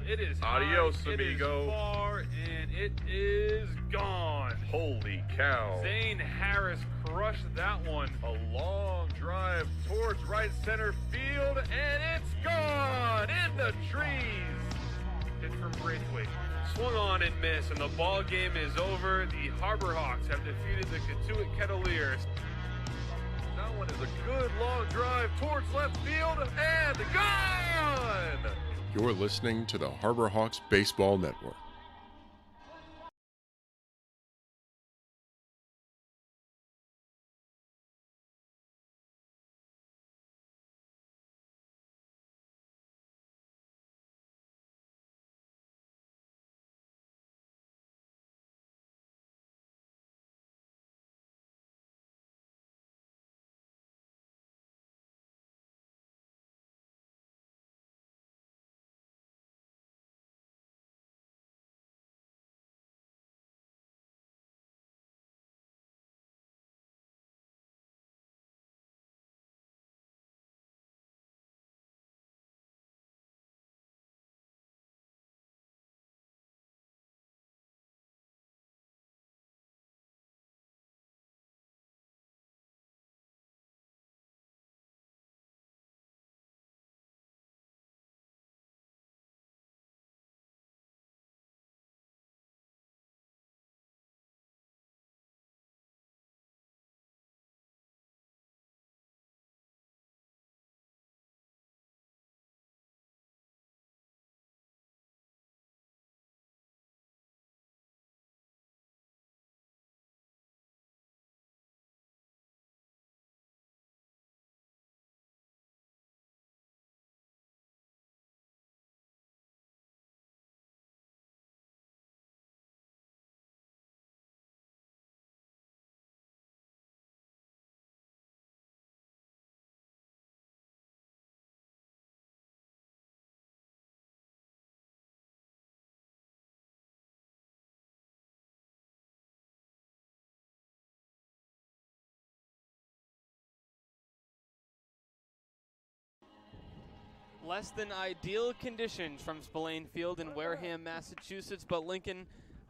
It is Adios, high, amigo. It is far, and it is gone. Holy cow. Zane Harris crushed that one. A long drive towards right center field, and it's gone in the trees. Hit from Braithwaite. Swung on and missed, and the ball game is over. The Harbor Hawks have defeated the Katuitt Kettleers. That one is a good long drive towards left field, and gone! You're listening to the Harbor Hawks Baseball Network. Less than ideal conditions from Spillane Field in Wareham, Massachusetts, but Lincoln,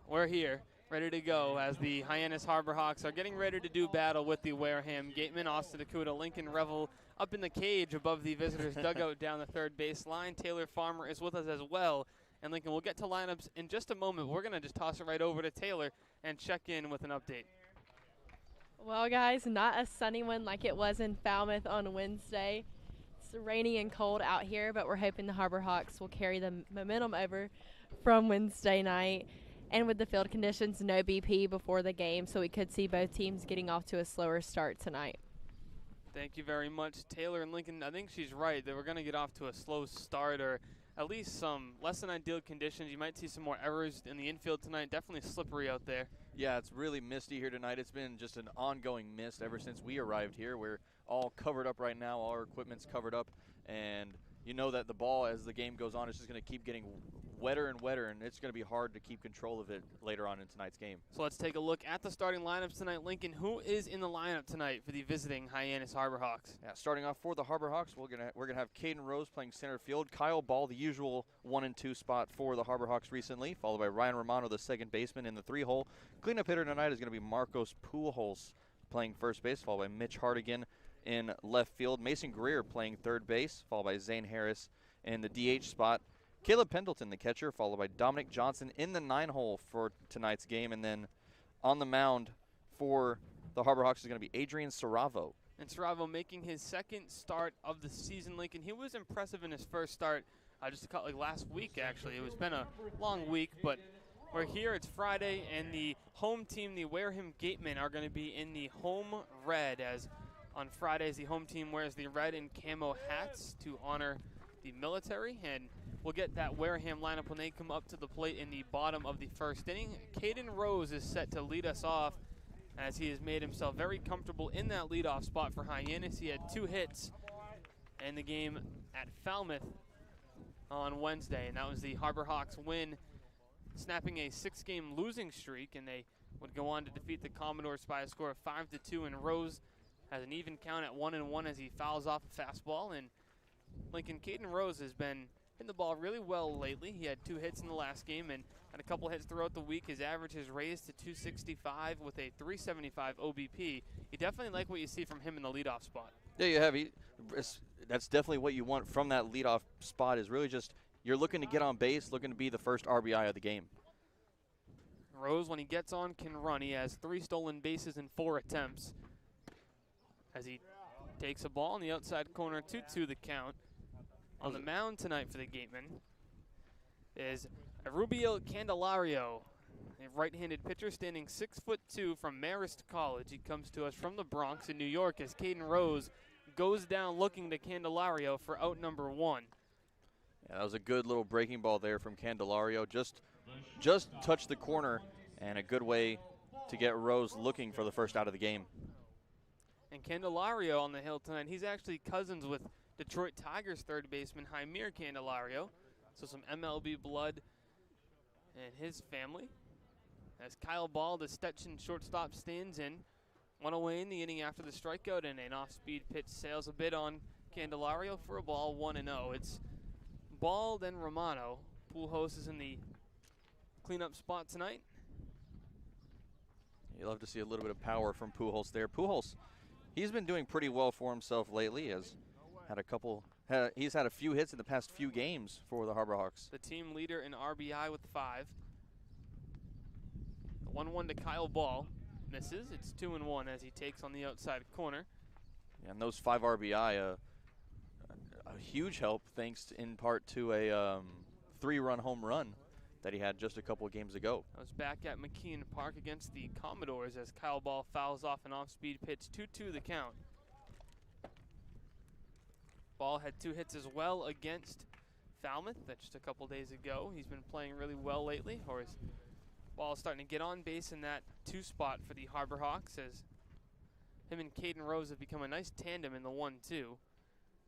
we're here, ready to go as the Hyannis Harbor Hawks are getting ready to do battle with the Wareham Gateman. Austin Akuta, Lincoln Revel up in the cage above the visitors' dugout down the third base line. Taylor Farmer is with us as well. And Lincoln, we'll get to lineups in just a moment. We're going to just toss it right over to Taylor and check in with an update. Well, guys, not a sunny one like it was in Falmouth on Wednesday. It's rainy and cold out here, but we're hoping the Harbor Hawks will carry the momentum over from Wednesday night. And with the field conditions, no BP before the game, so we could see both teams getting off to a slower start tonight. Thank you very much, Taylor and Lincoln. I think she's right that we're going to get off to a slow start, or at least some less than ideal conditions. You might see some more errors in the infield tonight. Definitely slippery out there. Yeah, it's really misty here tonight. It's been just an ongoing mist ever since we arrived here. We're all covered up right now. All our equipment's covered up. And you know that the ball, as the game goes on, is just going to keep getting wetter and wetter, and it's going to be hard to keep control of it later on in tonight's game. So let's take a look at the starting lineups tonight. Lincoln, who is in the lineup tonight for the visiting Hyannis Harbor Hawks? Yeah, starting off for the Harbor Hawks, we're gonna have Caden Rose playing center field. Kyle Ball, the usual 1 and 2 spot for the Harbor Hawks recently, followed by Ryan Romano, the second baseman in the 3-hole. Cleanup hitter tonight is going to be Marcos Pujols playing first base, followed by Mitch Hardigan in left field. Mason Greer playing third base, followed by Zane Harris in the DH spot. Caleb Pendleton, the catcher, followed by Dominic Johnson in the 9-hole for tonight's game. And then on the mound for the Harbor Hawks is going to be Adrian Saravo. And Saravo making his second start of the season, Lincoln. He was impressive in his first start just like last week, actually. It's been a long week, but we're here. It's Friday, and the home team, the Wareham Gatemen, are going to be in the home red, as on Fridays the home team wears the red and camo hats to honor the military. And we'll get that Wareham lineup when they come up to the plate in the bottom of the first inning. Caden Rose is set to lead us off, as he has made himself very comfortable in that leadoff spot for Hyannis. He had 2 hits in the game at Falmouth on Wednesday, and that was the Harbor Hawks win, snapping a 6-game losing streak, and they would go on to defeat the Commodores by a score of 5-2, and Rose has an even count at 1-1 as he fouls off a fastball. And Lincoln, Caden Rose has been hitting the ball really well lately. He had 2 hits in the last game and had a couple hits throughout the week. His average has raised to 265 with a 375 OBP. You definitely like what you see from him in the leadoff spot. Yeah, you have. That's definitely what you want from that leadoff spot, is really just you're looking to get on base, looking to be the first RBI of the game. Rose, when he gets on, can run. He has 3 stolen bases in 4 attempts as he takes a ball in the outside corner, 2-2 the count. On the mound tonight for the Gateman is Rubio Candelario, a right-handed pitcher standing 6'2" from Marist College. He comes to us from the Bronx in New York as Caden Rose goes down looking to Candelario for out number 1. Yeah, that was a good little breaking ball there from Candelario. Just touched the corner, and a good way to get Rose looking for the first out of the game. And Candelario on the hill tonight, he's actually cousins with Detroit Tigers third baseman Jaime Candelario. So some MLB blood in his family. As Kyle Ball, the Stetson shortstop, stands in. 1 away in the inning after the strikeout, and an off-speed pitch sails a bit on Candelario for a ball, 1-0. It's Ball, then Romano. Pujols is in the cleanup spot tonight. You love to see a little bit of power from Pujols there. Pujols, he's been doing pretty well for himself lately. He's had a few hits in the past few games for the Harbor Hawks. The team leader in RBI with 5. 1-1 to Kyle Ball. Misses. It's 2-1 as he takes on the outside corner. Yeah, and those 5 RBI, a huge help thanks in part to a 3-run home run that he had just a couple of games ago. I was back at McKeon Park against the Commodores as Kyle Ball fouls off an off-speed pitch, 2-2 the count. Ball had 2 hits as well against Falmouth. That's just a couple days ago. He's been playing really well lately. Or his Ball is starting to get on base in that 2 spot for the Harbor Hawks as him and Caden Rose have become a nice tandem in the 1-2.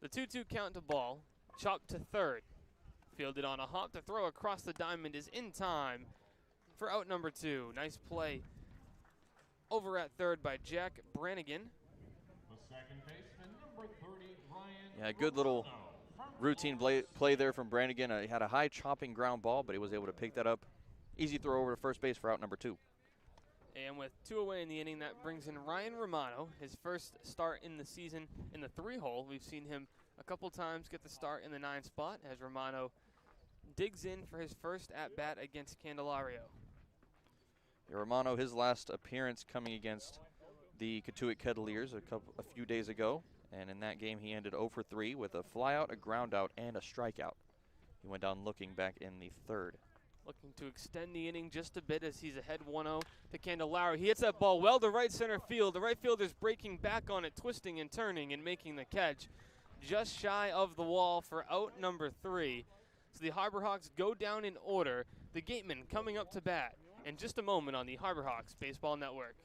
The 2-2 count to Ball. Chopped to third. Fielded on a hop to throw across the diamond is in time for out number 2. Nice play over at third by Jack Brannigan. Yeah, good little routine play there from Brannigan. He had a high chopping ground ball, but he was able to pick that up. Easy throw over to first base for out number 2. And with 2 away in the inning, that brings in Ryan Romano, his first start in the season in the 3-hole. We've seen him a couple times get the start in the 9 spot as Romano digs in for his first at-bat against Candelario. Yeah, Romano, his last appearance coming against the Catuit Kettleers a few days ago. And in that game, he ended 0 for 3 with a flyout, a groundout, and a strikeout. He went down looking back in the 3rd. Looking to extend the inning just a bit as he's ahead 1-0 to Candelario. He hits that ball well to right center field. The right fielder's breaking back on it, twisting and turning and making the catch. Just shy of the wall for out number 3. So the Harbor Hawks go down in order. The Gateman coming up to bat in just a moment on the Harbor Hawks Baseball Network.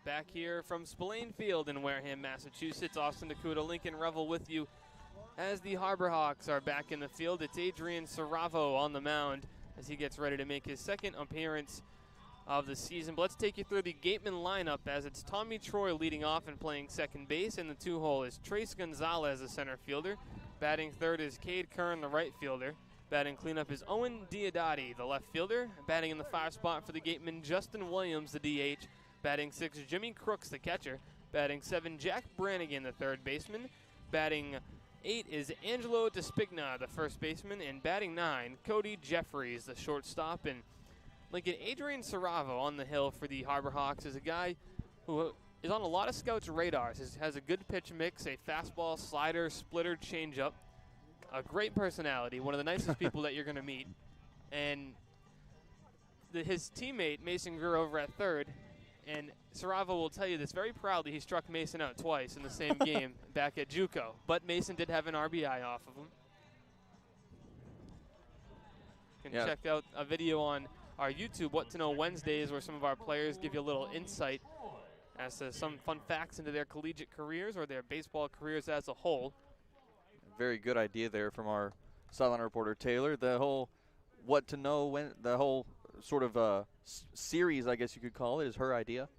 Back here from Spillane Field in Wareham, Massachusetts. Austin Dakuda, Lincoln Revel with you as the Harbor Hawks are back in the field. It's Adrian Saravo on the mound as he gets ready to make his second appearance of the season. But let's take you through the Gateman lineup as it's Tommy Troy leading off and playing second base. In the 2-hole is Trace Gonzalez, the center fielder. Batting third is Cade Kern, the right fielder. Batting cleanup is Owen Diodati, the left fielder. Batting in the 5 spot for the Gateman, Justin Williams, the DH. Batting 6, Jimmy Crooks, the catcher. Batting 7, Jack Brannigan, the third baseman. Batting 8 is Angelo Despigna, the first baseman. And batting 9, Cody Jeffries, the shortstop. And Lincoln, Adrian Saravo on the hill for the Harbor Hawks is a guy who is on a lot of scouts' radars. Has a good pitch mix, a fastball, slider, splitter, changeup. A great personality, one of the nicest people that you're going to meet. And his teammate, Mason Greer, over at third, and Saravo will tell you this very proudly, he struck Mason out twice in the same game back at JUCO. But Mason did have an RBI off of him. You can check out a video on our YouTube, What to Know Wednesdays, where some of our players give you a little insight as to some fun facts into their collegiate careers or their baseball careers as a whole. Very good idea there from our sideline reporter Taylor. The whole What to Know, the whole sort of series, I guess you could call it, is her idea.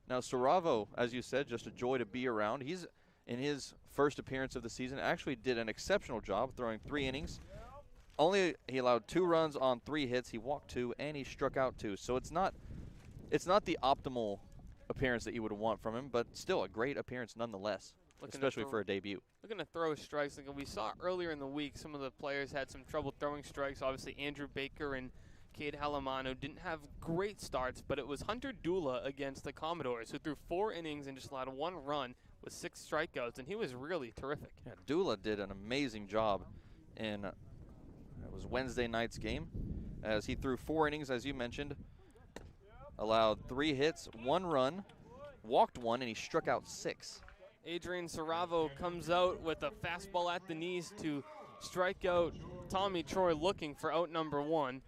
Now Saravo, as you said, just a joy to be around. He's in his first appearance of the season actually did an exceptional job throwing 3 innings. He allowed 2 runs on 3 hits. He walked 2 and he struck out 2. So it's not the optimal appearance that you would want from him, but still a great appearance nonetheless, especially for a debut. Looking to throw strikes. Like we saw earlier in the week, some of the players had some trouble throwing strikes. Obviously, Andrew Baker and Cade Halamano didn't have great starts, but it was Hunter Dula against the Commodores, who threw 4 innings and just allowed 1 run with 6 strikeouts, and he was really terrific. Yeah, Dula did an amazing job in it was Wednesday night's game, as he threw 4 innings, as you mentioned, allowed 3 hits, 1 run, walked 1, and he struck out 6. Adrian Saravo comes out with a fastball at the knees to strike out Tommy Troy, looking for out number 1.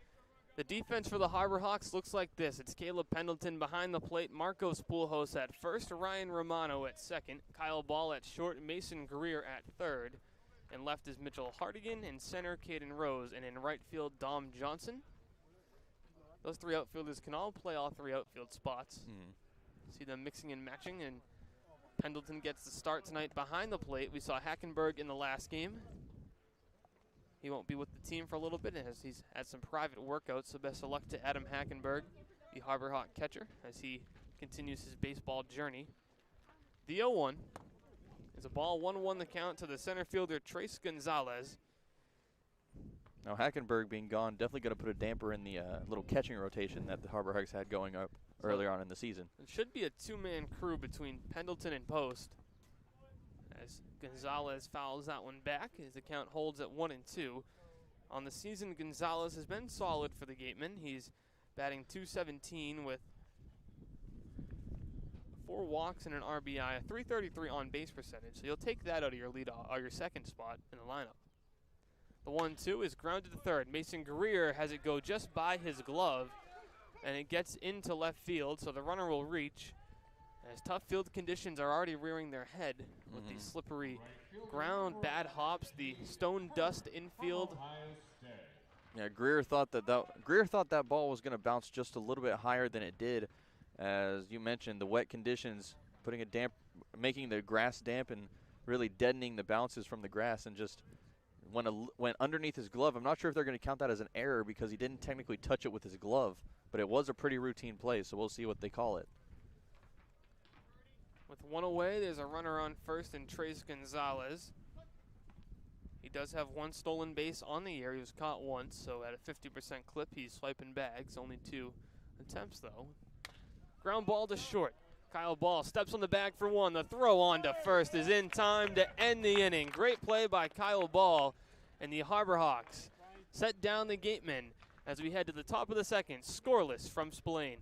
The defense for the Harbor Hawks looks like this. It's Caleb Pendleton behind the plate, Marcos Pujols at first, Ryan Romano at second, Kyle Ball at short, Mason Greer at third. And left is Mitchell Hardigan, in center Caden Rose, and in right field Dom Johnson. Those 3 outfielders can all play all 3 outfield spots. See them mixing and matching, and Pendleton gets the start tonight behind the plate. We saw Hackenberg in the last game. He won't be with the team for a little bit as he's had some private workouts, so best of luck to Adam Hackenberg, the Harbor Hawk catcher, as he continues his baseball journey. The 0-1 is a ball, 1-1 the count to the center fielder, Trace Gonzalez. Now Hackenberg being gone, definitely going to put a damper in the little catching rotation that the Harbor Hawks had going up earlier on in the season. It should be a 2-man crew between Pendleton and Post, as Gonzalez fouls that one back. His account holds at 1-2. On the season, Gonzalez has been solid for the Gatemen. He's batting .217 with 4 walks and an RBI, a .333 on base percentage. So you'll take that out of your leadoff or your second spot in the lineup. The 1-2 is grounded to third. Mason Greer has it go just by his glove, and it gets into left field, so the runner will reach. As tough field conditions are already rearing their head with the slippery ground, bad hops, the stone dust infield. Yeah, Greer thought that ball was going to bounce just a little bit higher than it did. As you mentioned, the wet conditions making the grass damp and really deadening the bounces from the grass, and just went underneath his glove. I'm not sure if they're going to count that as an error because he didn't technically touch it with his glove, but it was a pretty routine play, so we'll see what they call it. With 1 away, there's a runner on first in Trace Gonzalez. He does have 1 stolen base on the year. He was caught once, so at a 50% clip, he's swiping bags. Only 2 attempts, though. Ground ball to short. Kyle Ball steps on the bag for 1. The throw on to first is in time to end the inning. Great play by Kyle Ball, and the Harbor Hawks set down the Gatemen as we head to the top of the second, scoreless from Spillane.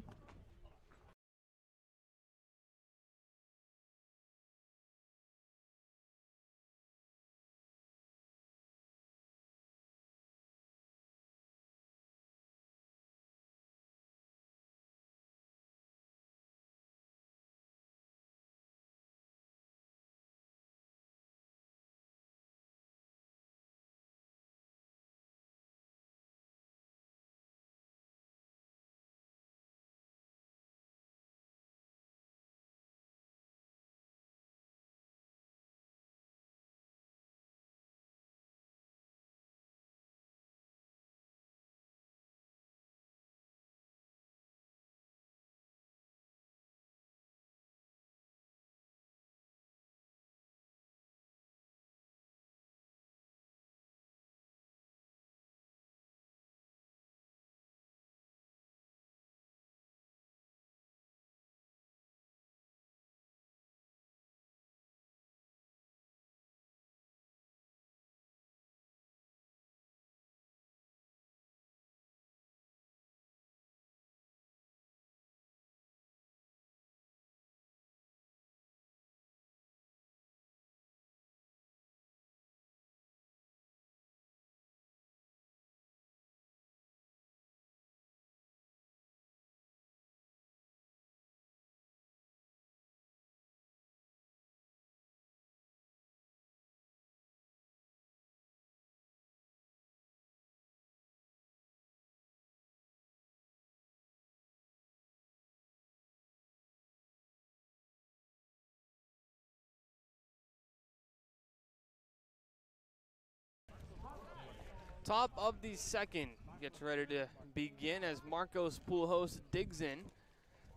Top of the second gets ready to begin as Marcos Pujols digs in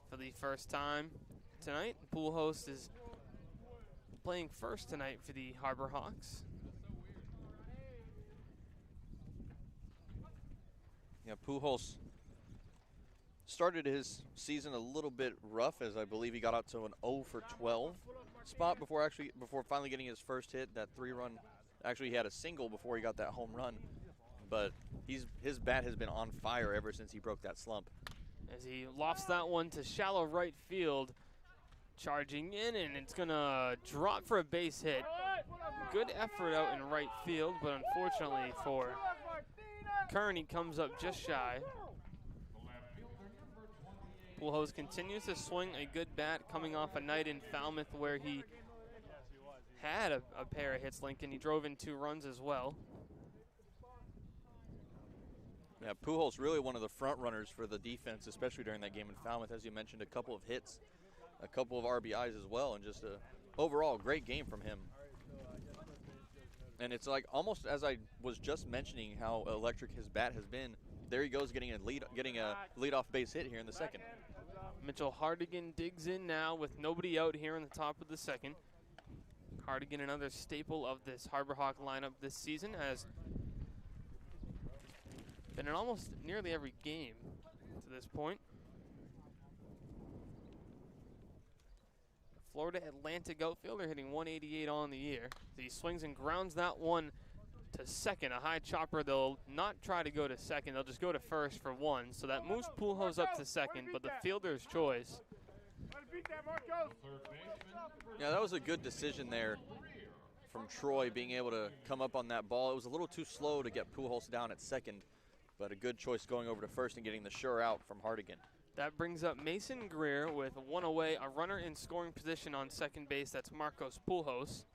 for the first time tonight. Pujols is playing first tonight for the Harbor Hawks. Yeah, Pujols started his season a little bit rough, as I believe he got out to an 0 for 12 spot before finally getting his first hit, that 3-run. Actually, he had a single before he got that home run, but his bat has been on fire ever since he broke that slump. As he lofts that one to shallow right field, charging in, and it's gonna drop for a base hit. Good effort out in right field, but unfortunately for Kern, he comes up just shy. Pujols continues to swing a good bat, coming off a night in Falmouth where he had a pair of hits, Lincoln. He drove in 2 runs as well. Yeah, Pujols really one of the front runners for the defense, especially during that game in Falmouth. As you mentioned, a couple of hits, a couple of RBIs as well, and just a overall great game from him. And it's like almost as I was just mentioning how electric his bat has been. There he goes, getting a leadoff base hit here in the second. Mitchell Hardigan digs in now with nobody out here in the top of the second. Hardigan, another staple of this Harbor Hawk lineup this season, has been in almost nearly every game to this point. Florida Atlantic outfielder hitting 188 on the year. He swings and grounds that one to second, a high chopper. They'll not try to go to second, they'll just go to first for 1. So that moves Pujols up to second, but the fielder's choice. Yeah, that was a good decision there from Troy, being able to come up on that ball. It was a little too slow to get Pujols down at second, but a good choice going over to first and getting the sure out from Hardigan. That brings up Mason Greer with 1 away, a runner in scoring position on second base. That's Marcos Pujols.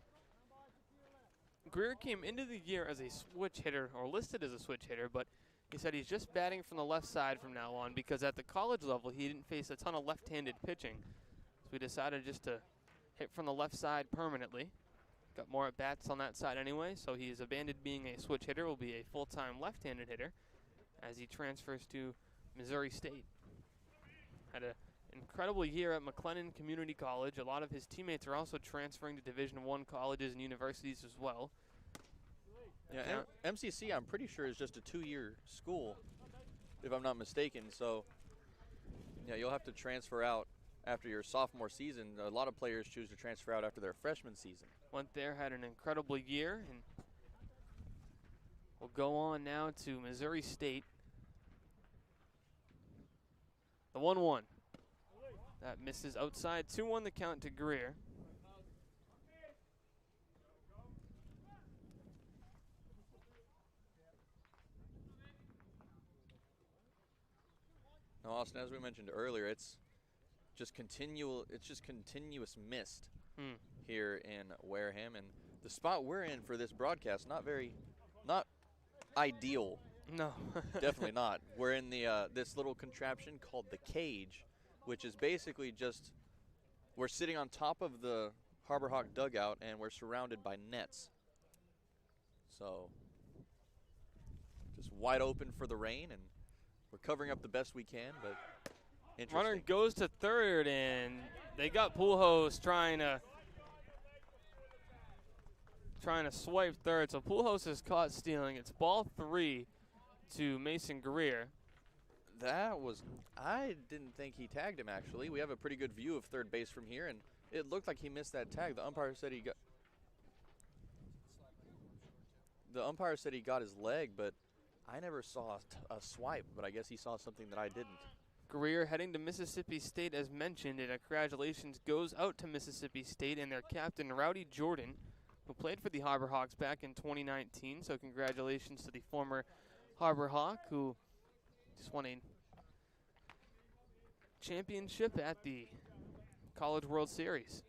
Greer came into the year as a switch hitter, or listed as a switch hitter, but he said he's just batting from the left side from now on because at the college level he didn't face a ton of left-handed pitching. So we decided just to hit from the left side permanently. Got more at-bats on that side anyway, so he's abandoned being a switch hitter, will be a full-time left-handed hitter as he transfers to Missouri State. Had an incredible year at McLennan Community College. A lot of his teammates are also transferring to Division I colleges and universities as well. Yeah, MCC, I'm pretty sure, is just a 2-year school, if I'm not mistaken. So, yeah, you'll have to transfer out after your sophomore season. A lot of players choose to transfer out after their freshman season. Went there, had an incredible year, and we'll go on now to Missouri State. The 1-1. That misses outside. 2-1 the count to Greer. Now, Austin, as we mentioned earlier, it's just continuous mist here in Wareham, and the spot we're in for this broadcast not ideal. No, Definitely not. We're in the this little contraption called the cage, which is basically just we're sitting on top of the Harbor Hawk dugout and we're surrounded by nets. So just wide open for the rain, and we're covering up the best we can, but interesting. Runner goes to third, and they got Pujols trying to swipe third. So Pujols is caught stealing. It's ball 3 to Mason Greer. I didn't think he tagged him, actually. We have a pretty good view of third base from here, and it looked like he missed that tag. The umpire said he got his leg, but I never saw a swipe, but I guess he saw something that I didn't. Greer heading to Mississippi State as mentioned, and congratulations goes out to Mississippi State and their captain Rowdy Jordan, who played for the Harbor Hawks back in 2019. So congratulations to the former Harbor Hawk who just won a championship at the College World Series.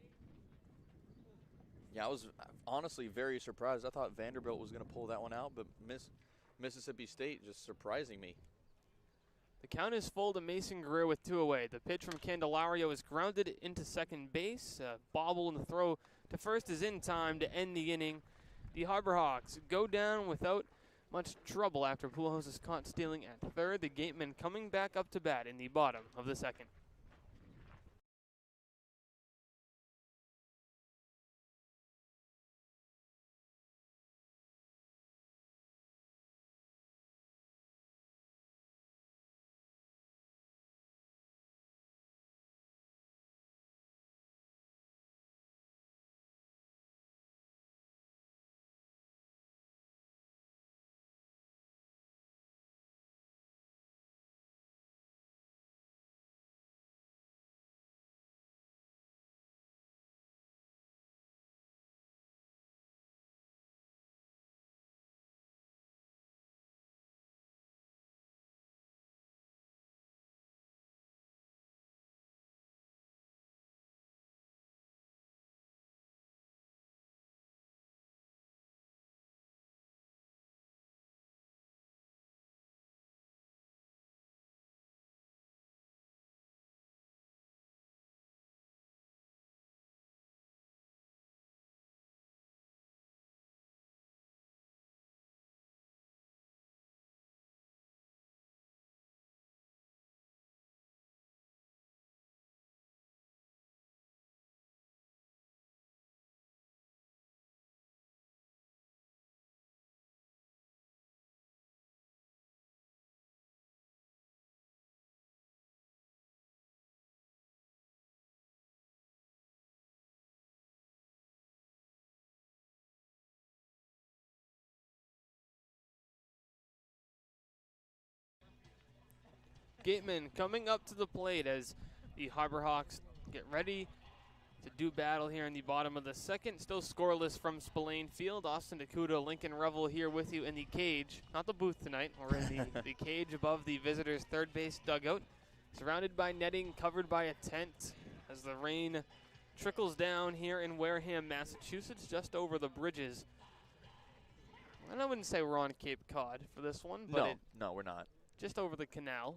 Yeah, I was honestly very surprised. I thought Vanderbilt was going to pull that one out, but Mississippi State just surprising me. The count is full to Mason Greer with 2 away. The pitch from Candelario is grounded into second base. Bobble and the throw to first is in time to end the inning. The Harbor Hawks go down without much trouble after Pujols is caught stealing at third. The Gateman coming back up to bat in the bottom of the second. Gateman coming up to the plate as the Harbor Hawks get ready to do battle here in the bottom of the second. Still scoreless from Spillane Field. Austin Dakuda, Lincoln Revel here with you in the cage. Not the booth tonight. We're in the cage above the visitors' third base dugout. Surrounded by netting, covered by a tent as the rain trickles down here in Wareham, Massachusetts, just over the bridges. And I wouldn't say we're on Cape Cod for this one, but no, we're not. Just over the canal.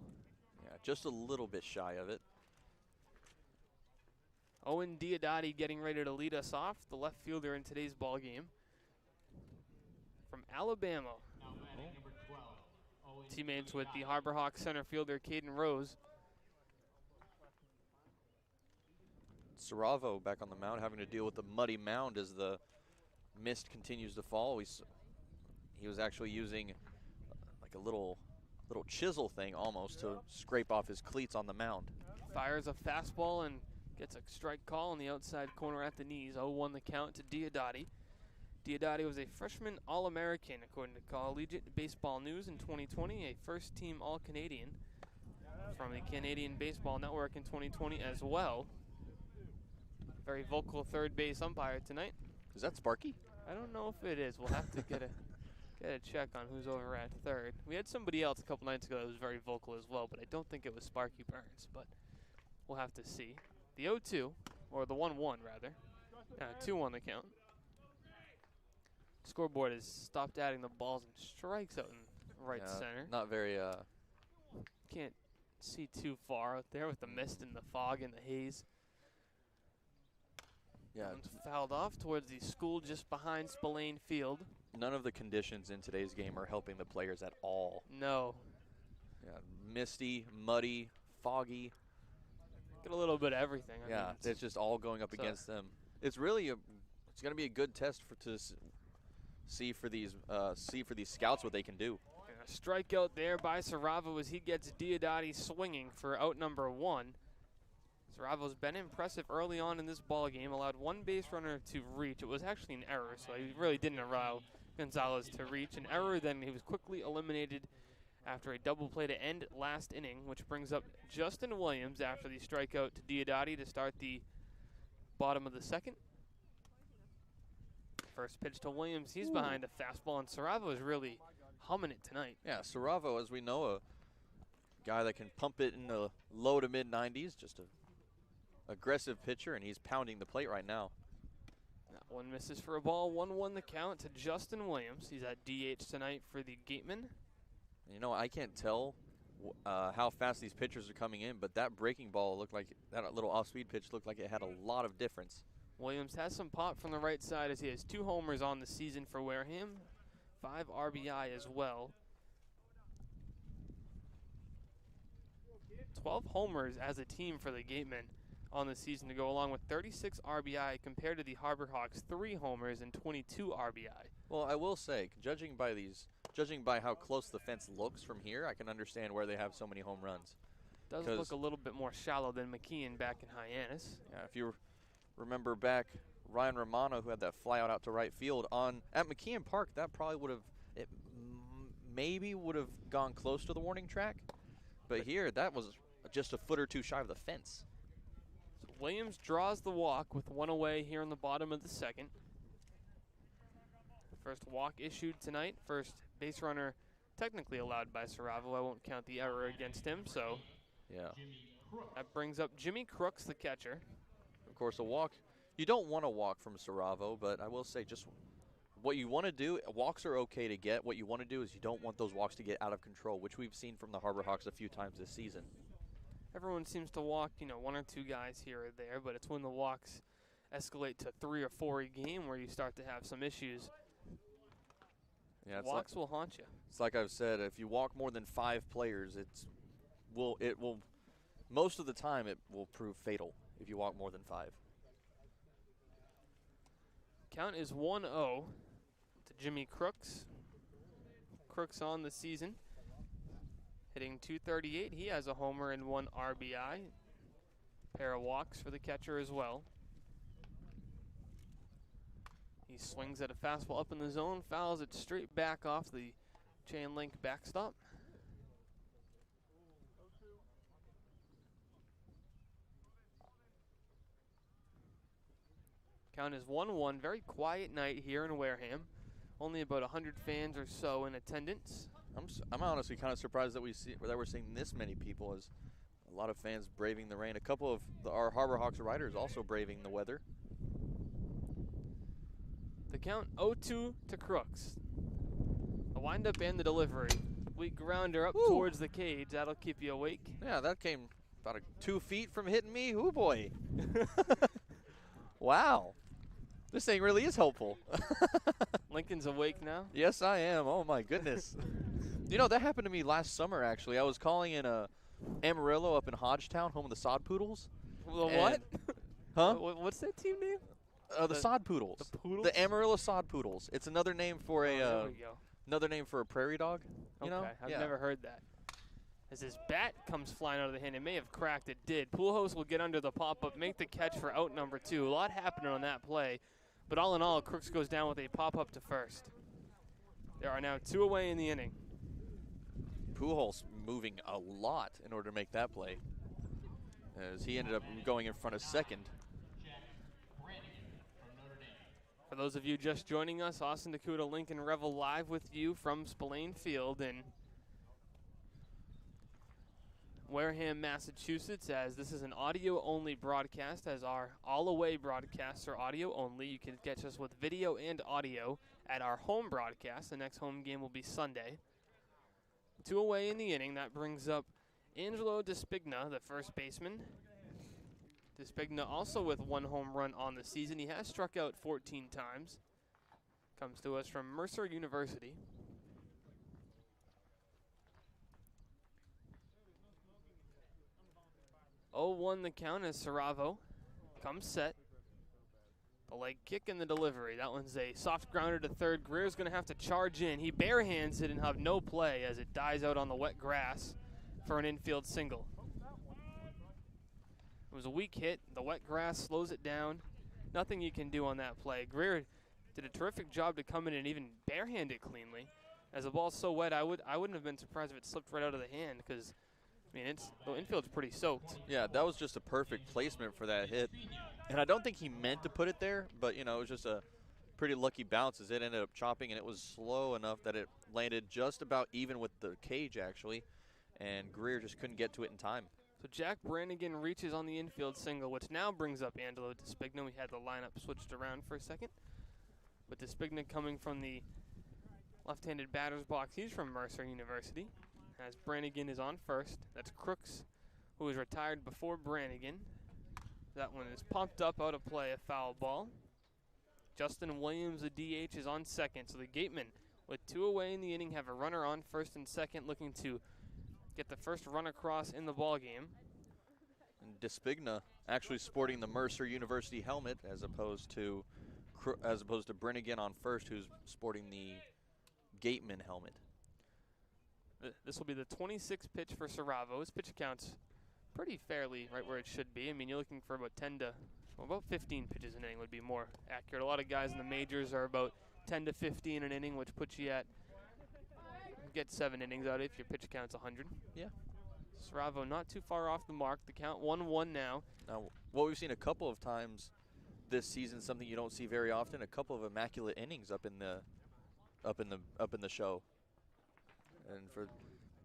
Yeah, just a little bit shy of it. Owen Diodati getting ready to lead us off, the left fielder in today's ball game. From Alabama. Teammates with the Harbor Hawks center fielder Caden Rose. Saravo back on the mound, having to deal with the muddy mound as the mist continues to fall. He was actually using like a little chisel thing almost to scrape off his cleats on the mound. Fires a fastball and gets a strike call on the outside corner at the knees. 0-1 the count to Diodati. Diodati was a freshman All-American according to Collegiate Baseball News in 2020, a first-team All-Canadian from the Canadian Baseball Network in 2020 as well. Very vocal third base umpire tonight. Is that Sparky? I don't know if it is. We'll have to get a check on who's over at third. We had somebody else a couple nights ago that was very vocal as well, but I don't think it was Sparky Burns, but we'll have to see. The 0-2, or the 1-1 rather. 2-1 the count. Scoreboard has stopped adding the balls and strikes out in right center. Not very can't see too far out there with the mist and the fog and the haze. Yeah. One's fouled off towards the school just behind Spillane Field. None of the conditions in today's game are helping the players at all. No. Yeah, misty, muddy, foggy. Get a little bit of everything. I mean, it's just all going up against them. It's really it's going to be a good test to see for these scouts what they can do. And a strikeout there by Saravo as he gets Diodati swinging for out number 1. Saravo's been impressive early on in this ball game. Allowed one base runner to reach. It was actually an error, so he really didn't allow Gonzalez to reach. An error, then he was quickly eliminated after a double play to end last inning, which brings up Justin Williams after the strikeout to Diodati to start the bottom of the second. First pitch to Williams. He's behind a fastball, and Saravo is really humming it tonight. Yeah, Saravo, as we know, a guy that can pump it in the low to mid 90s, just a aggressive pitcher, and he's pounding the plate right now. That one misses for a ball. 1-1 the count to Justin Williams. He's at DH tonight for the Gateman. You know, I can't tell how fast these pitchers are coming in, but that breaking ball looked like, that little off-speed pitch looked like it had a lot of difference. Williams has some pop from the right side as he has 2 homers on the season for Wareham. 5 RBI as well. 12 homers as a team for the Gatemen on the season to go along with 36 RBI compared to the Harbor Hawks 3 homers and 22 RBI. Well, I will say, judging by how close the fence looks from here, I can understand where they have so many home runs. Does look a little bit more shallow than McKeon back in Hyannis. Yeah, if you remember back, Ryan Romano, who had that fly out to right field at McKeon Park, that probably would have, maybe would have gone close to the warning track. But here, that was just a foot or two shy of the fence. So Williams draws the walk with 1 away here in the bottom of the second. First walk issued tonight. First base runner technically allowed by Saravo. I won't count the error against him, so yeah. That brings up Jimmy Crooks, the catcher. Of course, a walk. You don't want to walk from Saravo, but I will say just what you want to do, walks are okay to get. What you want to do is you don't want those walks to get out of control, which we've seen from the Harbor Hawks a few times this season. Everyone seems to walk, 1 or 2 guys here or there, but it's when the walks escalate to 3 or 4 a game where you start to have some issues. Yeah, walks will haunt you. It's like I've said, if you walk more than 5 players, it will most of the time it will prove fatal if you walk more than 5. Count is 1-0 to Jimmy Crooks. Crooks on the season, hitting .238. He has a homer and 1 RBI. Pair of walks for the catcher as well. He swings at a fastball up in the zone, fouls it straight back off the chain link backstop. Count is 1-1. Very quiet night here in Wareham. Only about 100 fans or so in attendance. I'm honestly kind of surprised that we're seeing this many people, as a lot of fans braving the rain. A couple of our Harbor Hawks riders also braving the weather. The count 0-2 to Crooks. The windup and the delivery. Weak grounder up towards the cage. That'll keep you awake. Yeah, that came about 2 feet from hitting me. Ooh, boy. Wow. This thing really is helpful. Lincoln's awake now? Yes, I am. Oh, my goodness. That happened to me last summer, actually. I was calling in Amarillo up in Hodgetown, home of the Sod Poodles. The what? Huh? What's that team name? The Sod Poodles. The Poodles? The Amarillo Sod Poodles. It's another name for there we go. Another name for a prairie dog. Okay, I've Yeah. never heard that. As his bat comes flying out of the hand, it may have cracked. It did. Pujols will get under the pop-up, make the catch for out number 2. A lot happening on that play, but all in all, Crooks goes down with a pop-up to first. There are now 2 away in the inning. Pujols moving a lot in order to make that play, as he ended up going in front of second. For those of you just joining us, Austin Dakuda, Lincoln Revel live with you from Spillane Field in Wareham, Massachusetts, as this is an audio-only broadcast, as our all-away broadcasts are audio-only. You can catch us with video and audio at our home broadcast. The next home game will be Sunday. 2 away in the inning. That brings up Angelo Despigna, the first baseman. Despigna also with 1 home run on the season. He has struck out 14 times. Comes to us from Mercer University. Oh, 0-1 the count as Saravo comes set. The leg kick and the delivery. That one's a soft grounder to third. Greer's going to have to charge in. He barehands it and have no play as it dies out on the wet grass for an infield single. It was a weak hit. The wet grass slows it down. Nothing you can do on that play. Greer did a terrific job to come in and even barehand it cleanly. As the ball's so wet, I wouldn't have been surprised if it slipped right out of the hand, because the infield's pretty soaked. Yeah, that was just a perfect placement for that hit. And I don't think he meant to put it there, but, it was just a pretty lucky bounce as it ended up chopping, and it was slow enough that it landed just about even with the cage, actually, and Greer just couldn't get to it in time. So Jack Brannigan reaches on the infield single, which now brings up Angelo Despigna. We had the lineup switched around for a second. But Despigna coming from the left-handed batter's box. He's from Mercer University. As Brannigan is on first. That's Crooks, who was retired before Brannigan. That one is pumped up out of play, a foul ball. Justin Williams, the DH, is on second. So the Gatemen with 2 away in the inning, have a runner on first and second, looking to get the first run across in the ball game. And Despigna actually sporting the Mercer University helmet as opposed to Brennigan on first, who's sporting the Gateman helmet. This will be the 26th pitch for Saravo. His pitch count's pretty fairly right where it should be. I mean, you're looking for about 15 pitches an inning would be more accurate. A lot of guys in the majors are about 10 to 15 an inning, which puts you get 7 innings out if your pitch count's 100. Yeah. Saravo not too far off the mark. The count 1-1 now. Now, what we've seen a couple of times this season, something you don't see very often, a couple of immaculate innings up in the show. And for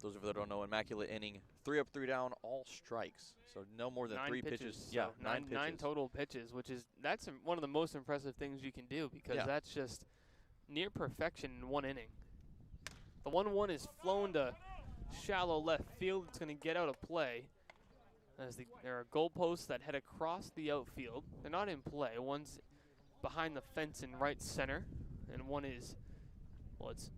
those of you that don't know, immaculate inning, 3 up, 3 down, all strikes. So no more than 3 pitches. So Yeah, 9 pitches. 9 total pitches, that's one of the most impressive things you can do, because that's just near perfection in 1 inning. The 1-1 is flown to shallow left field. It's going to get out of play, as there are goalposts that head across the outfield. They're not in play. One's behind the fence in right center, and one is, it's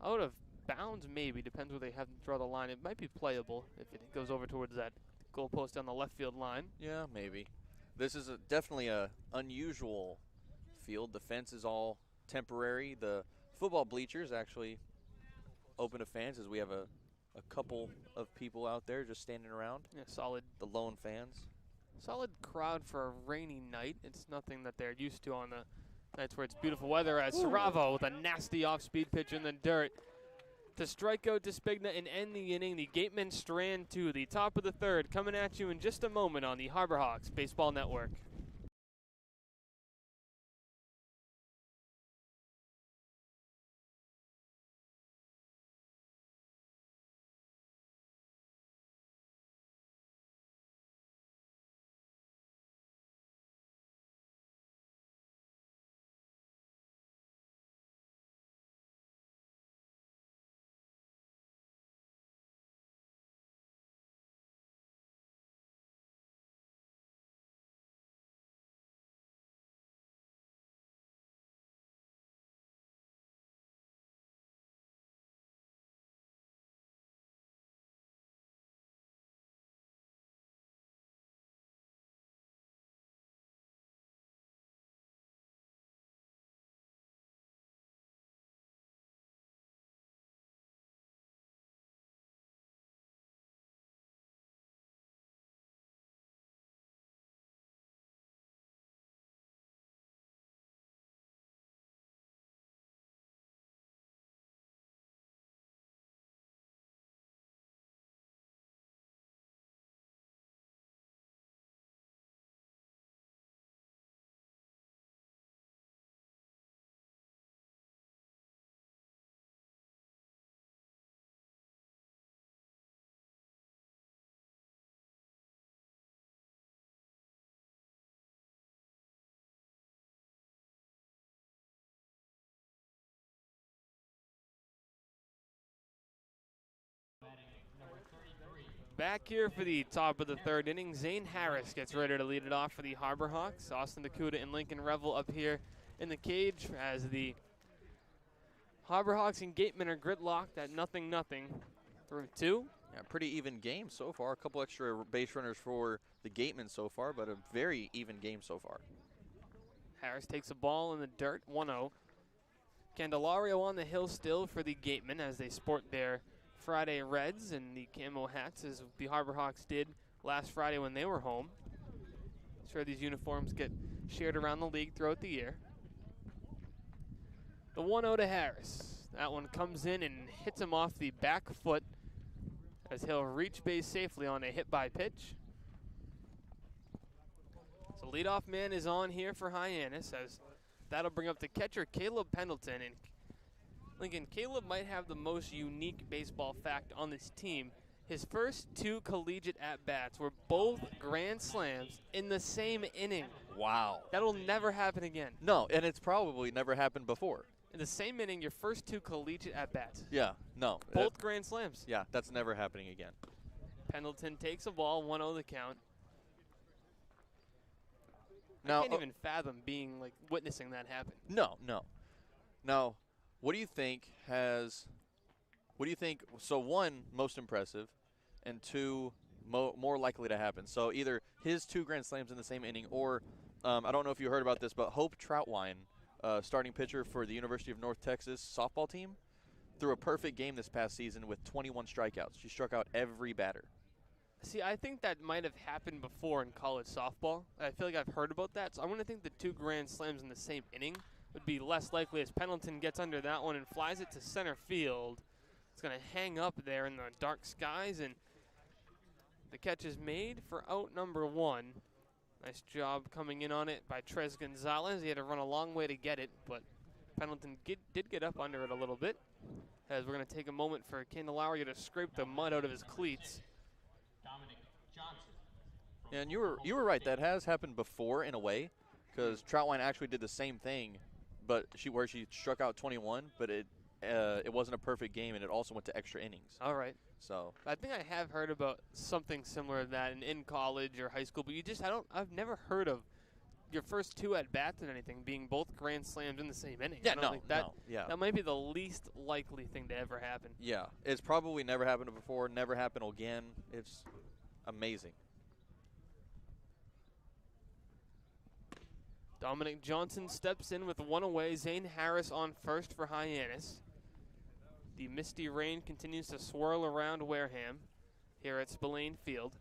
out of bounds, maybe. Depends where they have to draw the line. It might be playable if it goes over towards that goalpost on the left field line. Yeah, maybe. This is definitely a unusual field. The fence is all temporary. The football bleachers actually open to fans, as we have a couple of people out there just standing around. Yeah, solid. The lone fans. Solid crowd for a rainy night. It's nothing that they're used to on the nights where it's beautiful weather, as Saravo with a nasty off-speed pitch in the dirt to strike out Despigna and end the inning. The Gateman strand to the top of the 3rd, coming at you in just a moment on the Harbor Hawks Baseball Network. Back here for the top of the 3rd inning, Zane Harris gets ready to lead it off for the Harbor Hawks. Austin Dakuda and Lincoln Revel up here in the cage, as the Harbor Hawks and Gateman are gridlocked at 0-0 through 2. Yeah, pretty even game so far. A couple extra base runners for the Gateman so far, but a very even game so far. Harris takes a ball in the dirt, 1-0. Candelario on the hill still for the Gateman, as they sport their Friday Reds and the camo hats, as the Harbor Hawks did last Friday when they were home. Sure, these uniforms get shared around the league throughout the year. The 1-0 to Harris. That one comes in and hits him off the back foot, as he'll reach base safely on a hit-by pitch. So leadoff man is on here for Hyannis, as that'll bring up the catcher, Caleb Pendleton. And Lincoln, Caleb might have the most unique baseball fact on this team. His first 2 collegiate at-bats were both grand slams in the same inning. Wow. That'll never happen again. No, and it's probably never happened before. In the same inning, your first 2 collegiate at-bats. Yeah, no. Both grand slams. Yeah, that's never happening again. Pendleton takes a ball, 1-0 the count. Now, I can't even fathom witnessing that happen. No. Now, What do you think so one, most impressive, and two, more likely to happen? So either his 2 grand slams in the same inning, or I don't know if you heard about this, but Hope Troutwine, starting pitcher for the University of North Texas softball team, threw a perfect game this past season with 21 strikeouts. She struck out every batter. See, I think that might have happened before in college softball. I feel like I've heard about that, so I'm going to think the 2 grand slams in the same inning would be less likely, as Pendleton gets under that one and flies it to center field. It's going to hang up there in the dark skies, and the catch is made for out number 1. Nice job coming in on it by Tres Gonzalez. He had to run a long way to get it, but Pendleton did get up under it a little bit. As we're going to take a moment for Candelario to scrape the mud out of his cleats. Yeah, and you were right. That has happened before in a way, because Troutwine actually did the same thing, but where she struck out 21, but it wasn't a perfect game, and it also went to extra innings. All right. So I think I have heard about something similar to that in college or high school, but I've never heard of your first 2 at bats and anything being both grand slams in the same inning. Yeah, That might be the least likely thing to ever happen. Yeah, it's probably never happened before, never happen again. It's amazing. Dominic Johnson steps in with 1 away. Zane Harris on first for Hyannis. The misty rain continues to swirl around Wareham here at Spillane Field.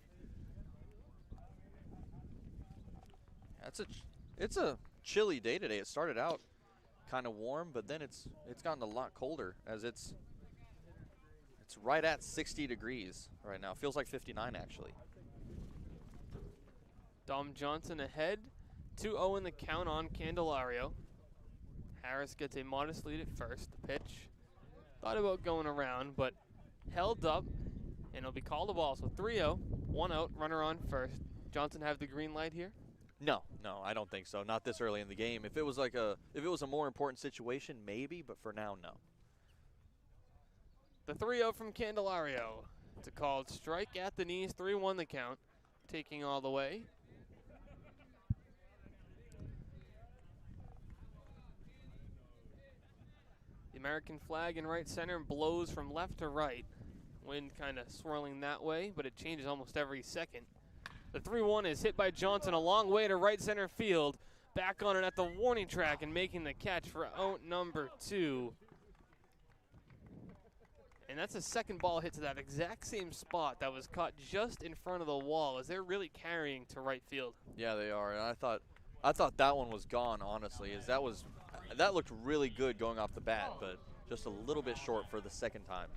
It's a chilly day today. It started out kind of warm, but then it's gotten a lot colder, as it's right at 60 degrees right now. Feels like 59 actually. Dom Johnson ahead. 2-0 in the count on Candelario. Harris gets a modest lead at first. The pitch thought about going around, but held up, and it'll be called a ball. So 3-0, 1 out, runner on first. Johnson have the green light here? No, I don't think so. Not this early in the game. If it was a more important situation, maybe, but for now, no. The 3-0 from Candelario. It's a called strike at the knees. 3-1 the count. Taking all the way. The American flag in right center blows from left to right. Wind kind of swirling that way, but it changes almost every second. The 3-1 is hit by Johnson a long way to right center field. Back on it at the warning track and making the catch for out number 2. And that's the second ball hit to that exact same spot that was caught just in front of the wall, as they're really carrying to right field. Yeah, they are. And I thought that one was gone, honestly, as that looked really good going off the bat, but just a little bit short for the second time.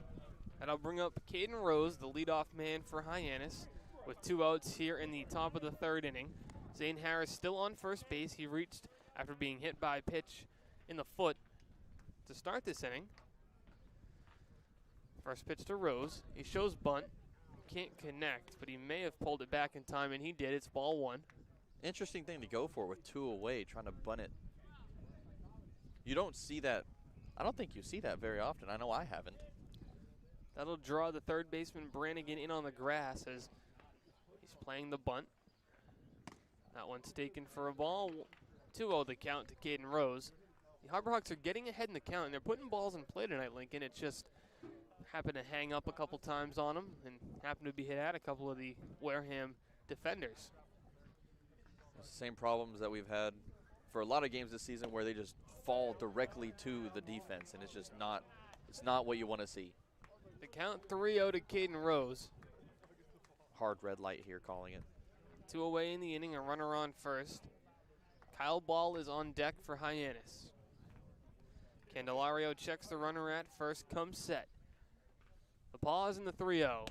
And I'll bring up Caden Rose, the leadoff man for Hyannis, with 2 outs here in the top of the 3rd inning. Zane Harris still on first base. He reached after being hit by a pitch in the foot to start this inning. First pitch to Rose. He shows bunt. Can't connect, but he may have pulled it back in time, and he did. It's ball 1. Interesting thing to go for with 2 away, trying to bunt it. You don't see that. I don't think you see that very often. I know I haven't. That'll draw the third baseman Brannigan in on the grass as he's playing the bunt. That one's taken for a ball. 2-0 the count to Caden Rose. The Harborhawks are getting ahead in the count, and they're putting balls in play tonight, Lincoln. It just happened to hang up a couple times on them and happened to be hit at a couple of the Wareham defenders. It's the same problems that we've had for a lot of games this season, where they just fall directly to the defense, and it's not what you want to see. The count 3-0 to Caden Rose. Hard red light here calling it. 2 away in the inning, a runner on first. Kyle Ball is on deck for Hyannis. Candelario checks the runner at first, comes set. The pause in the 3-0.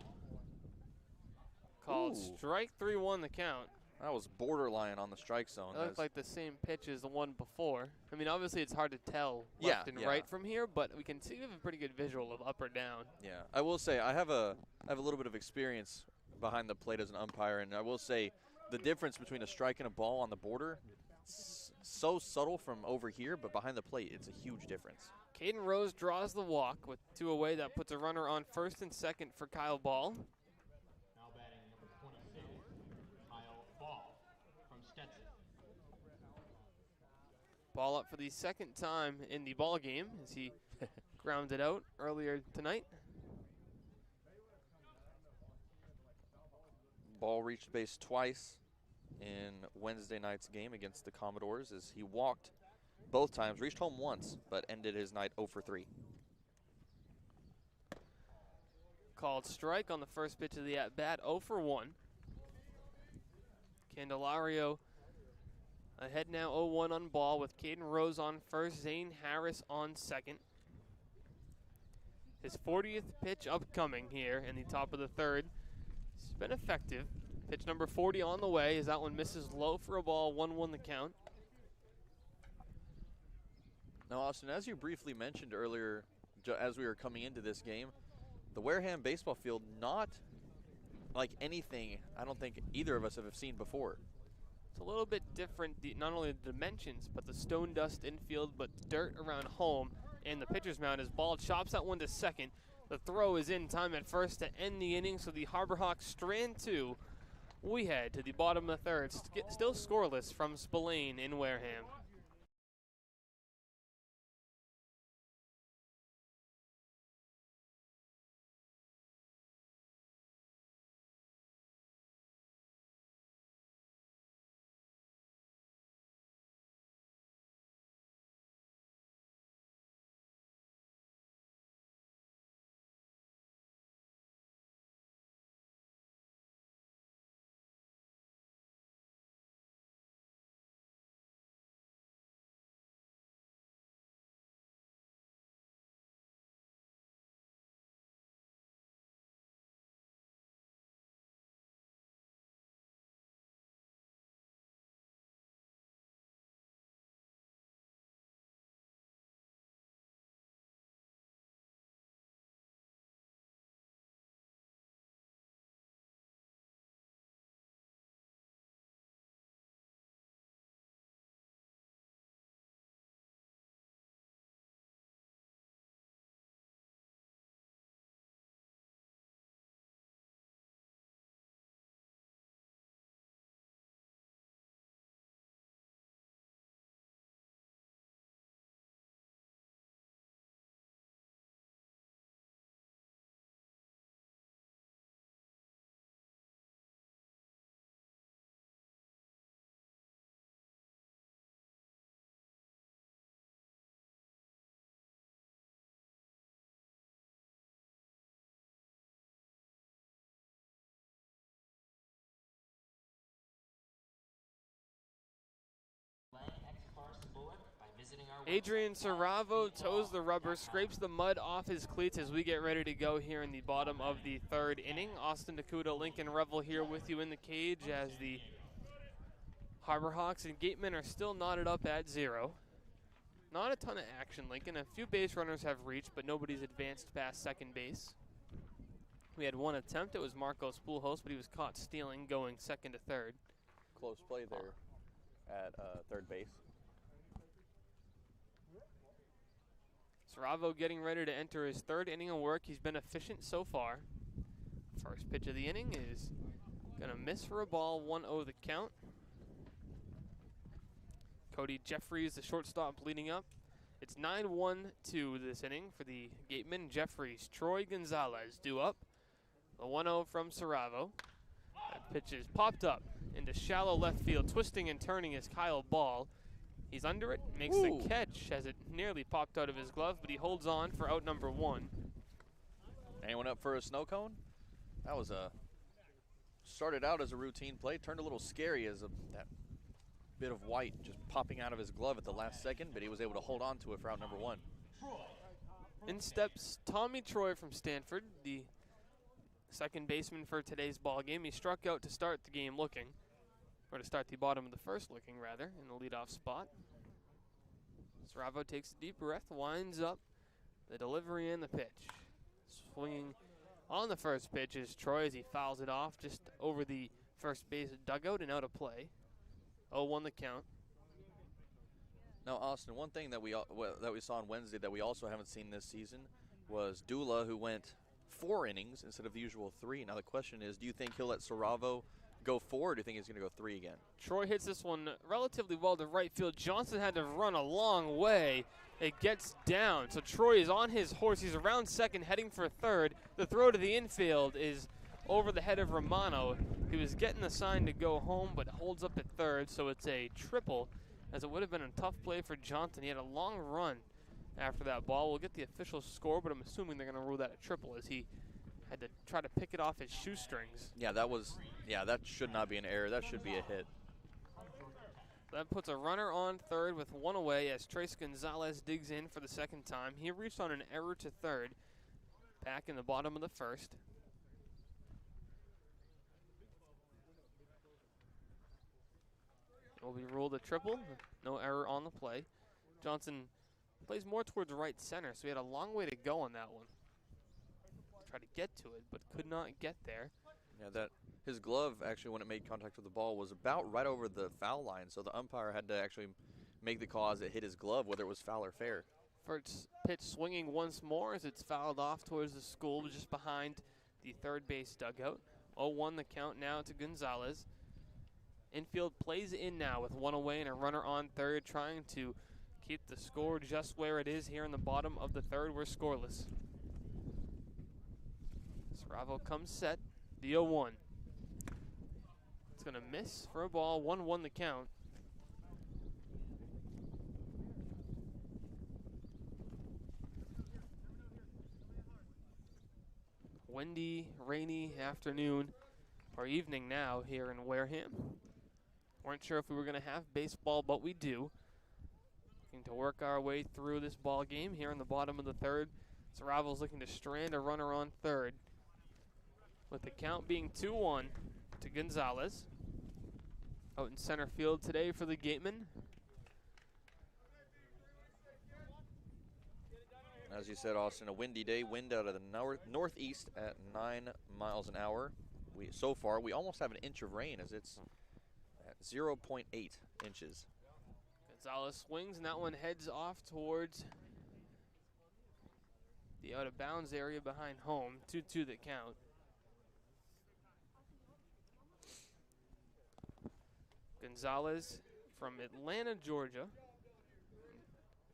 Called strike 3-1 the count. That was borderline on the strike zone. That looked like the same pitch as the one before. I mean, obviously it's hard to tell left and right from here, but we can see we have a pretty good visual of up or down. Yeah, I will say I have a little bit of experience behind the plate as an umpire, and I will say the difference between a strike and a ball on the border, it's so subtle from over here, but behind the plate, it's a huge difference. Caden Rose draws the walk with 2 away. That puts a runner on first and second for Kyle Ball. Now batting number 26, Kyle Ball from Stetson. Ball up for the second time in the ball game as he grounded out earlier tonight. Ball reached base twice in Wednesday night's game against the Commodores as he walked both times, reached home once, but ended his night 0 for 3. Called strike on the first pitch of the at-bat, 0 for 1. Candelario ahead now 0-1 on ball with Caden Rose on first, Zane Harris on second. His 40th pitch upcoming here in the top of the third. It's been effective. Pitch number 40 on the way as that one misses low for a ball, 1-1 the count. Now, Austin, as you briefly mentioned earlier, as we were coming into this game, the Wareham baseball field not like anything I don't think either of us have seen before. It's a little bit different, not only the dimensions, but the stone dust infield, but dirt around home. And the pitcher's mound as ball chops that one to second. The throw is in time at first to end the inning, so the Harbor Hawks strand 2. We head to the bottom of the third, still scoreless from Spillane in Wareham. Adrian Saravo toes the rubber, scrapes the mud off his cleats as we get ready to go here in the bottom of the third inning. Austin Nakuda, Lincoln Revel here with you in the cage as the Harbor Hawks and Gateman are still knotted up at 0. Not a ton of action, Lincoln. A few base runners have reached, but nobody's advanced past second base. We had one attempt. It was Marco Spoolhost, but he was caught stealing, going second to third. Close play there at third base. Saravo getting ready to enter his third inning of work. He's been efficient so far. First pitch of the inning is going to miss for a ball, 1-0 the count. Cody Jeffries, the shortstop, leading up. It's 9-1-2 this inning for the Gateman. Jeffries, Troy Gonzalez due up. The 1-0 from Saravo. That pitch is popped up into shallow left field. Twisting and turning is Kyle Ball. He's under it, makes the catch as it nearly popped out of his glove, but he holds on for out number 1. Anyone up for a snow cone? That was started out as a routine play, turned a little scary as that bit of white just popping out of his glove at the last second, but he was able to hold on to it for out number 1. In steps Tommy Troy from Stanford, the second baseman for today's ball game. He struck out to start the game looking. Or to start the bottom of the first looking, rather, in the leadoff spot. Saravo takes a deep breath, winds up the delivery and the pitch. Swinging on the first pitch is Troy as he fouls it off just over the first base dugout and out of play. 0-1 the count. Now, Austin, one thing that we saw on Wednesday that we also haven't seen this season was Dula, who went 4 innings instead of the usual 3. Now the question is, do you think he'll let Saravo go 4, or do you think he's going to go 3 again? Troy hits this one relatively well to right field. Johnson had to run a long way. It gets down. So Troy is on his horse. He's around second, heading for third. The throw to the infield is over the head of Romano. He was getting the sign to go home, but holds up at third, so it's a triple, as it would have been a tough play for Johnson. He had a long run after that ball. We'll get the official score, but I'm assuming they're going to rule that a triple, as he had to try to pick it off his shoestrings. Yeah, that should not be an error. That should be a hit. That puts a runner on third with 1 away as Trace Gonzalez digs in for the second time. He reached on an error to third, back in the bottom of the first. It will be ruled a triple, no error on the play. Johnson plays more towards right center, so he had a long way to go on that one. Tried to get to it, but could not get there. Yeah, his glove, actually, when it made contact with the ball, was about right over the foul line, so the umpire had to actually make the call as it hit his glove, whether it was foul or fair. First pitch swinging once more as it's fouled off towards the school, just behind the third base dugout. 0-1 the count now to Gonzalez. Infield plays in now with 1 away and a runner on third, trying to keep the score just where it is here in the bottom of the third. We're scoreless. Saravo comes set, the 0-1. It's going to miss for a ball, 1-1 the count. Windy, rainy afternoon, or evening now here in Wareham. Weren't sure if we were going to have baseball, but we do. Looking to work our way through this ball game here in the bottom of the third. Saravo's looking to strand a runner on third, with the count being 2-1 to Gonzalez. Out in center field today for the Gateman. As you said, Austin, a windy day. Wind out of the northeast at 9 miles an hour. So far, we almost have an inch of rain, as it's at 0.8 inches. Gonzalez swings, and that one heads off towards the out-of-bounds area behind home. 2-2 the count. Gonzalez from Atlanta, Georgia.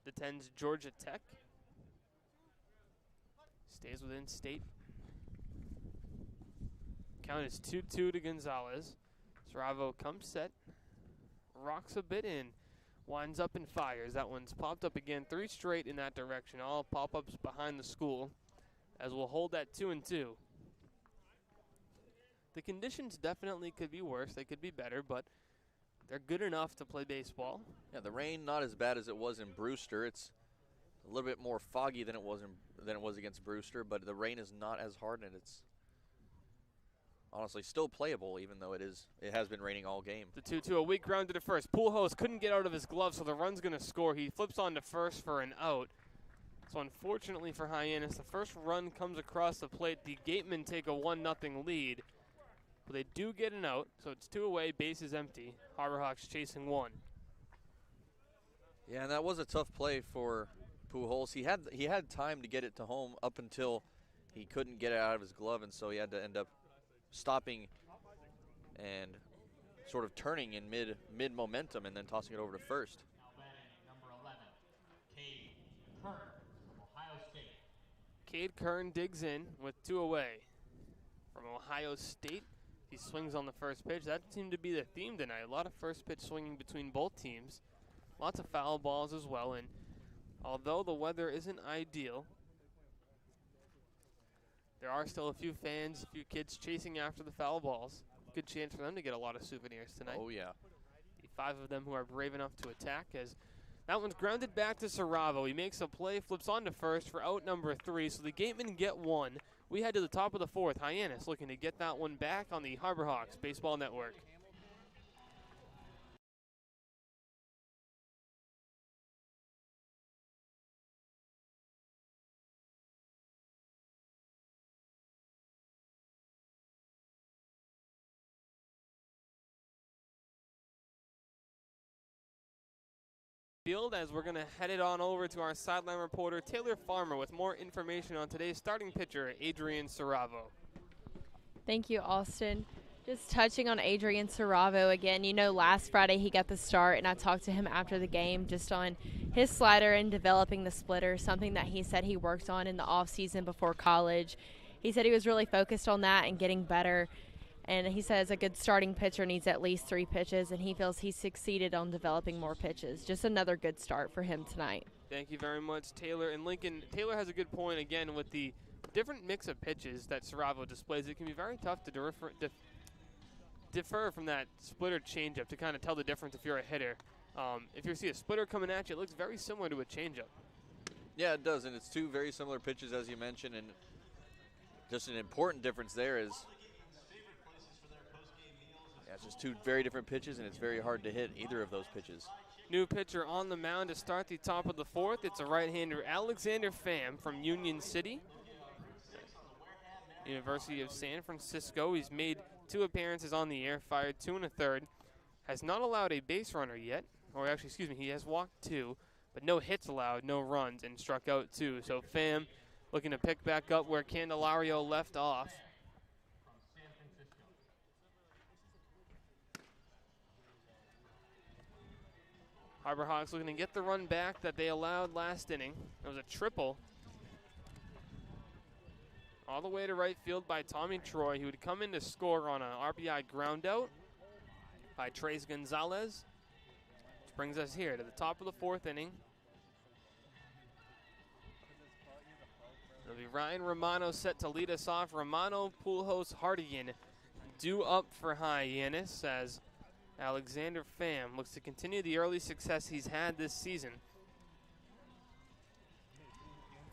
Attends Georgia Tech. Stays within state. Count is 2-2 to Gonzalez. Saravo comes set. Rocks a bit in. Winds up and fires. That one's popped up again. 3 straight in that direction. All pop-ups behind the school, as we'll hold that 2-2. The conditions definitely could be worse. They could be better, but they're good enough to play baseball. Yeah, the rain not as bad as it was in Brewster. It's a little bit more foggy than it was against Brewster, but the rain is not as hard, and it's honestly still playable, even though it has been raining all game. The 2-2, a weak ground to the first. Pujols couldn't get out of his glove, so the run's going to score. He flips on to first for an out. So unfortunately for Hyannis, the first run comes across the plate. The Gatemen take a 1-0 lead. But they do get an out, so it's 2 away, base is empty. Harborhawks chasing 1. Yeah, and that was a tough play for Pujols. He had time to get it to home up until he couldn't get it out of his glove, and so he had to end up stopping and sort of turning in mid momentum and then tossing it over to first. Now batting number 11, Cade Kern from Ohio State. Cade Kern digs in with 2 away. From Ohio State, he swings on the first pitch. That seemed to be the theme tonight. A lot of first pitch swinging between both teams. Lots of foul balls as well, and although the weather isn't ideal, there are still a few fans, a few kids chasing after the foul balls. Good chance for them to get a lot of souvenirs tonight. Oh, yeah. The 5 of them who are brave enough to attack, as that one's grounded back to Saravo. He makes a play, flips on to first for out number 3, so the Gatemen get 1. We head to the top of the 4th. Hyannis looking to get that one back on the Harborhawks Baseball Network. Field, as we're going to head it on over to our sideline reporter Taylor Farmer with more information on today's starting pitcher Adrian Saravo. Thank you, Austin. Just touching on Adrian Saravo again, you know, last Friday he got the start, and I talked to him after the game just on his slider and developing the splitter, something that he said he worked on in the off season before college. He said he was really focused on that and getting better, and he says a good starting pitcher needs at least 3 pitches, and he feels he succeeded on developing more pitches. Just another good start for him tonight. Thank you very much, Taylor. And Lincoln, Taylor has a good point again with the different mix of pitches that Saravo displays. It can be very tough to defer from that splitter changeup to kind of tell the difference if you're a hitter. If you see a splitter coming at you, it looks very similar to a changeup. Yeah, it does, and it's 2 very similar pitches, as you mentioned, and just an important difference there is it's just 2 very different pitches, and it's very hard to hit either of those pitches. New pitcher on the mound to start the top of the 4th. It's a right-hander, Alexander Pham from Union City, University of San Francisco. He's made 2 appearances on the year, fired 2 1/3, has not allowed a base runner yet, or actually, excuse me, he has walked 2, but no hits allowed, no runs, and struck out 2. So Pham looking to pick back up where Candelario left off. Harbor Hawks looking to get the run back that they allowed last inning. It was a triple all the way to right field by Tommy Troy, who would come in to score on an RBI ground out by Tres Gonzalez, which brings us here to the top of the 4th inning. It'll be Ryan Romano set to lead us off. Romano, Pujols, Hardigan due up for Hyannis as Alexander Pham looks to continue the early success he's had this season.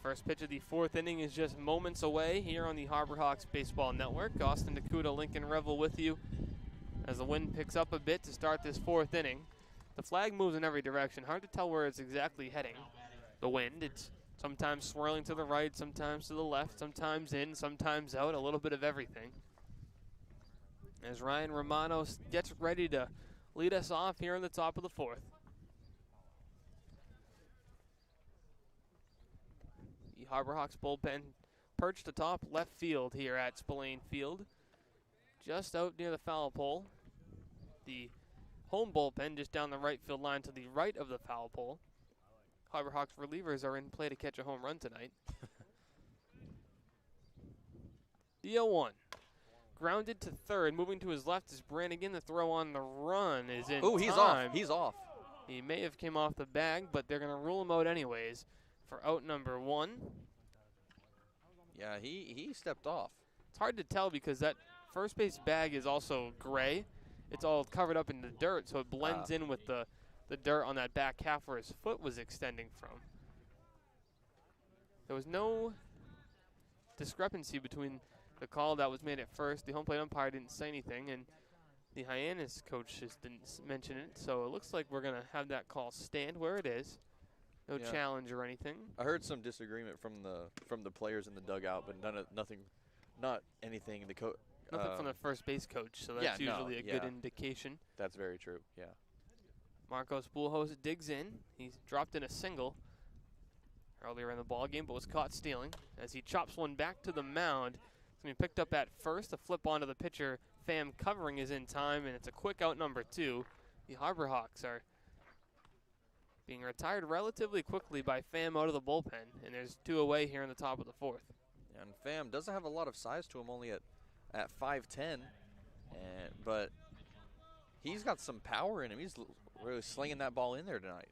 First pitch of the 4th inning is just moments away here on the Harbor Hawks Baseball Network. Austin Dakuda, Lincoln Revel with you as the wind picks up a bit to start this 4th inning. The flag moves in every direction. Hard to tell where it's exactly heading. The wind, it's sometimes swirling to the right, sometimes to the left, sometimes in, sometimes out, a little bit of everything. As Ryan Romano gets ready to lead us off here in the top of the 4th. The Harbor Hawks bullpen perched atop left field here at Spillane Field, just out near the foul pole. The home bullpen just down the right field line to the right of the foul pole. Harbor Hawks relievers are in play to catch a home run tonight. The 0-1. Grounded to 3rd, moving to his left is Brannigan. The throw on the run is in Oh, he's time. off. He's off. He may have came off the bag, but they're going to rule him out anyways for out number 1. Yeah, he stepped off. It's hard to tell because that first base bag is also gray. It's all covered up in the dirt, so it blends in with the dirt on that back half where his foot was extending from. There was no discrepancy between the call that was made at first. The home plate umpire didn't say anything, and the Hyannis coach just didn't mention it. So it looks like we're going to have that call stand where it is. No challenge or anything. I heard some disagreement from the players in the dugout, but not anything. Nothing from the first base coach, so that's usually a good indication. That's very true, yeah. Marcos Pujols digs in. He's dropped in a single earlier in the ball game, but was caught stealing as he chops one back to the mound. It's going to be picked up at first. A flip onto the pitcher. Pham covering is in time, and it's a quick out number 2. The Harbor Hawks are being retired relatively quickly by Pham out of the bullpen, and there's 2 away here in the top of the 4th. Yeah, and Pham doesn't have a lot of size to him, only at 5'10", but he's got some power in him. He's really slinging that ball in there tonight.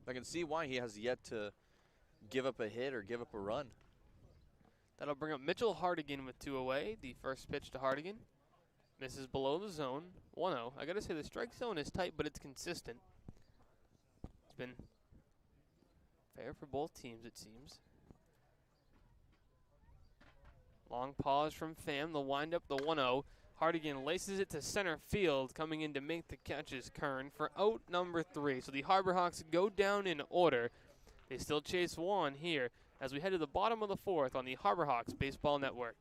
I can see why he has yet to give up a hit or give up a run. That'll bring up Mitchell Hardigan with 2 away. The first pitch to Hardigan misses below the zone. 1-0. I got to say the strike zone is tight, but it's consistent. It's been fair for both teams, it seems. Long pause from Pham. The windup, the 1-0. Hardigan laces it to center field. Coming in to make the catch is Kern for out number 3. So the Harbor Hawks go down in order. They still chase 1 here as we head to the bottom of the 4th on the Harbor Hawks Baseball Network.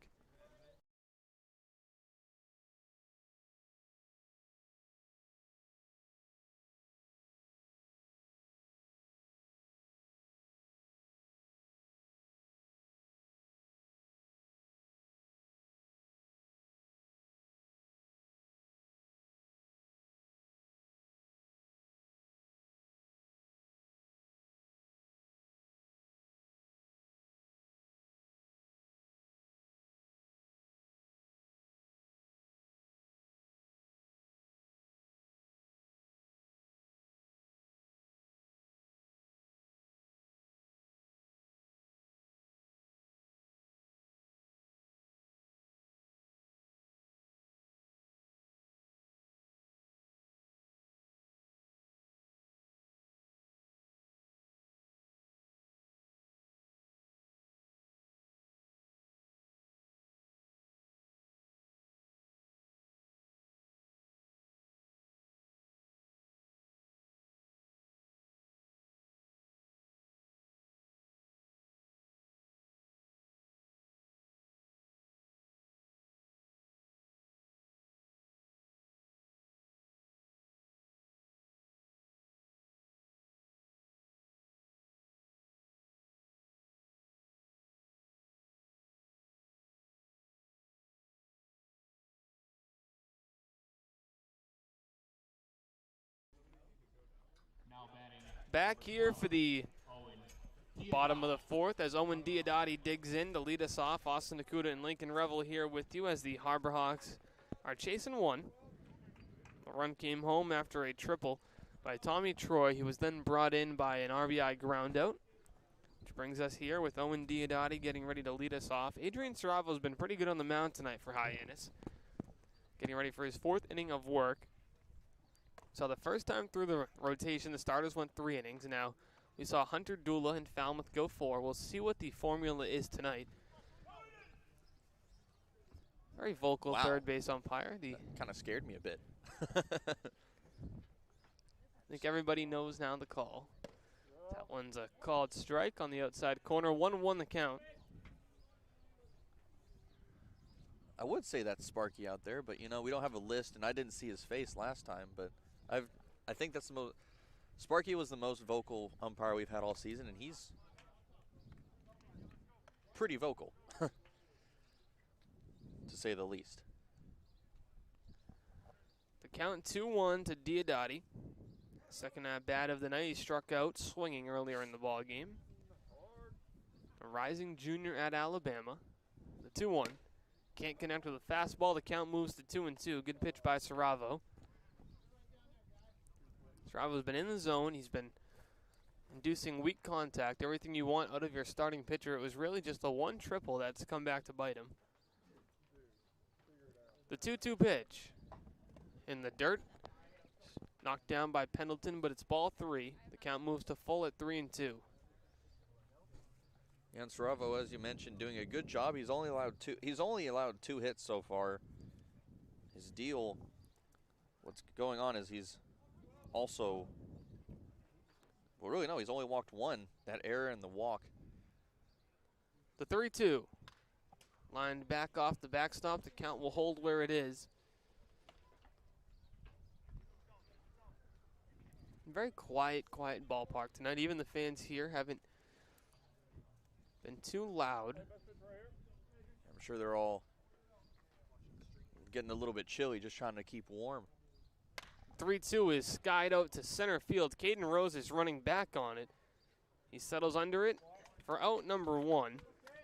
Back here for the bottom of the fourth as Owen Diodati digs in to lead us off. Austin Nakuda and Lincoln Revel here with you as the Harbor Hawks are chasing one. The run came home after a triple by Tommy Troy. He was then brought in by an RBI groundout, which brings us here with Owen Diodati getting ready to lead us off. Adrian Saravo has been pretty good on the mound tonight for Hyannis, getting ready for his fourth inning of work. So the first time through the rotation, the starters went 3 innings. Now we saw Hunter Dula and Falmouth go 4. We'll see what the formula is tonight. Very vocal third base umpire. That kind of scared me a bit. I think everybody knows now the call. That one's a called strike on the outside corner. 1-1 the count. I would say that's Sparky out there, but, you know, we don't have a list, and I didn't see his face last time, but I think that's the most. Sparky was the most vocal umpire we've had all season, and he's pretty vocal, to say the least. The count 2-1 to Diodati. Second at bat of the night. He struck out swinging earlier in the ball game. A rising junior at Alabama. The 2-1. Can't connect with a fastball. The count moves to 2-2. Good pitch by Saravo. Saravo's been in the zone. He's been inducing weak contact. Everything you want out of your starting pitcher. It was really just the one triple that's come back to bite him. The 2-2 pitch. In the dirt. Knocked down by Pendleton, but it's ball 3. The count moves to full at 3-2. And Saravo, as you mentioned, doing a good job. He's only allowed 2 hits so far. His deal, what's going on is he's also, well, really no, he's only walked 1. That error and the walk. The 3-2. Lined back off the backstop. The count will hold where it is. Very quiet ballpark tonight. Even the fans here haven't been too loud. I'm sure they're all getting a little bit chilly, just trying to keep warm. 3-2 is skied out to center field. Caden Rose is running back on it. He settles under it for out number 1.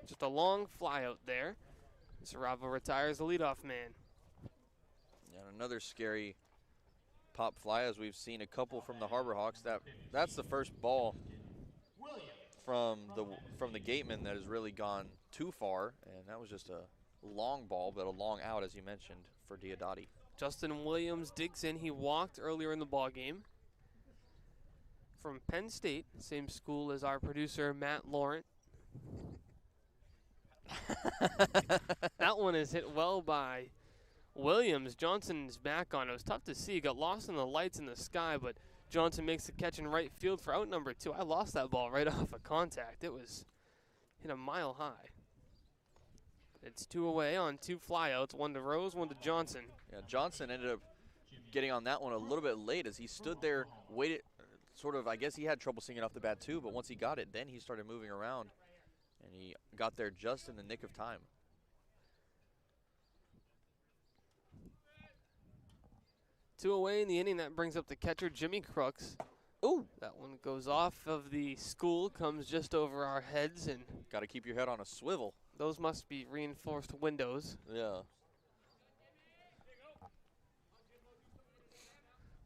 Just a long fly out there. Saravo retires the leadoff man. And another scary pop fly, as we've seen a couple from the Harbor Hawks. That's the first ball from the Gateman that has really gone too far, and that was just a long ball, but a long out, as you mentioned, for Diodati. Justin Williams digs in. He walked earlier in the ball game from Penn State, same school as our producer Matt Laurent. That one is hit well by Williams. Johnson is back on. It was tough to see. Got lost in the lights in the sky, but Johnson makes the catch in right field for out number 2. I lost that ball right off of contact. It was hit a mile high. It's 2 away on 2 flyouts. 1 to Rose, 1 to Johnson. Yeah, Johnson ended up getting on that one a little bit late as he stood there, waited, sort of, I guess he had trouble seeing it off the bat too, but once he got it, then he started moving around, and he got there just in the nick of time. Two away in the inning. That brings up the catcher, Jimmy Crooks. Ooh, that one goes off of the school, comes just over our heads, and got to keep your head on a swivel. Those must be reinforced windows. Yeah.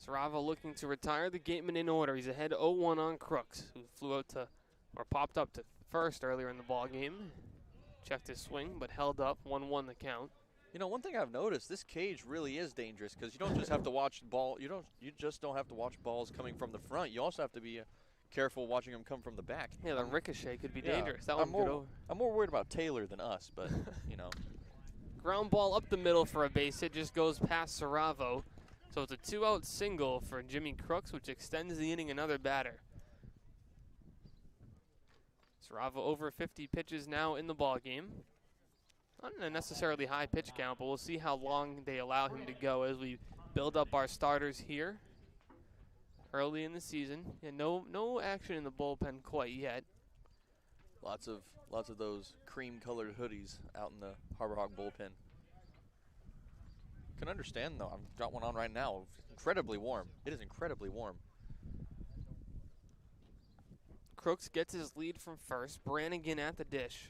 Saravo looking to retire the Gateman in order. He's ahead 0-1 on Crooks, who flew out to, or popped up to first earlier in the ball game. Checked his swing, but held up. 1-1 the count. You know, one thing I've noticed, this cage really is dangerous because you don't just have to watch ball. You just don't have to watch balls coming from the front. You also have to be careful watching them come from the back. Yeah, the ricochet could be dangerous. That one could over. I'm more worried about Taylor than us, but you know. Ground ball up the middle for a base hit, just goes past Saravo. So it's a 2-out single for Jimmy Crooks, which extends the inning another batter. Saravo over 50 pitches now in the ball game. Not a necessarily high pitch count, but we'll see how long they allow him to go as we build up our starters here early in the season. And no action in the bullpen quite yet. Lots of those cream-colored hoodies out in the Harbor Hawk bullpen. Can understand though. I've got one on right now. Incredibly warm. It is incredibly warm. Crooks gets his lead from first. Brannigan at the dish.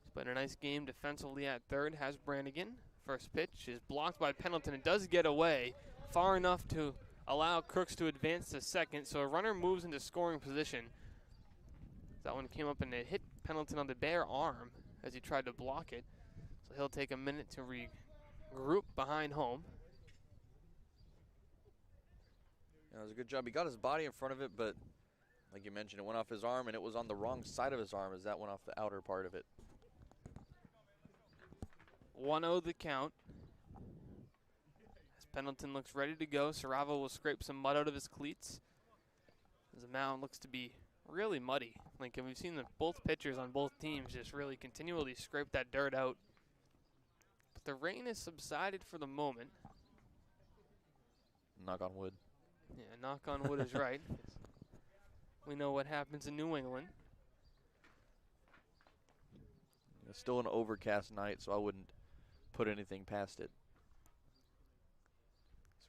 He's playing a nice game defensively at third. Has Brannigan. First pitch is blocked by Pendleton. It does get away far enough to allow Crooks to advance to second. So a runner moves into scoring position. That one came up and it hit Pendleton on the bare arm as he tried to block it. So he'll take a minute to regroup behind home. Yeah, it was a good job. He got his body in front of it, but like you mentioned, it went off his arm, and it was on the wrong side of his arm as that went off the outer part of it. 1-0 the count. As Pendleton looks ready to go, Saravo will scrape some mud out of his cleats. As the mound looks to be really muddy. Like, we've seen both pitchers on both teams just really continually scrape that dirt out. But the rain has subsided for the moment. Knock on wood. Yeah, knock on wood is right. We know what happens in New England. It's still an overcast night, so I wouldn't put anything past it.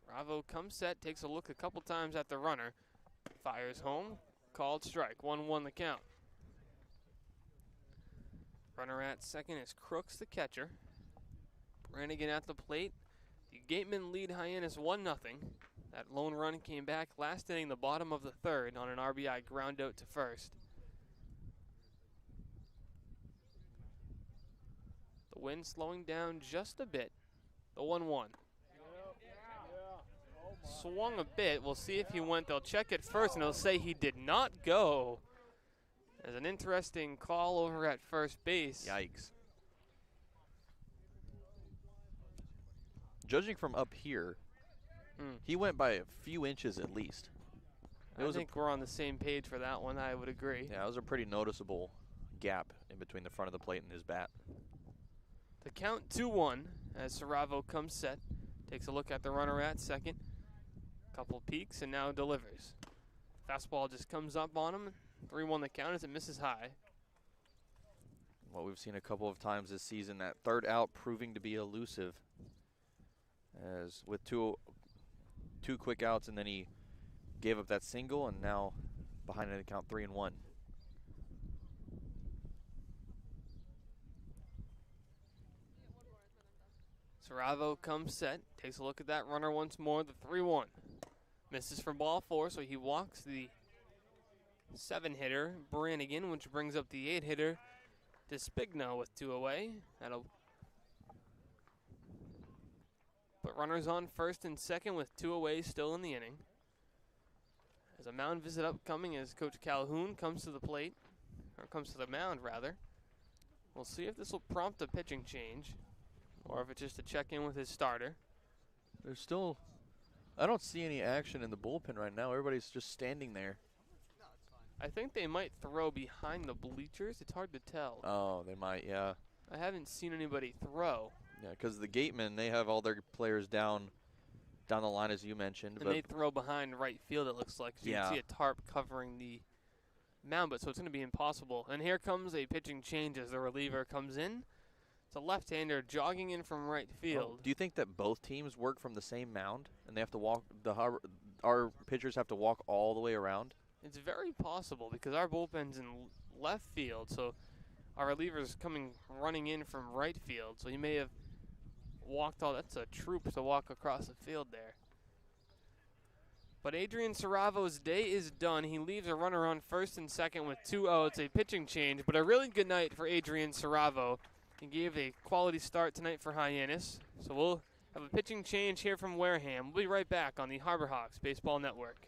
Saravo comes set, takes a look a couple times at the runner. Fires home, called strike. 1-1 the count. Runner at second is Crooks, the catcher. Brannigan at the plate. The Gateman lead Hyannis 1-0. That lone run came back last inning, the bottom of the third, on an RBI ground out to first. The wind slowing down just a bit. The 1-1. Swung a bit. We'll see if he went. They'll check it first, and they'll say he did not go. There's an interesting call over at first base. Yikes. Judging from up here, he went by a few inches at least. I think we're on the same page for that one. I would agree. Yeah, it was a pretty noticeable gap in between the front of the plate and his bat. The count 2-1 as Saravo comes set. Takes a look at the runner at second. Couple peeks and now delivers. Fastball just comes up on him. 3-1 the count as it misses high. What we've seen a couple of times this season, that third out proving to be elusive. As with two quick outs, and then he gave up that single, and now behind it, count 3-1. Saravo comes set, takes a look at that runner once more, the 3-1. Misses for ball 4, so he walks the 7-hitter, Brannigan, which brings up the 8-hitter, Despigno with 2 away. That'll put runners on first and second with 2 away still in the inning. As a mound visit upcoming as Coach Calhoun comes to the plate, or comes to the mound rather. We'll see if this will prompt a pitching change, or if it's just a check-in with his starter. There's still, I don't see any action in the bullpen right now. Everybody's just standing there. I think they might throw behind the bleachers. It's hard to tell. Oh, they might, yeah. I haven't seen anybody throw. Yeah, because the Gatemen, they have all their players down the line, as you mentioned. And but they throw behind right field, it looks like. So you can see a tarp covering the mound, but so it's going to be impossible. And here comes a pitching change as the reliever comes in. It's a left-hander jogging in from right field. Do you think that both teams work from the same mound, and they have to walk, our pitchers have to walk all the way around? It's very possible because our bullpen's in left field, so our reliever's running in from right field. So he may have walked all, that's a troop to walk across the field there. But Adrian Saravo's day is done. He leaves a runner on first and second with 2 outs, a pitching change, but a really good night for Adrian Saravo. He gave a quality start tonight for Hyannis. So we'll have a pitching change here from Wareham. We'll be right back on the Harbor Hawks Baseball Network.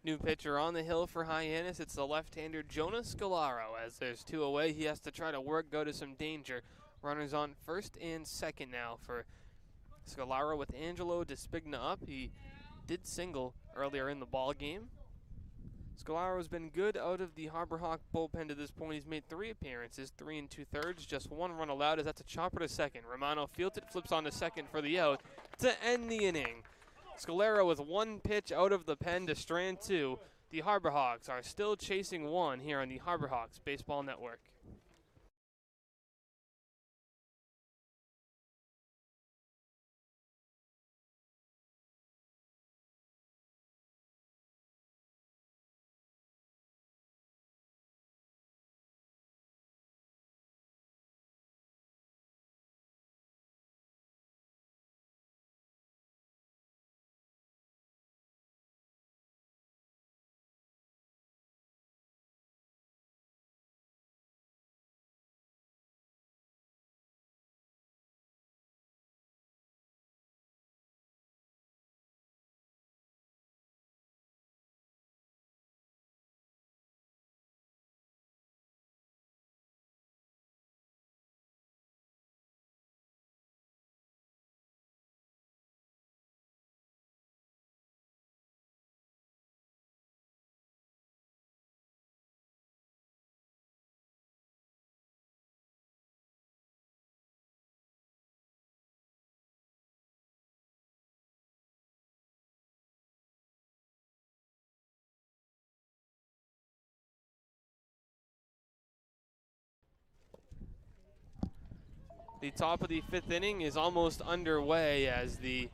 New pitcher on the hill for Hyannis. It's the left-hander Jonah Scalaro. As there's 2 away, he has to try to work, go to some danger. Runners on first and second now for Scalaro with Angelo Despigna up. He did single earlier in the ball game. Scalaro's been good out of the Harbor Hawk bullpen to this point. He's made 3 appearances, 3 2/3, just 1 run allowed as that's a chopper to second. Romano fields it, flips on to second for the out to end the inning. Scalaro with 1 pitch out of the pen to strand 2. The Harbor Hawks are still chasing 1 here on the Harbor Hawks Baseball Network. The top of the 5th inning is almost underway as the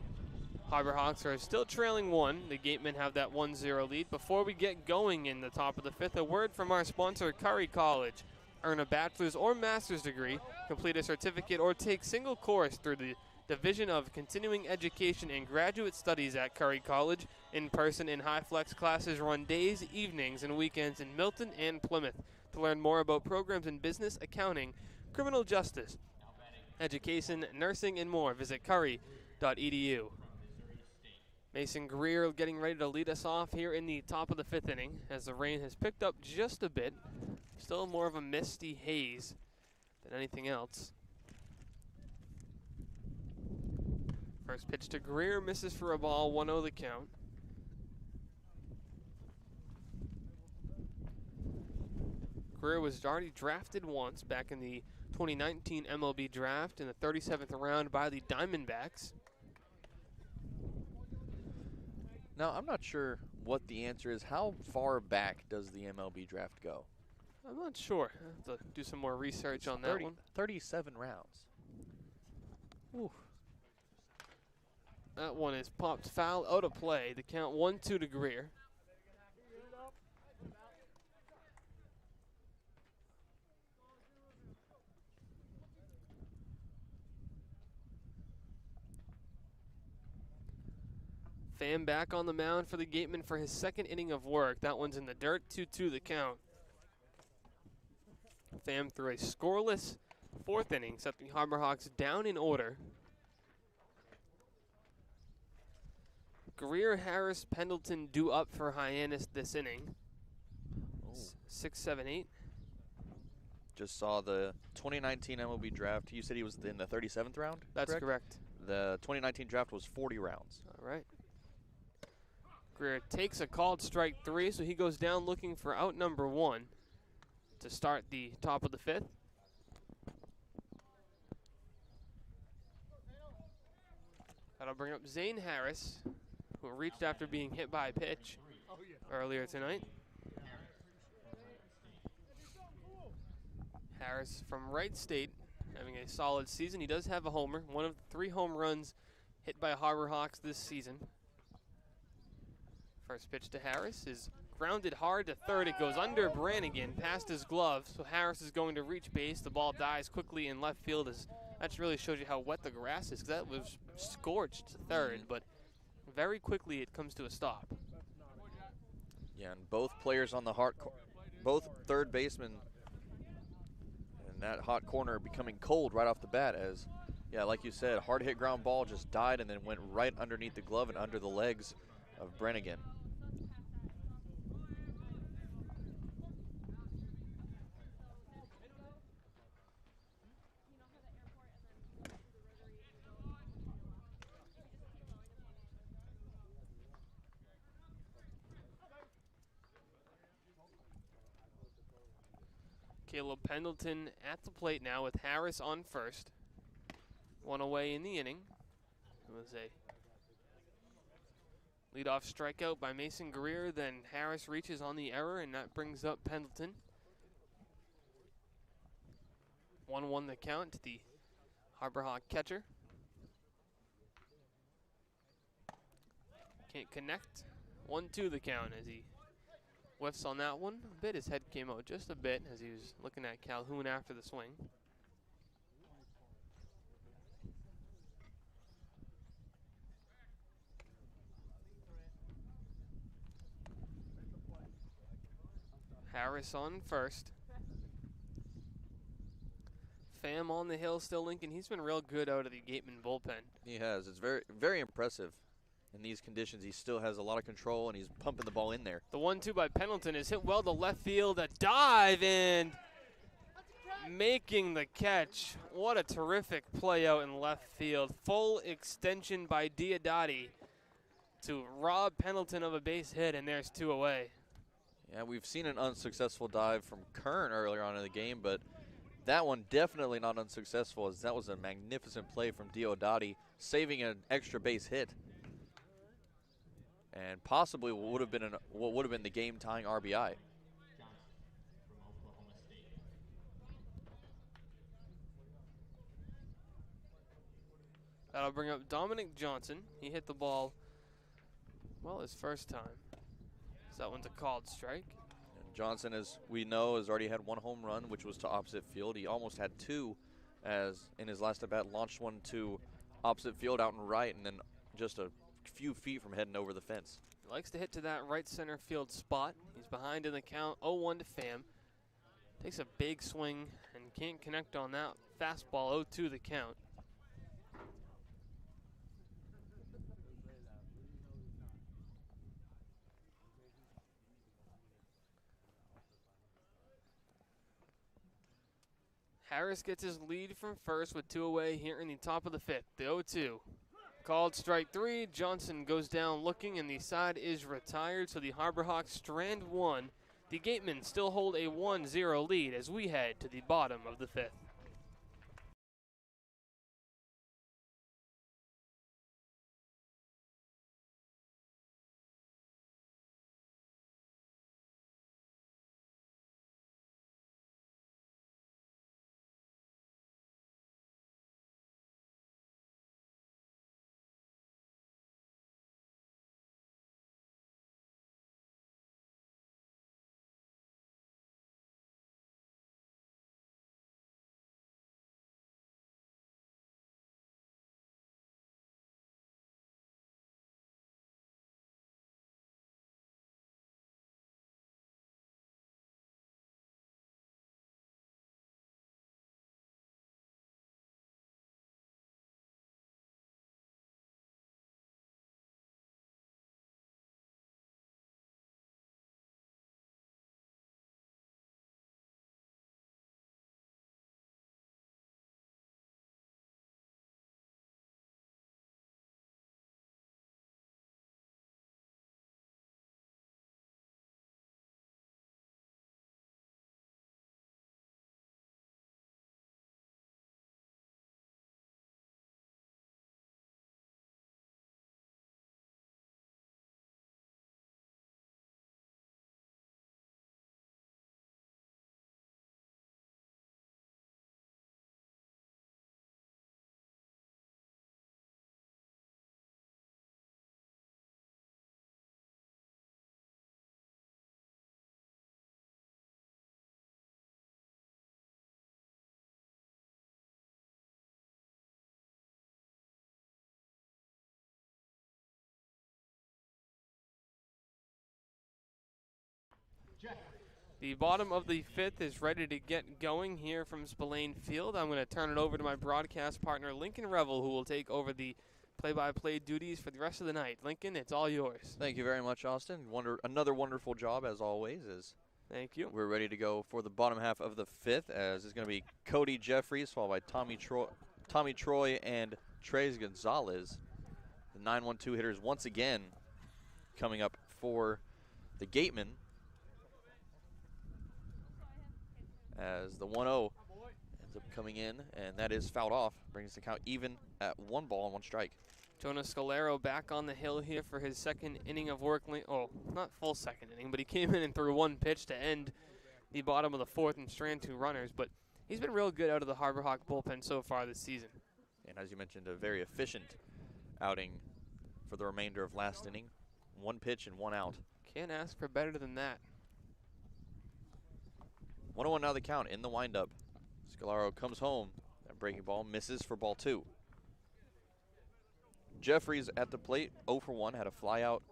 Harbor Hawks are still trailing 1. The Gatemen have that 1-0 lead. Before we get going in the top of the 5th, a word from our sponsor, Curry College. Earn a bachelor's or master's degree, complete a certificate, or take single course through the Division of Continuing Education and Graduate Studies at Curry College. In-person and high-flex classes run days, evenings, and weekends in Milton and Plymouth. To learn more about programs in business, accounting, criminal justice, education, nursing, and more, visit curry.edu. Mason Greer getting ready to lead us off here in the top of the 5th inning as the rain has picked up just a bit. Still more of a misty haze than anything else. First pitch to Greer, misses for a ball, 1-0 the count. Greer was already drafted once back in the 2019 MLB draft in the 37th round by the Diamondbacks. Now, I'm not sure what the answer is. How far back does the MLB draft go? I'm not sure. I have to do some more research on that one. 37 rounds. Ooh. That one is popped foul out of play. The count 1-2 to Greer. Pham back on the mound for the Gateman for his 2nd inning of work. That one's in the dirt, 2-2 the count. Pham through a scoreless 4th inning, set the Harbor Hawks down in order. Greer, Harris, Pendleton due up for Hyannis this inning. 6, 7, 8. Just saw the 2019 MLB draft. You said he was in the 37th round? That's correct. The 2019 draft was 40 rounds. All right. Greer takes a called strike 3, so he goes down looking for out number 1 to start the top of the 5th. That'll bring up Zane Harris, who reached after being hit by a pitch earlier tonight. Harris from Wright State having a solid season. He does have a homer, one of the 3 home runs hit by Harbor Hawks this season. First pitch to Harris is grounded hard to third. It goes under Brannigan, past his glove, so Harris is going to reach base. The ball dies quickly in left field. That really shows you how wet the grass is, because that was scorched to third, but very quickly it comes to a stop. Yeah, and both players on the both third basemen in that hot corner becoming cold right off the bat as, yeah, like you said, hard hit ground ball just died and then went right underneath the glove and under the legs of Brannigan. Caleb Pendleton at the plate now with Harris on first. One away in the inning. It was a leadoff strikeout by Mason Greer. Then Harris reaches on the error, and that brings up Pendleton. 1-1 the count to the Harbor Hawk catcher. Can't connect. 1-2 the count as he whiffs on that one a bit. His head came out just a bit as he was looking at Calhoun after the swing. Harris on first. Pham on the hill still, Lincoln. He's been real good out of the Gateman bullpen. He has. It's very, very impressive. In these conditions, he still has a lot of control, and he's pumping the ball in there. The 1-2 by Pendleton is hit well to left field. A dive and making the catch. What a terrific play out in left field. Full extension by Diodati to rob Pendleton of a base hit, and there's 2 away. Yeah, we've seen an unsuccessful dive from Kern earlier on in the game, but that one definitely not unsuccessful, as that was a magnificent play from Diodati, saving an extra base hit. And possibly what would have been the game-tying RBI. That'll bring up Dominic Johnson. He hit the ball, well, his first time. So that one's a called strike. And Johnson, as we know, has already had 1 home run, which was to opposite field. He almost had 2 as in his last at-bat, launched one to opposite field out and right, and then just a few feet from heading over the fence. He likes to hit to that right center field spot. He's behind in the count, 0-1 to Pham. Takes a big swing and can't connect on that fastball, 0-2 the count. Harris gets his lead from first with 2 away here in the top of the 5th. The 0-2. Called strike 3. Johnson goes down looking, and the side is retired. So the Harbor Hawks strand 1. The Gatemen still hold a 1-0 lead as we head to the bottom of the 5th. The bottom of the 5th is ready to get going here from Spillane Field. I'm going to turn it over to my broadcast partner, Lincoln Revel, who will take over the play-by-play duties for the rest of the night. Lincoln, it's all yours. Thank you very much, Austin. Another wonderful job, as always. Thank you. We're ready to go for the bottom half of the 5th, as it's going to be Cody Jeffries, followed by Tommy Troy and Trez Gonzalez. The 9-1-2 hitters once again coming up for the Gatemen, as the 1-0 ends up coming in, and that is fouled off. Brings the count even at 1 ball and 1 strike. Jonas Scalero back on the hill here for his second inning of work. Oh, not full second inning, but he came in and threw 1 pitch to end the bottom of the 4th and strand 2 runners. But he's been real good out of the Harbor Hawk bullpen so far this season. And as you mentioned, a very efficient outing for the remainder of last inning. 1 pitch and 1 out. Can't ask for better than that. 1-1 now the count in the windup. Scalaro comes home. That breaking ball misses for ball 2. Jeffries at the plate, 0 for 1, had a fly out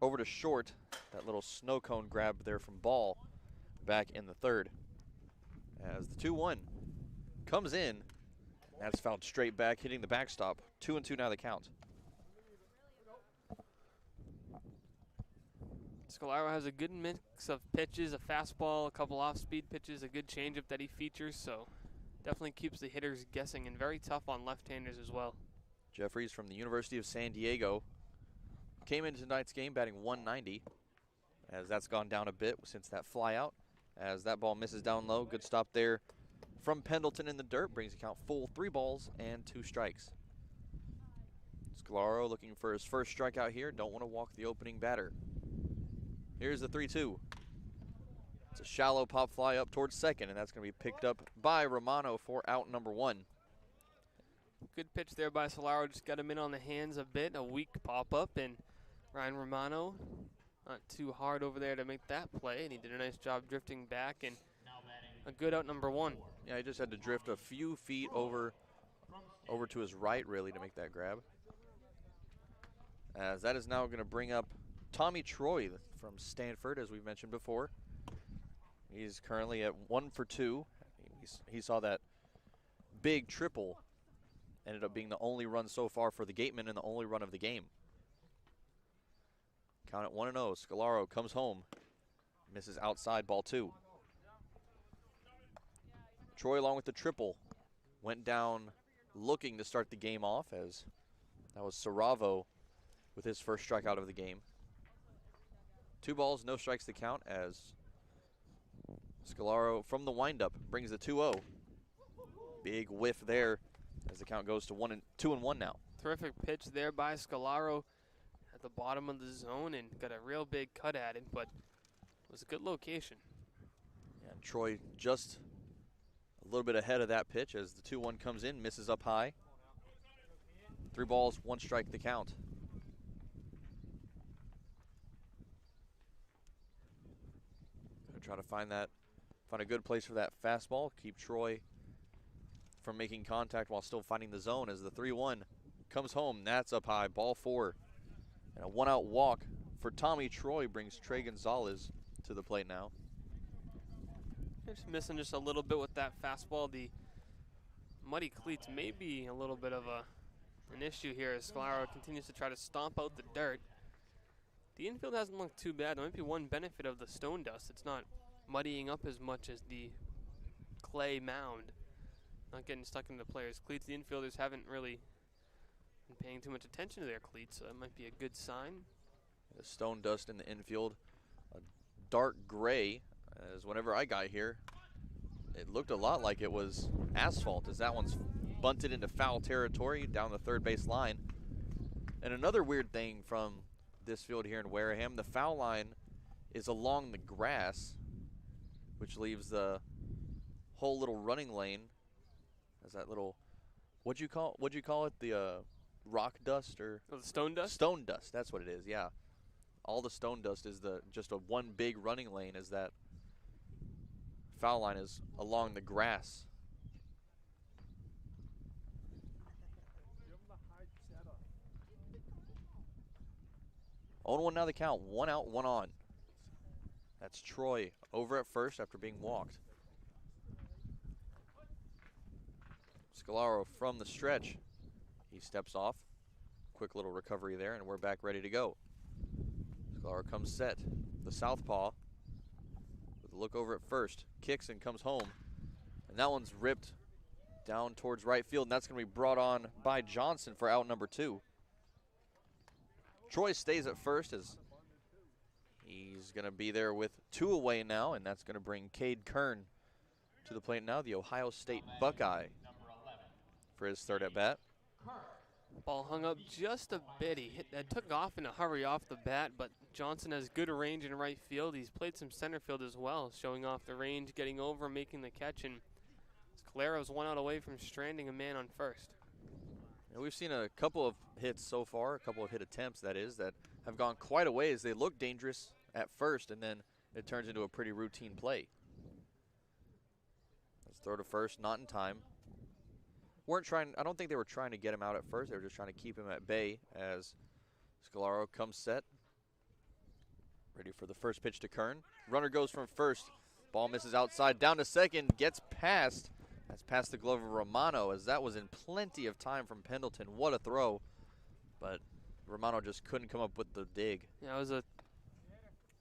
over to short. That little snow cone grab there from Ball back in the 3rd. As the 2-1 comes in, that's fouled straight back, hitting the backstop. 2-2 now the count. Scalaro has a good mix of pitches, a fastball, a couple off-speed pitches, a good changeup that he features, so definitely keeps the hitters guessing and very tough on left-handers as well. Jeffries from the University of San Diego came into tonight's game batting 190, as that's gone down a bit since that fly out, as that ball misses down low. Good stop there from Pendleton in the dirt, brings the count full, 3 balls and 2 strikes. Scalaro looking for his first strikeout here, don't want to walk the opening batter. Here's the 3-2. It's a shallow pop fly up towards second, and that's going to be picked up by Romano for out number 1. Good pitch there by Scalaro, just got him in on the hands a bit, a weak pop-up, and Ryan Romano not too hard over there to make that play, and he did a nice job drifting back, and a good out number 1. Yeah, he just had to drift a few feet over to his right, really, to make that grab. As that is now going to bring up Tommy Troy from Stanford, as we've mentioned before. He's currently at 1 for 2. He saw that big triple. Ended up being the only run so far for the Gateman and the only run of the game. Count at 1-0. Scalaro comes home. Misses outside, ball 2. Troy, along with the triple, went down looking to start the game off, as that was Saravo with his first strikeout of the game. 2 balls, no strikes to count, as Scalaro from the windup brings the 2-0. Big whiff there, as the count goes to 2-1 now. Terrific pitch there by Scalaro at the bottom of the zone, and got a real big cut at it, but it was a good location. And Troy just a little bit ahead of that pitch as the 2-1 comes in, misses up high. 3 balls, 1 strike the count. Gonna try to find a good place for that fastball, keep Troy from making contact while still finding the zone, as the 3-1 comes home. That's up high, ball 4. And a 1-out walk for Tommy Troy brings Trey Gonzalez to the plate now. Just missing just a little bit with that fastball. The muddy cleats may be a little bit of an issue here as Scalaro continues to try to stomp out the dirt. The infield hasn't looked too bad. There might be one benefit of the stone dust. It's not muddying up as much as the clay mound. Not getting stuck into the players' cleats. The infielders haven't really been paying too much attention to their cleats, so that might be a good sign. The stone dust in the infield, a dark gray, as whenever I got here, it looked a lot like it was asphalt, as that one's bunted into foul territory down the third base line. And another weird thing from this field here in Wareham, the foul line is along the grass, which leaves the whole little running lane as that little, what'd you call it? The rock dust, or the stone dust? Stone dust, that's what it is, yeah. All the stone dust is just a one big running lane, as that foul line is along the grass. On 1 now the count, 1 out, 1 on. That's Troy over at first after being walked. Scalaro from the stretch. He steps off. Quick little recovery there, and we're back ready to go. Scalaro comes set. The southpaw with a look over at first. Kicks and comes home. And that one's ripped down towards right field, and that's going to be brought on by Johnson for out number 2. Troy stays at first, as he's going to be there with 2 away now, and that's going to bring Cade Kern To the plate now, the Ohio State Buckeye for his third at bat. Ball hung up just a bit. He took off in a hurry off the bat, but Johnson has good range in right field. He's played some center field as well, showing off the range, getting over, making the catch, and Scalero's 1 out away from stranding a man on first. And we've seen a couple of hits so far, a couple of hit attempts, that is, that have gone quite a ways. They look dangerous at first, and then it turns into a pretty routine play. Let's throw to first, not in time. I don't think they were trying to get him out at first. They were just trying to keep him at bay as Scalaro comes set. Ready for the first pitch to Kern. Runner goes from first. Ball misses outside, down to second, gets past. That's past the glove of Romano, as that was in plenty of time from Pendleton. What a throw. But Romano just couldn't come up with the dig. Yeah, it was a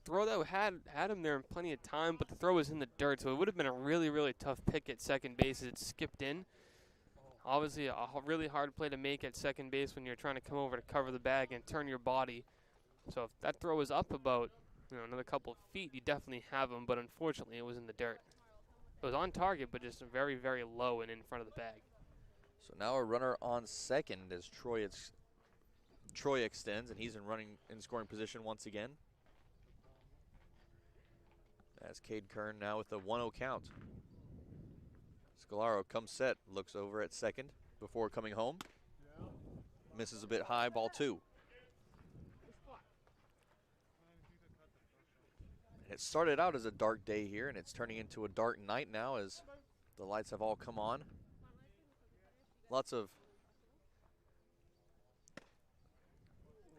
throw that had him there in plenty of time, but the throw was in the dirt, so it would have been a really, really tough pick at second base as it skipped in. Obviously, a really hard play to make at second base when you're trying to come over to cover the bag and turn your body. So if that throw was up about another couple of feet, you definitely have him, but unfortunately it was in the dirt. It was on target, but just very, very low and in front of the bag. So now a runner on second as Troy extends, and he's in scoring position once again. As Cade Kern now with a 1-0 count. Scalaro comes set, looks over at second before coming home. Misses a bit high, ball 2. And it started out as a dark day here, and it's turning into a dark night now as the lights have all come on. Lots of...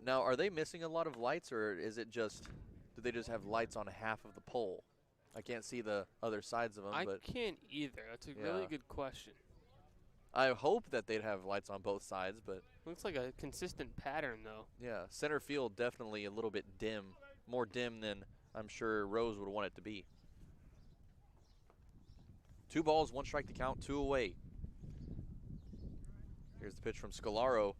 Now, are they missing a lot of lights, or is it just, do they just have lights on half of the pole? I can't see the other sides of them. I can't either. That's a really good question. I hope that they'd have lights on both sides, but... Looks like a consistent pattern, though. Yeah, center field definitely a little bit dim. More dim than I'm sure Rose would want it to be. 2 balls, 1 strike to count, 2 away. Here's the pitch from Scalaro.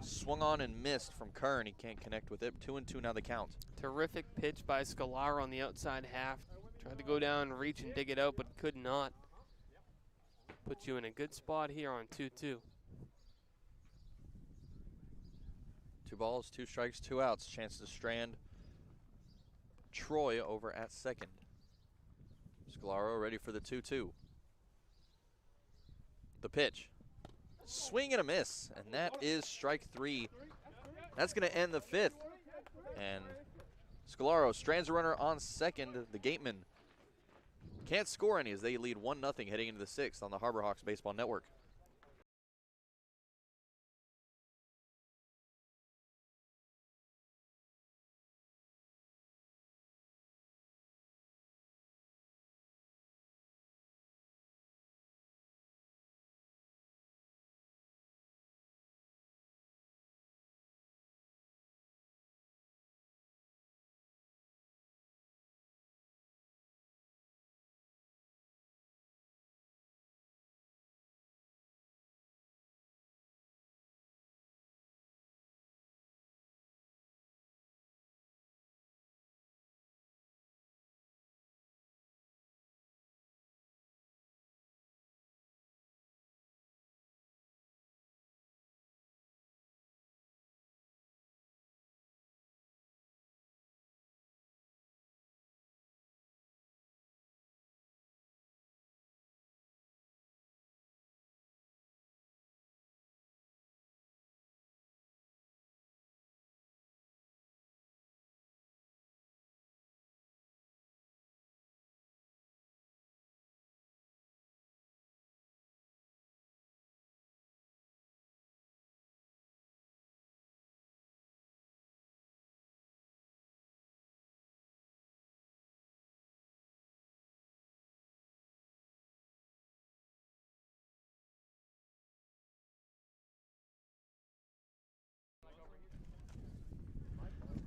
Swung on and missed from Kern. He can't connect with it. 2-2 now the count. Terrific pitch by Scalaro on the outside half. Tried to go down, reach, and dig it out, but could not. Put you in a good spot here on 2-2. 2 balls, 2 strikes, 2 outs. Chance to strand Troy over at second. Scalaro ready for the 2-2. The pitch. Swing and a miss, and that is strike 3. That's going to end the 5th. And Scalaro strands a runner on second. The Gateman can't score any as they lead 1-0 heading into the 6th on the Harbor Hawks Baseball Network.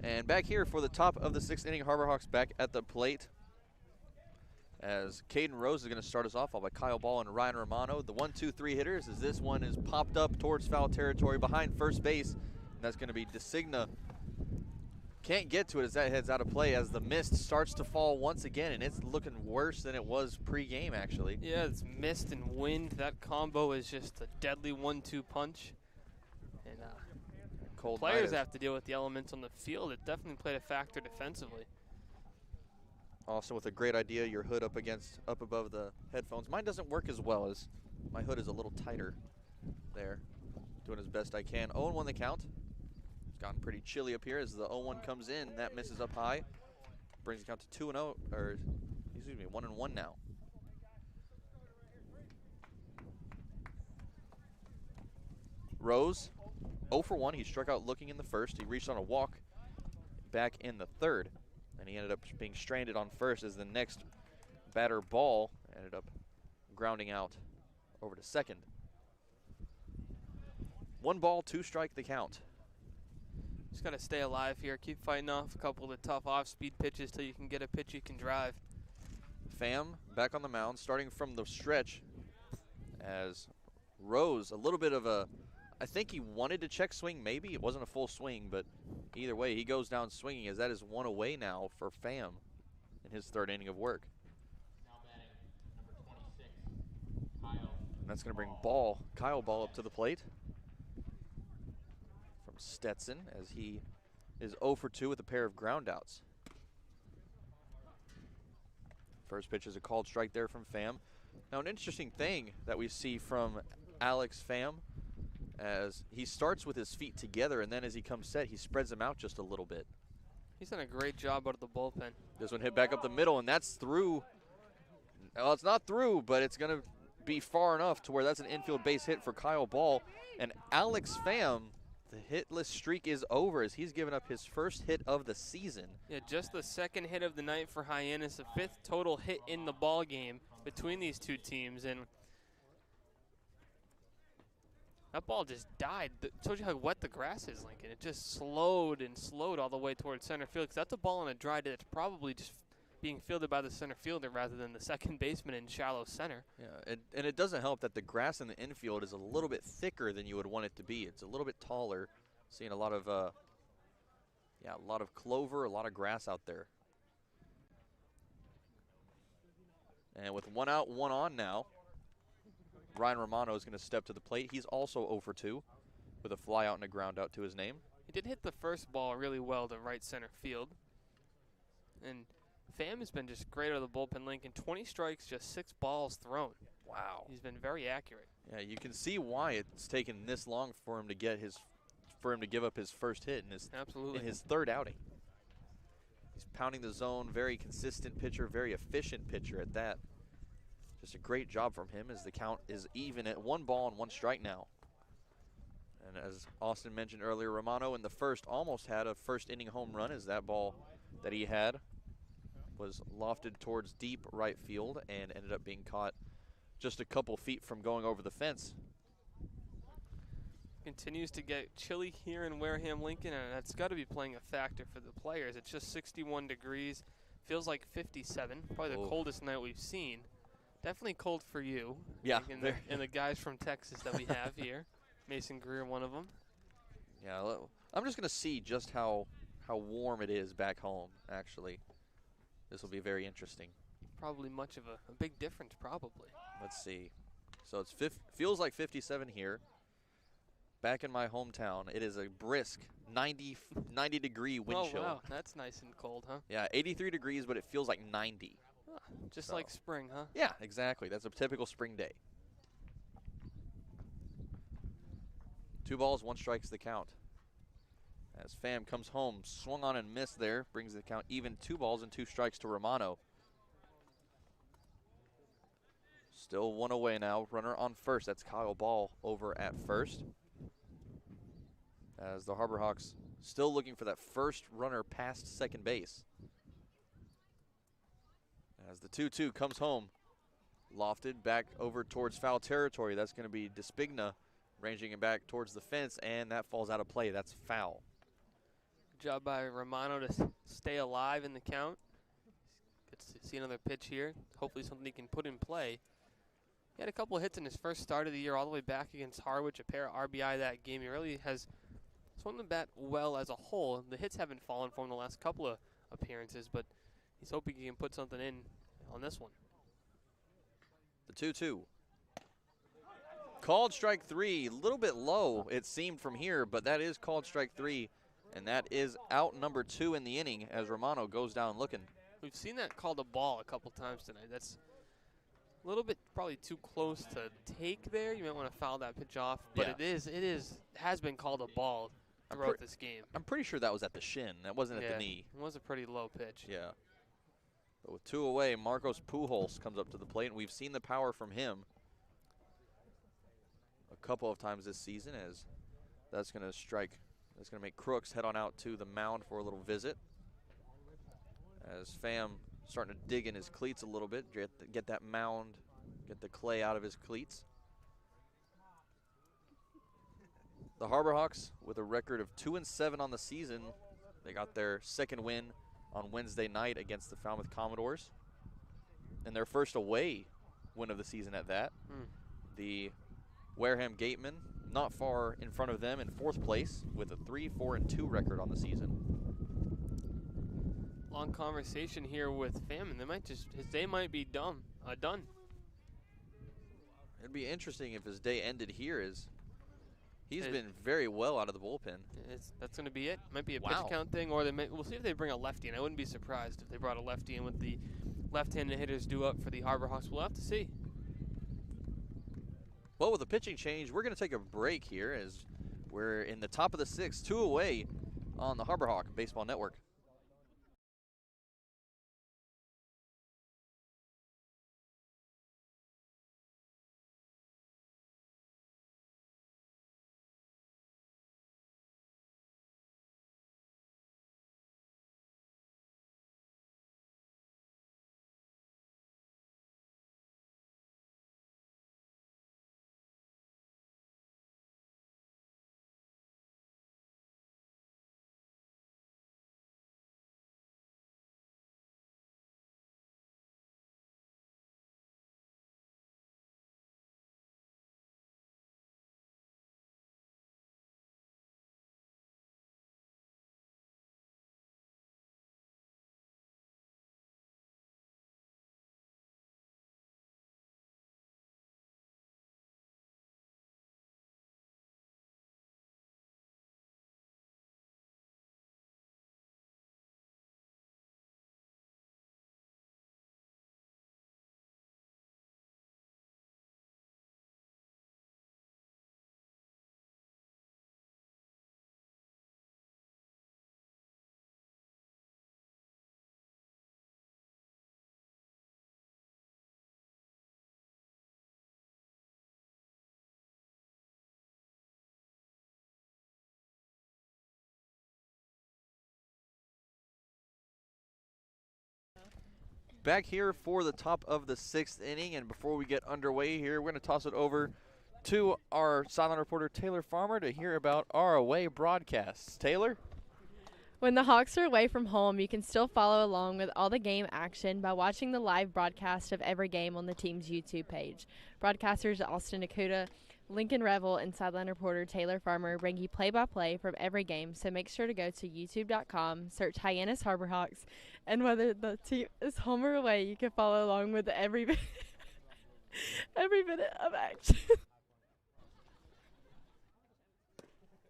And back here for the top of the 6th inning, Harbor Hawks back at the plate. As Caden Rose is going to start us off, followed by Kyle Ball and Ryan Romano. The 1-2-3 hitters, as this one is popped up towards foul territory behind first base. And that's going to be DeSigna Can't get to it as that heads out of play as the mist starts to fall once again, and it's looking worse than it was pre-game, actually. Yeah, it's mist and wind. That combo is just a deadly 1-2 punch. And Cold players night. have to deal with the elements on the field. It definitely played a factor defensively. Also with a great idea, your hood up above the headphones. Mine doesn't work as well as my hood is a little tighter there. Doing as best I can. 0-1 the count. It's gotten pretty chilly up here as the 0-1 comes in. That misses up high. Brings the count to 2-0, or excuse me, 1-1 now. Rose, 0 for 1. He struck out looking in the first. He reached on a walk back in the third. And he ended up being stranded on first as the next batter ball ended up grounding out over to second. 1 ball, 2 strike the count. Just got to stay alive here. Keep fighting off a couple of the tough off-speed pitches till you can get a pitch you can drive. Pham back on the mound, starting from the stretch as Rose, a little bit of a, I think he wanted to check swing maybe. It wasn't a full swing, but either way, he goes down swinging as that is 1 away now for Pham in his 3rd inning of work. Now batting number 26, Kyle. And that's going to bring Kyle Ball up to the plate from Stetson as he is 0 for 2 with a pair of groundouts. First pitch is a called strike there from Pham. Now an interesting thing that we see from Alex Pham as he starts with his feet together, and then as he comes set, he spreads them out just a little bit. He's done a great job out of the bullpen. This one hit back up the middle, and that's through. Well, it's not through, but it's going to be far enough to where that's an infield base hit for Kyle Ball. And Alex Pham, the hitless streak is over as he's given up his first hit of the season. Yeah, just the 2nd hit of the night for Hyannis, the 5th total hit in the ball game between these two teams, and that ball just died. Told you how wet the grass is, Lincoln. It just slowed and slowed all the way towards center field, because that's a ball on a dry day that's probably just being fielded by the center fielder rather than the second baseman in shallow center. Yeah, and it doesn't help that the grass in the infield is a little bit thicker than you would want it to be. It's a little bit taller. Seeing a lot of clover, a lot of grass out there. And with 1 out, 1 on now, Ryan Romano is going to step to the plate. He's also 0 for 2 with a fly out and a ground out to his name. He did hit the first ball really well to right center field. And Pham has been just great out of the bullpen, Lincoln. 20 strikes, just 6 balls thrown. Wow. He's been very accurate. Yeah, you can see why it's taken this long for him to give up his first hit in his Absolutely. in his 3rd outing. He's pounding the zone, very consistent pitcher, very efficient pitcher at that. Just a great job from him as the count is even at 1 ball and 1 strike now. And as Austin mentioned earlier, Romano in the first almost had a first inning home run as that ball that he had was lofted towards deep right field and ended up being caught just a couple feet from going over the fence. Continues to get chilly here in Wareham, Lincoln, and that's got to be playing a factor for the players. It's just 61 degrees, feels like 57, probably the coldest night we've seen. Definitely cold for you. Yeah. And the guys from Texas that we have here. Mason Greer, one of them. Yeah, I'm just going to see just how warm it is back home, actually. This will be very interesting. Probably much of a big difference, probably. Let's see. So it's feels like 57 here. Back in my hometown, it is a brisk 90 degree wind chill. Oh, wow. That's nice and cold, huh? Yeah, 83 degrees, but it feels like 90. Just like spring, huh? Yeah, exactly. That's a typical spring day. 2 balls, 1 strike's the count. As Pham comes home, swung on and missed there, brings the count even. 2 balls and 2 strikes to Romano. Still 1 away now. Runner on first. That's Kyle Ball over at first. As the Harbor Hawks still looking for that first runner past second base. As the 2-2 comes home, lofted back over towards foul territory. That's going to be Despigna ranging it back towards the fence, and that falls out of play. That's foul. Good job by Romano to stay alive in the count. Gets to see another pitch here. Hopefully something he can put in play. He had a couple of hits in his first start of the year all the way back against Harwich, a pair of RBI that game. He really has, as swung the bat well as a whole. The hits haven't fallen for him the last couple of appearances, but he's hoping he can put something in on this one. The 2-2. Called strike 3, a little bit low it seemed from here, but that is called strike 3, and that is out number 2 in the inning as Romano goes down looking. We've seen that called a ball a couple times tonight. That's a little bit probably too close to take there. You might want to foul that pitch off, but Yeah. has been called a ball throughout this game. I'm pretty sure that was at the shin. That wasn't at the knee. It was a pretty low pitch. Yeah. But with 2 away, Marcos Pujols comes up to the plate, and we've seen the power from him a couple of times this season, as that's going to make Crooks head on out to the mound for a little visit. As Pham starting to dig in his cleats a little bit, get that mound, get the clay out of his cleats. The Harborhawks with a record of 2-7 on the season. They got their second win on Wednesday night against the Falmouth Commodores, and their first away win of the season at that. The Wareham Gateman not far in front of them in 4th place with a 3-4-2 record on the season. Long conversation here with Pham. His day might be done. It'd be interesting if his day ended here, as he's been very well out of the bullpen. That's going to be it. Might be a pitch count thing, or we'll see if they bring a lefty in. I wouldn't be surprised if they brought a lefty in with the left-handed hitters due up for the Harborhawks. We'll have to see. Well, with the pitching change, we're going to take a break here as we're in the top of the 6th, 2 away on the Harborhawk Baseball Network. Back here for the top of the 6th inning, and before we get underway here, we're going to toss it over to our sideline reporter Taylor Farmer to hear about our away broadcasts. Taylor? When the Hawks are away from home, you can still follow along with all the game action by watching the live broadcast of every game on the team's YouTube page. Broadcasters Austin Nakuda, Lincoln Revel, and sideline reporter Taylor Farmer bring you play-by-play from every game, so make sure to go to youtube.com, search Hyannis Harborhawks, and whether the team is home or away, you can follow along with every minute of action.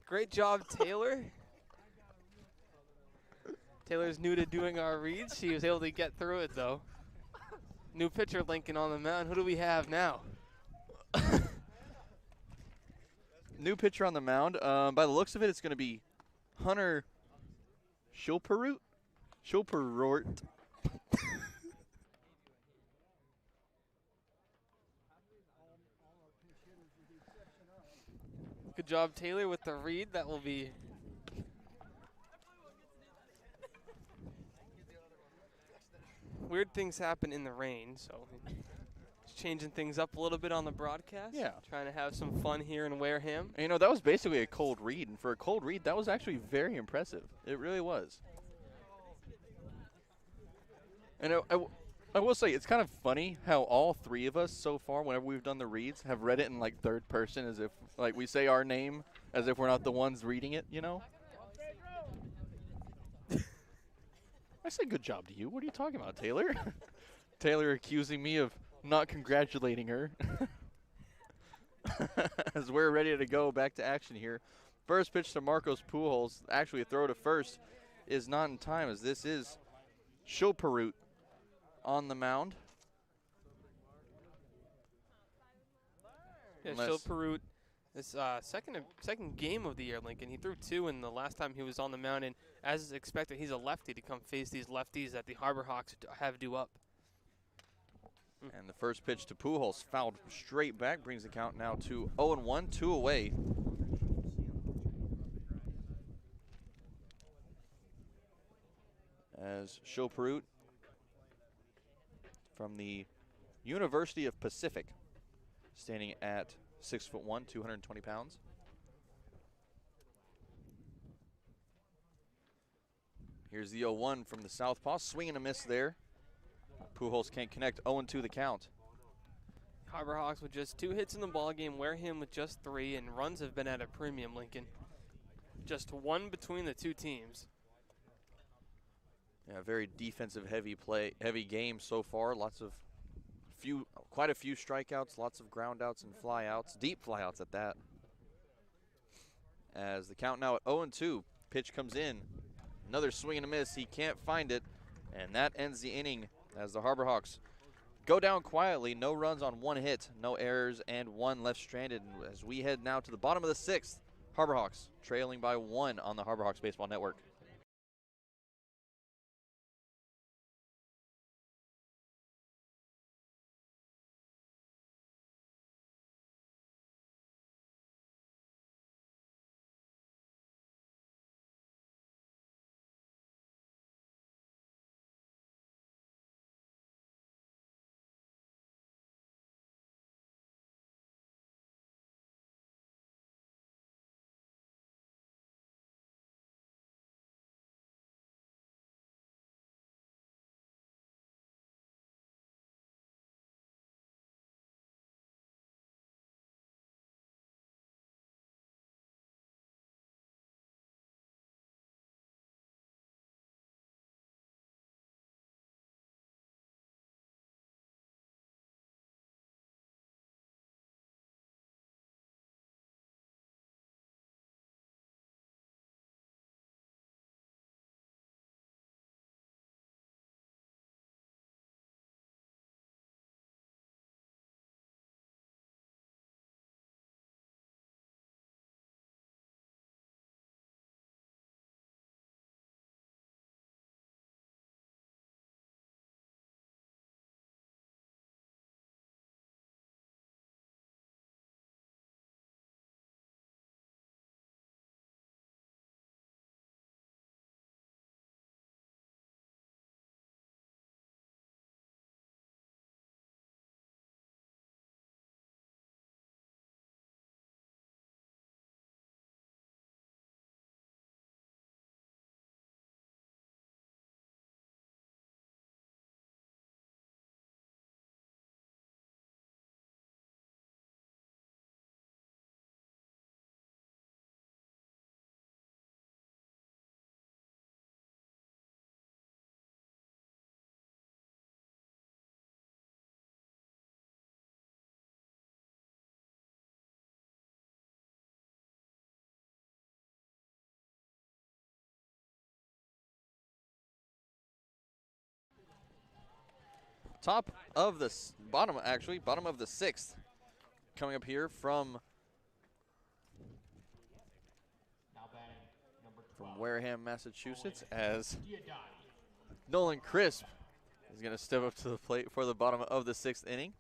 Great job, Taylor. Taylor's new to doing our reads. She was able to get through it, though. New pitcher Lincoln on the mound. Who do we have now? New pitcher on the mound. By the looks of it, it's going to be Hunter Schulperort. Good job, Taylor, with the read. That will be weird things happen in the rain, so just changing things up a little bit on the broadcast. Yeah. Trying to have some fun here in Wareham. And, you know, that was basically a cold read, and for a cold read, that was actually very impressive. It really was. And I will say, it's kind of funny how all 3 of us so far, whenever we've done the reads, have read it in, like, 3rd person, as if, like, we say our name As if we're not the ones reading it, you know? I said good job to you. What are you talking about, Taylor? Taylor accusing me of not congratulating her. As we're ready to go back to action here. First pitch to Marcos Pujols. Actually, a throw to first is not in time, as this is Chilperut on the mound. Yeah, Chilperut, this second game of the year, Lincoln. He threw 2 in the last time he was on the mound, and as is expected, he's a lefty to come face these lefties that the Harbor Hawks have due up. And the first pitch to Pujols fouled straight back, brings the count now to 0-1, 2 away. As Chilperut from the University of Pacific, standing at 6'1", 220 pounds. Here's the 0-1 from the southpaw, swing and a miss there. Pujols can't connect, 0-2 the count. Harbor Hawks with just 2 hits in the ballgame, Wareham with just 3, and runs have been at a premium, Lincoln. Just 1 between the 2 teams. Yeah, very defensive heavy game so far. Quite a few strikeouts, lots of groundouts and flyouts, deep flyouts at that. As the count now at 0-2, pitch comes in, another swing and a miss. He can't find it, and that ends the inning as the Harbor Hawks go down quietly. No runs on 1 hit, no errors, and 1 left stranded. As we head now to the bottom of the 6th, Harbor Hawks trailing by 1 on the Harbor Hawks Baseball Network. Bottom of the 6th. Coming up here from Wareham, Massachusetts, as Nolan Crisp is going to step up to the plate for the bottom of the 6th inning.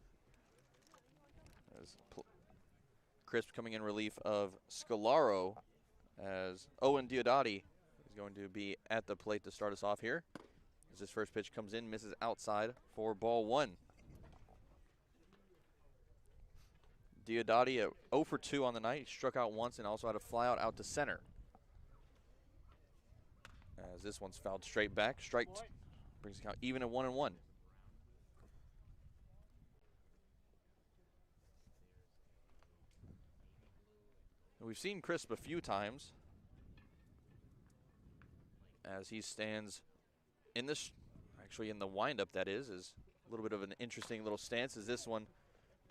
As Crisp coming in relief of Scalaro, as Owen Diodati is going to be at the plate to start us off here. As his first pitch comes in, misses outside for ball 1. Diodati at 0 for 2 on the night. He struck out once and also had a flyout out to center. As this one's fouled straight back. Strike brings the count even at 1-1. We've seen Crisp a few times as he stands in this, actually in the windup, that is a little bit of an interesting little stance. Is this one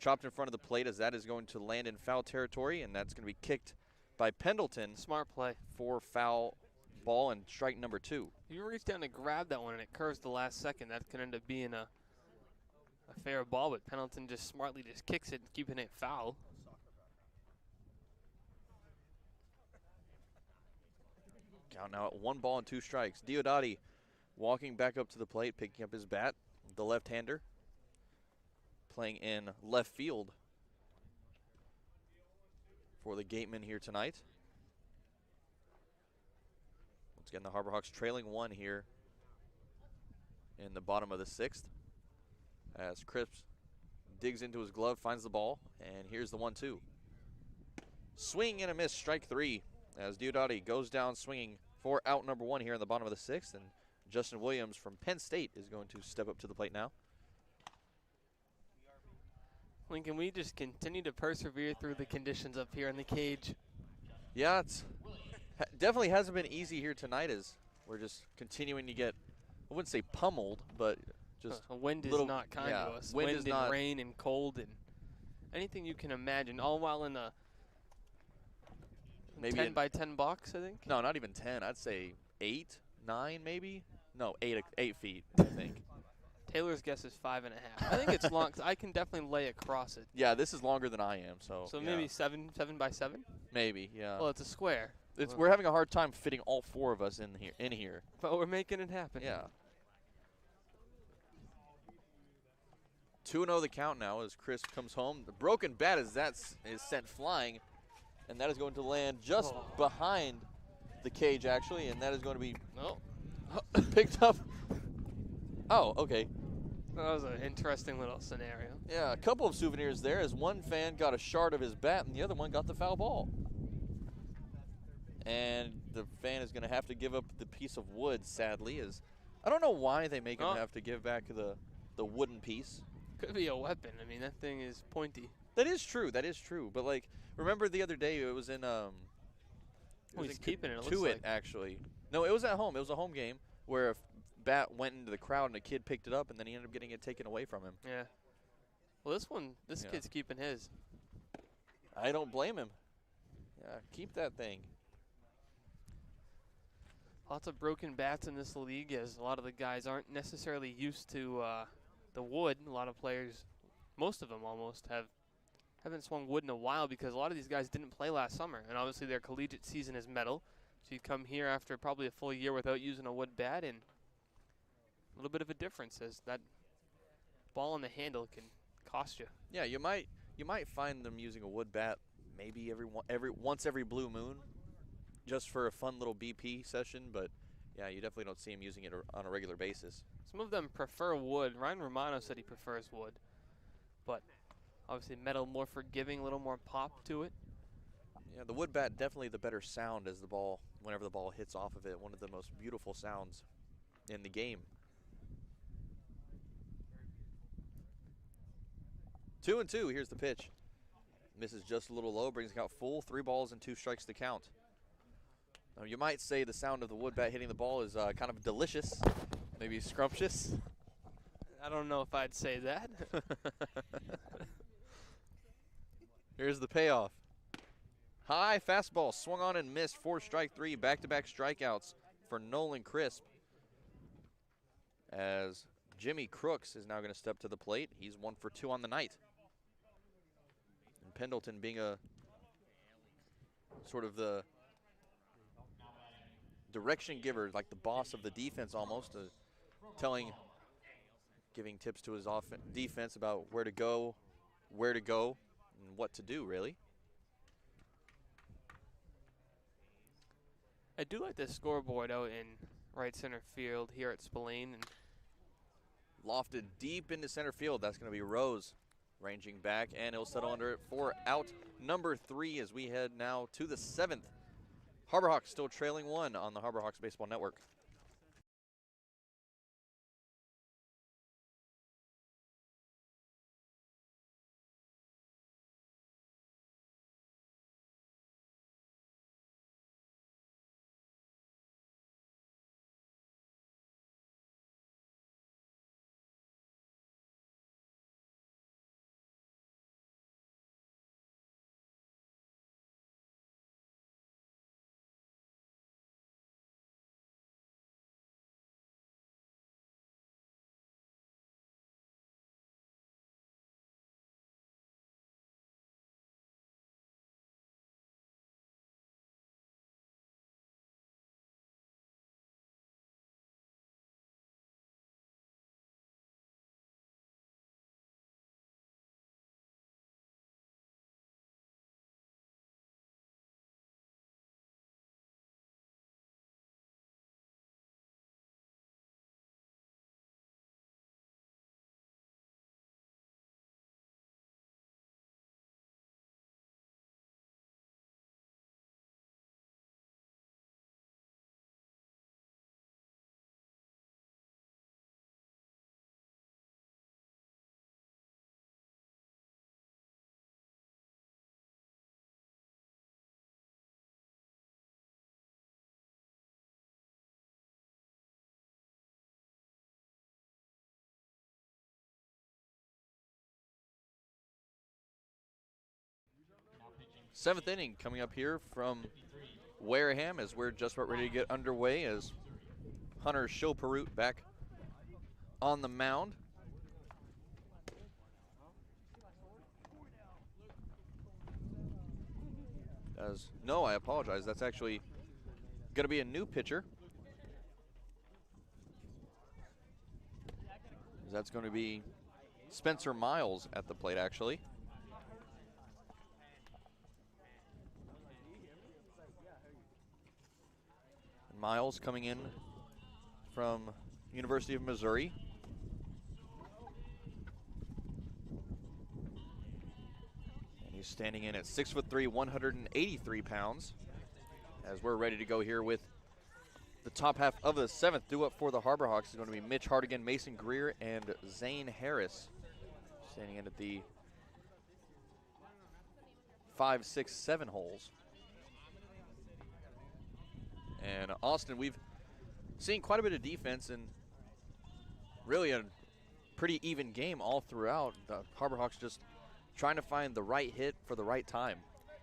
chopped in front of the plate, as that is going to land in foul territory, and that's going to be kicked by Pendleton. Smart play. For foul ball and strike number 2. If you reach down to grab that one and it curves the last second, that could end up being a fair ball, but Pendleton just smartly just kicks it, keeping it foul. Count now at 1 ball and 2 strikes. Diodati walking back up to the plate, picking up his bat. The left-hander playing in left field for the Gateman here tonight. Once again, the Harbor Hawks trailing 1 here in the bottom of the 6th. As Crisp digs into his glove, finds the ball, and here's the 1-2. Swing and a miss, strike 3, as Diodati goes down swinging for out number 1 here in the bottom of the 6th, and Justin Williams from Penn State is going to step up to the plate now. Lincoln, we just continue to persevere through the conditions up here in the cage. Yeah, it's definitely hasn't been easy here tonight, as we're just continuing to get, I wouldn't say pummeled, but just wind is not kind to us. Wind Wind is and not, rain and cold and anything you can imagine, all while in a maybe 10 by 10 box, I think. No, not even 10. I'd say 8, 9 maybe. No, 8 feet, I think. Taylor's guess is 5.5. I think it's long, 'cause I can definitely lay across it. Yeah, this is longer than I am, so. So yeah. maybe 7 by 7. Maybe, yeah. Well, it's a square. We're having a hard time fitting all 4 of us in here. But we're making it happen. Yeah. 2-0 the count now as Crisp comes home. The broken bat is sent flying, and that is going to land just behind the cage, actually, and that is going to be picked up. Oh, okay. That was an interesting little scenario. Yeah, a couple of souvenirs there, as one fan got a shard of his bat and the other one got the foul ball. And the fan is going to have to give up the piece of wood, sadly, as I don't know why they make him have to give back the wooden piece. Could be a weapon. I mean, that thing is pointy. That is true. That is true. But, like, remember the other day it was in he's keeping it. To it, actually. No, it was at home. It was a home game where a bat went into the crowd and a kid picked it up, and then he ended up getting it taken away from him. Yeah. Well, this kid's keeping his. I don't blame him. Yeah, keep that thing. Lots of broken bats in this league, as a lot of the guys aren't necessarily used to the wood. A lot of players, most of them almost, haven't swung wood in a while because a lot of these guys didn't play last summer, and obviously their collegiate season is metal. So you come here after probably a full year without using a wood bat, and a little bit of a difference, as that ball on the handle can cost you. Yeah, you might find them using a wood bat maybe once every blue moon, just for a fun little BP session. But yeah, you definitely don't see him using it on a regular basis. Some of them prefer wood. Ryan Romano said he prefers wood, but obviously metal more forgiving, a little more pop to it. Yeah, the wood bat definitely the better sound as whenever the ball hits off of it. One of the most beautiful sounds in the game. 2-2, here's the pitch. Misses just a little low, brings the count full. 3 balls and 2 strikes to count. Now, you might say the sound of the wood bat hitting the ball is kind of delicious, maybe scrumptious. I don't know if I'd say that. Here's the payoff. High fastball, swung on and missed. 4 strike 3, back-to-back strikeouts for Nolan Crisp. As Jimmy Crooks is now going to step to the plate. He's 1 for 2 on the night. And Pendleton being a sort of the direction giver, like the boss of the defense almost, giving tips to his defense about where to go, and what to do, really. I do like the scoreboard out in right center field here at Spillane. And lofted deep into center field. That's going to be Rose ranging back, and he'll settle under it for out number 3 as we head now to the 7th. Harbor Hawks still trailing 1 on the Harbor Hawks Baseball Network. 7th inning coming up here from Wareham as we're just about ready to get underway as Hunter Choperut back on the mound. No, I apologize. That's actually going to be a new pitcher. That's going to be Spencer Miles at the plate, actually. Miles coming in from University of Missouri. And he's standing in at 6'3", 183 pounds. As we're ready to go here with the top half of the 7th. Due up for the Harbor Hawks is going to be Mitch Hardigan, Mason Greer, and Zane Harris. Standing in at the 5, 6, 7 holes. And Austin, we've seen quite a bit of defense and really a pretty even game all throughout. The Harbor Hawks just trying to find the right hit for the right time.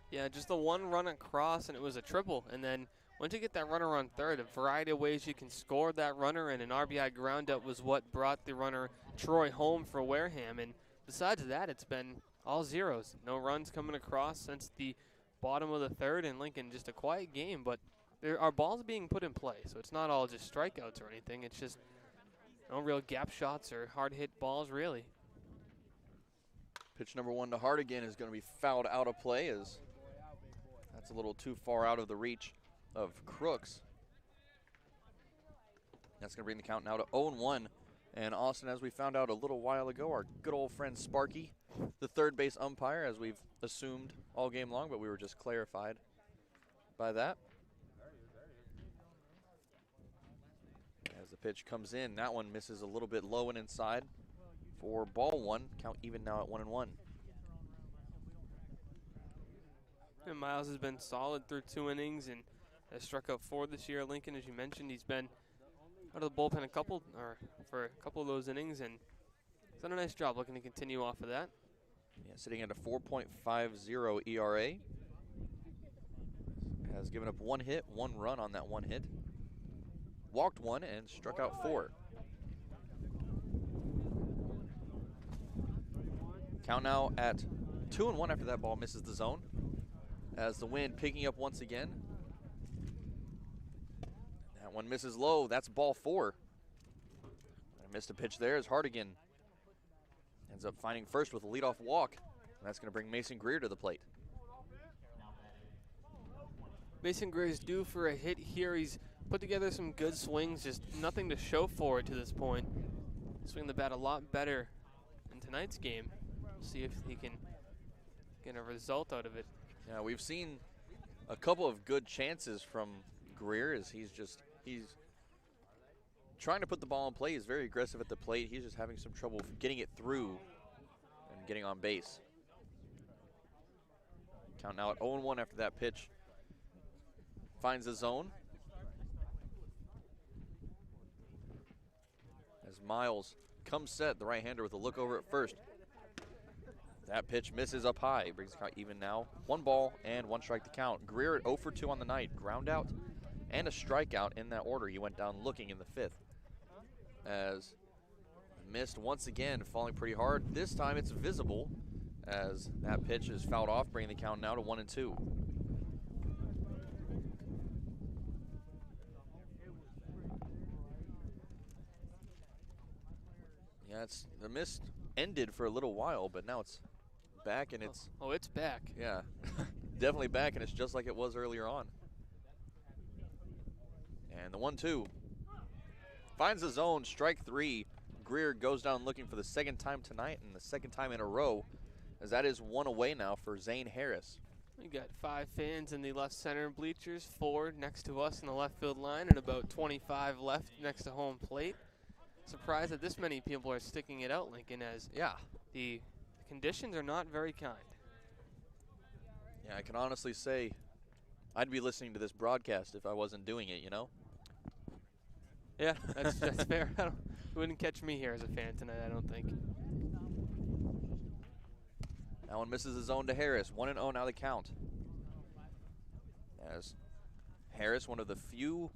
Yeah, just the one run across, and it was a triple. And then once you get that runner on third, a variety of ways you can score that runner, and an RBI groundout was what brought the runner Troy home for Wareham. And besides that, it's been all zeros. No runs coming across since the bottom of the third, and Lincoln just a quiet game, but there are balls being put in play, so it's not all just strikeouts or anything. It's just no real gap shots or hard-hit balls, really. Pitch number 1 to Hardigan is going to be fouled out of play as that's a little too far out of the reach of Crooks. That's going to bring the count now to 0-1. And Austin, as we found out a little while ago, our good old friend Sparky, the third base umpire, as we've assumed all game long, but we were just clarified by that. As the pitch comes in, that one misses a little bit low and inside for ball 1. Count even now at 1-1. And Miles has been solid through 2 innings and has struck out 4 this year. Lincoln, as you mentioned, he's been out of the bullpen for a couple of those innings, and he's done a nice job looking to continue off of that. Yeah, sitting at a 4.50 ERA. Has given up 1 hit, 1 run on that 1 hit. Walked 1 and struck out 4. Count now at 2-1 after that ball misses the zone. As the wind picking up once again. That one misses low. That's ball 4. I missed a pitch there as Hardigan ends up finding first with a leadoff walk. And that's going to bring Mason Greer to the plate. Mason Greer is due for a hit here. He's put together some good swings, just nothing to show for it to this point. Swing the bat a lot better in tonight's game. See if he can get a result out of it. Yeah, we've seen a couple of good chances from Greer as he's trying to put the ball in play. He's very aggressive at the plate. He's just having some trouble getting it through and getting on base. Count now at 0-1 after that pitch. Finds the zone. As Miles comes set, the right-hander with a look over at first. That pitch misses up high. Brings the count even now. 1 ball and 1 strike to count. Greer at 0 for 2 on the night. Ground out and a strikeout in that order. He went down looking in the 5th. As missed once again, falling pretty hard. This time it's visible as that pitch is fouled off, bringing the count now to 1-2. Yeah, the miss ended for a little while, but now it's back and it's... Oh, it's back. Yeah, definitely back, and it's just like it was earlier on. And the 1-2. Finds the zone, strike 3. Greer goes down looking for the 2nd time tonight and the 2nd time in a row, as that is 1 away now for Zane Harris. We got 5 fans in the left center bleachers, 4 next to us in the left field line, and about 25 left next to home plate. Surprised that this many people are sticking it out, Lincoln, as the conditions are not very kind. Yeah, I can honestly say I'd be listening to this broadcast if I wasn't doing it, you know? Yeah, that's fair. You wouldn't catch me here as a fan tonight, I don't think. That one misses the zone to Harris. 1-0 now the count. Harris, one of the few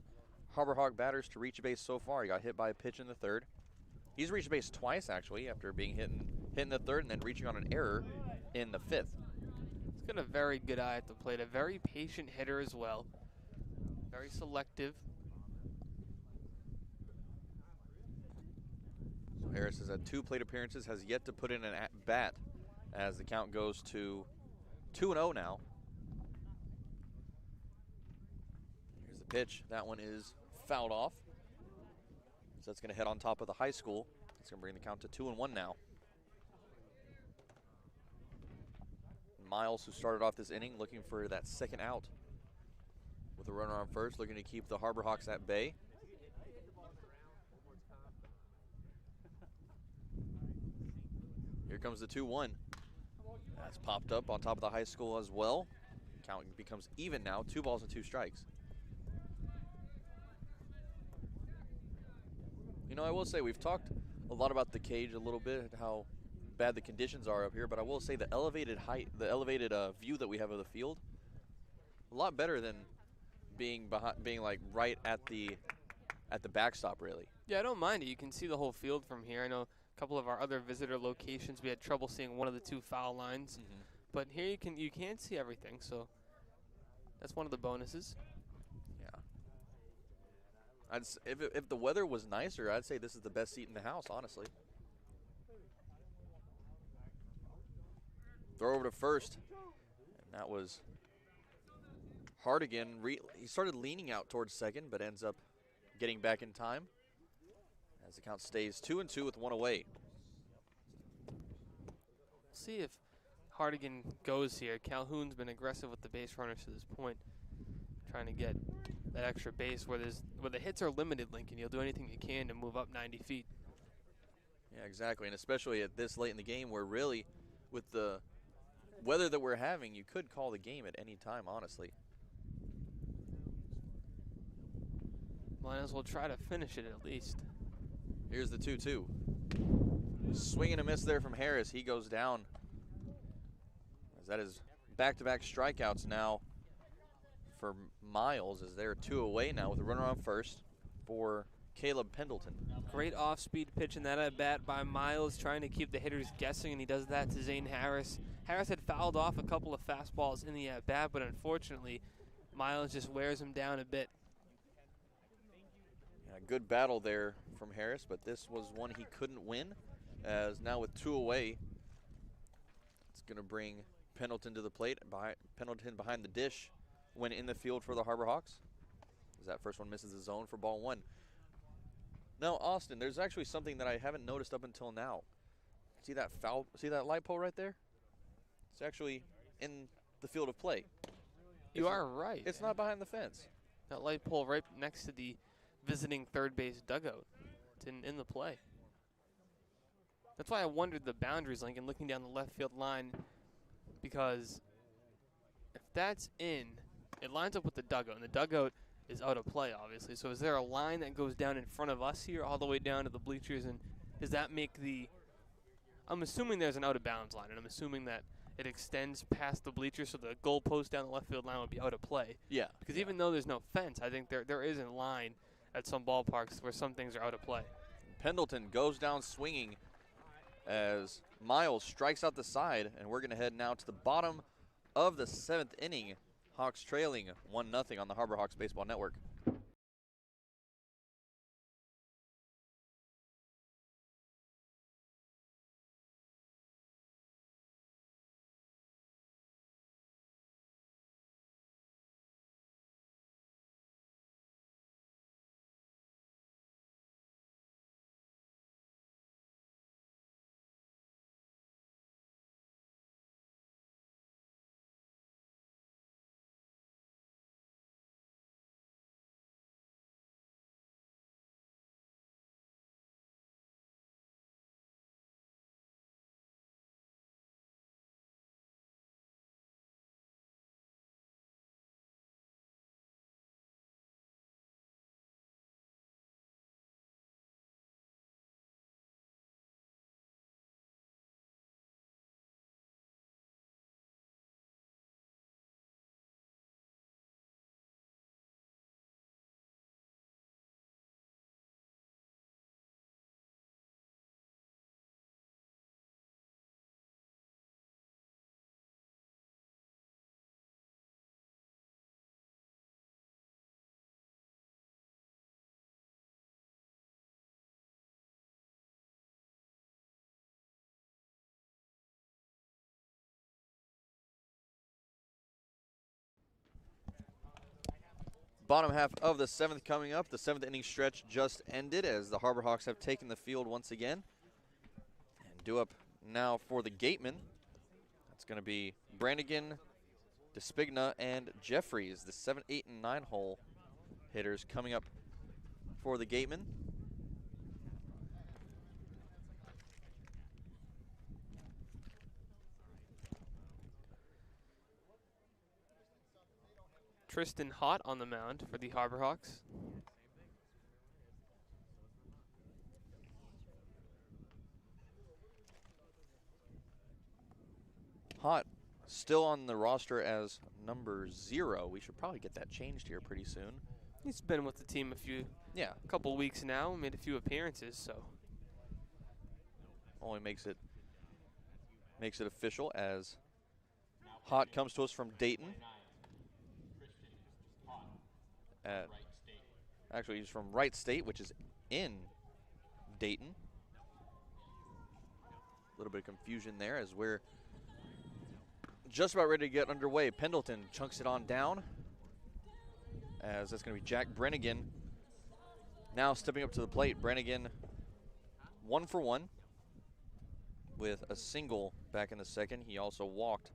Harbor Hawk batters to reach base so far. He got hit by a pitch in the third. He's reached base twice, actually, after being hit in the third and then reaching on an error in the fifth. He's got a very good eye at the plate, a very patient hitter as well. Very selective. So Harris has had 2 plate appearances, has yet to put in an at-bat as the count goes to 2-0 now. Here's the pitch. That one is fouled off. So that's going to head on top of the high school. It's going to bring the count to 2-1 now. Miles, who started off this inning looking for that second out with a runner on first, looking to keep the Harbor Hawks at bay. Here comes the 2-1. That's popped up on top of the high school as well. Count becomes even now, 2 balls and 2 strikes. You know, I will say we've talked a lot about the cage a little bit, how bad the conditions are up here, but I will say the elevated height, the elevated view that we have of the field, a lot better than being like right at the backstop, really. Yeah, I don't mind it. You can see the whole field from here. I know a couple of our other visitor locations, we had trouble seeing one of the 2 foul lines, but here you can see everything. So that's one of the bonuses. Yeah. If the weather was nicer, I'd say this is the best seat in the house, honestly. Throw over to first, and that was hard again. He started leaning out towards second, but ends up getting back in time as the count stays 2-2 with 1 away. See if Hardigan goes here. Calhoun's been aggressive with the base runners to this point, trying to get that extra base where the hits are limited, Lincoln. You'll do anything you can to move up 90 feet. Yeah, exactly, and especially at this late in the game where really with the weather that we're having, you could call the game at any time, honestly. Might as well try to finish it at least. Here's the 2-2. Swing and a miss there from Harris. He goes down. As that is back-to-back strikeouts now for Miles, as they're 2 away now with a runner on first for Caleb Pendleton. Great off-speed pitch in that at-bat by Miles, trying to keep the hitters guessing, and he does that to Zane Harris. Harris had fouled off a couple of fastballs in the at-bat, but unfortunately, Miles just wears him down a bit. Yeah, good battle there from Harris, but this was one he couldn't win, as now with 2 away, it's going to bring Pendleton to the plate. Pendleton behind the dish when in the field for the Harbor Hawks, as that first one misses the zone for ball 1. Now, Austin, there's actually something that I haven't noticed up until now. See that light pole right there? It's actually in the field of play. You are right. It's not behind the fence. That light pole right next to the visiting third base dugout. It's in the play. That's why I wondered the boundaries, Lincoln, looking down the left field line, because if that's in, it lines up with the dugout, and the dugout is out of play, obviously. So is there a line that goes down in front of us here all the way down to the bleachers, and does that make I'm assuming there's an out-of-bounds line, and I'm assuming that it extends past the bleachers, so the goalpost down the left field line would be out of play. Yeah. Because even though there's no fence, I think there is a line at some ballparks where some things are out of play. Pendleton goes down swinging as Miles strikes out the side, and we're going to head now to the bottom of the 7th inning. Hawks trailing 1-0 on the Harbor Hawks Baseball Network. Bottom half of the 7th coming up. The 7th inning stretch just ended as the Harbor Hawks have taken the field once again. And due up now for the Gateman. That's going to be Brannigan, Despigna, and Jeffries, the 7, 8, and 9 hole hitters coming up for the Gateman. Tristan Hott on the mound for the Harbor Hawks. Hott still on the roster as number 0. We should probably get that changed here pretty soon. He's been with the team a couple weeks now, made a few appearances, so. Only makes it official as Hott comes to us from Dayton. Actually, he's from Wright State, which is in Dayton. A little bit of confusion there as we're just about ready to get underway. Pendleton chunks it on down as that's going to be Jack Brannigan now stepping up to the plate. Brannigan 1 for 1 with a single back in the 2nd. He also walked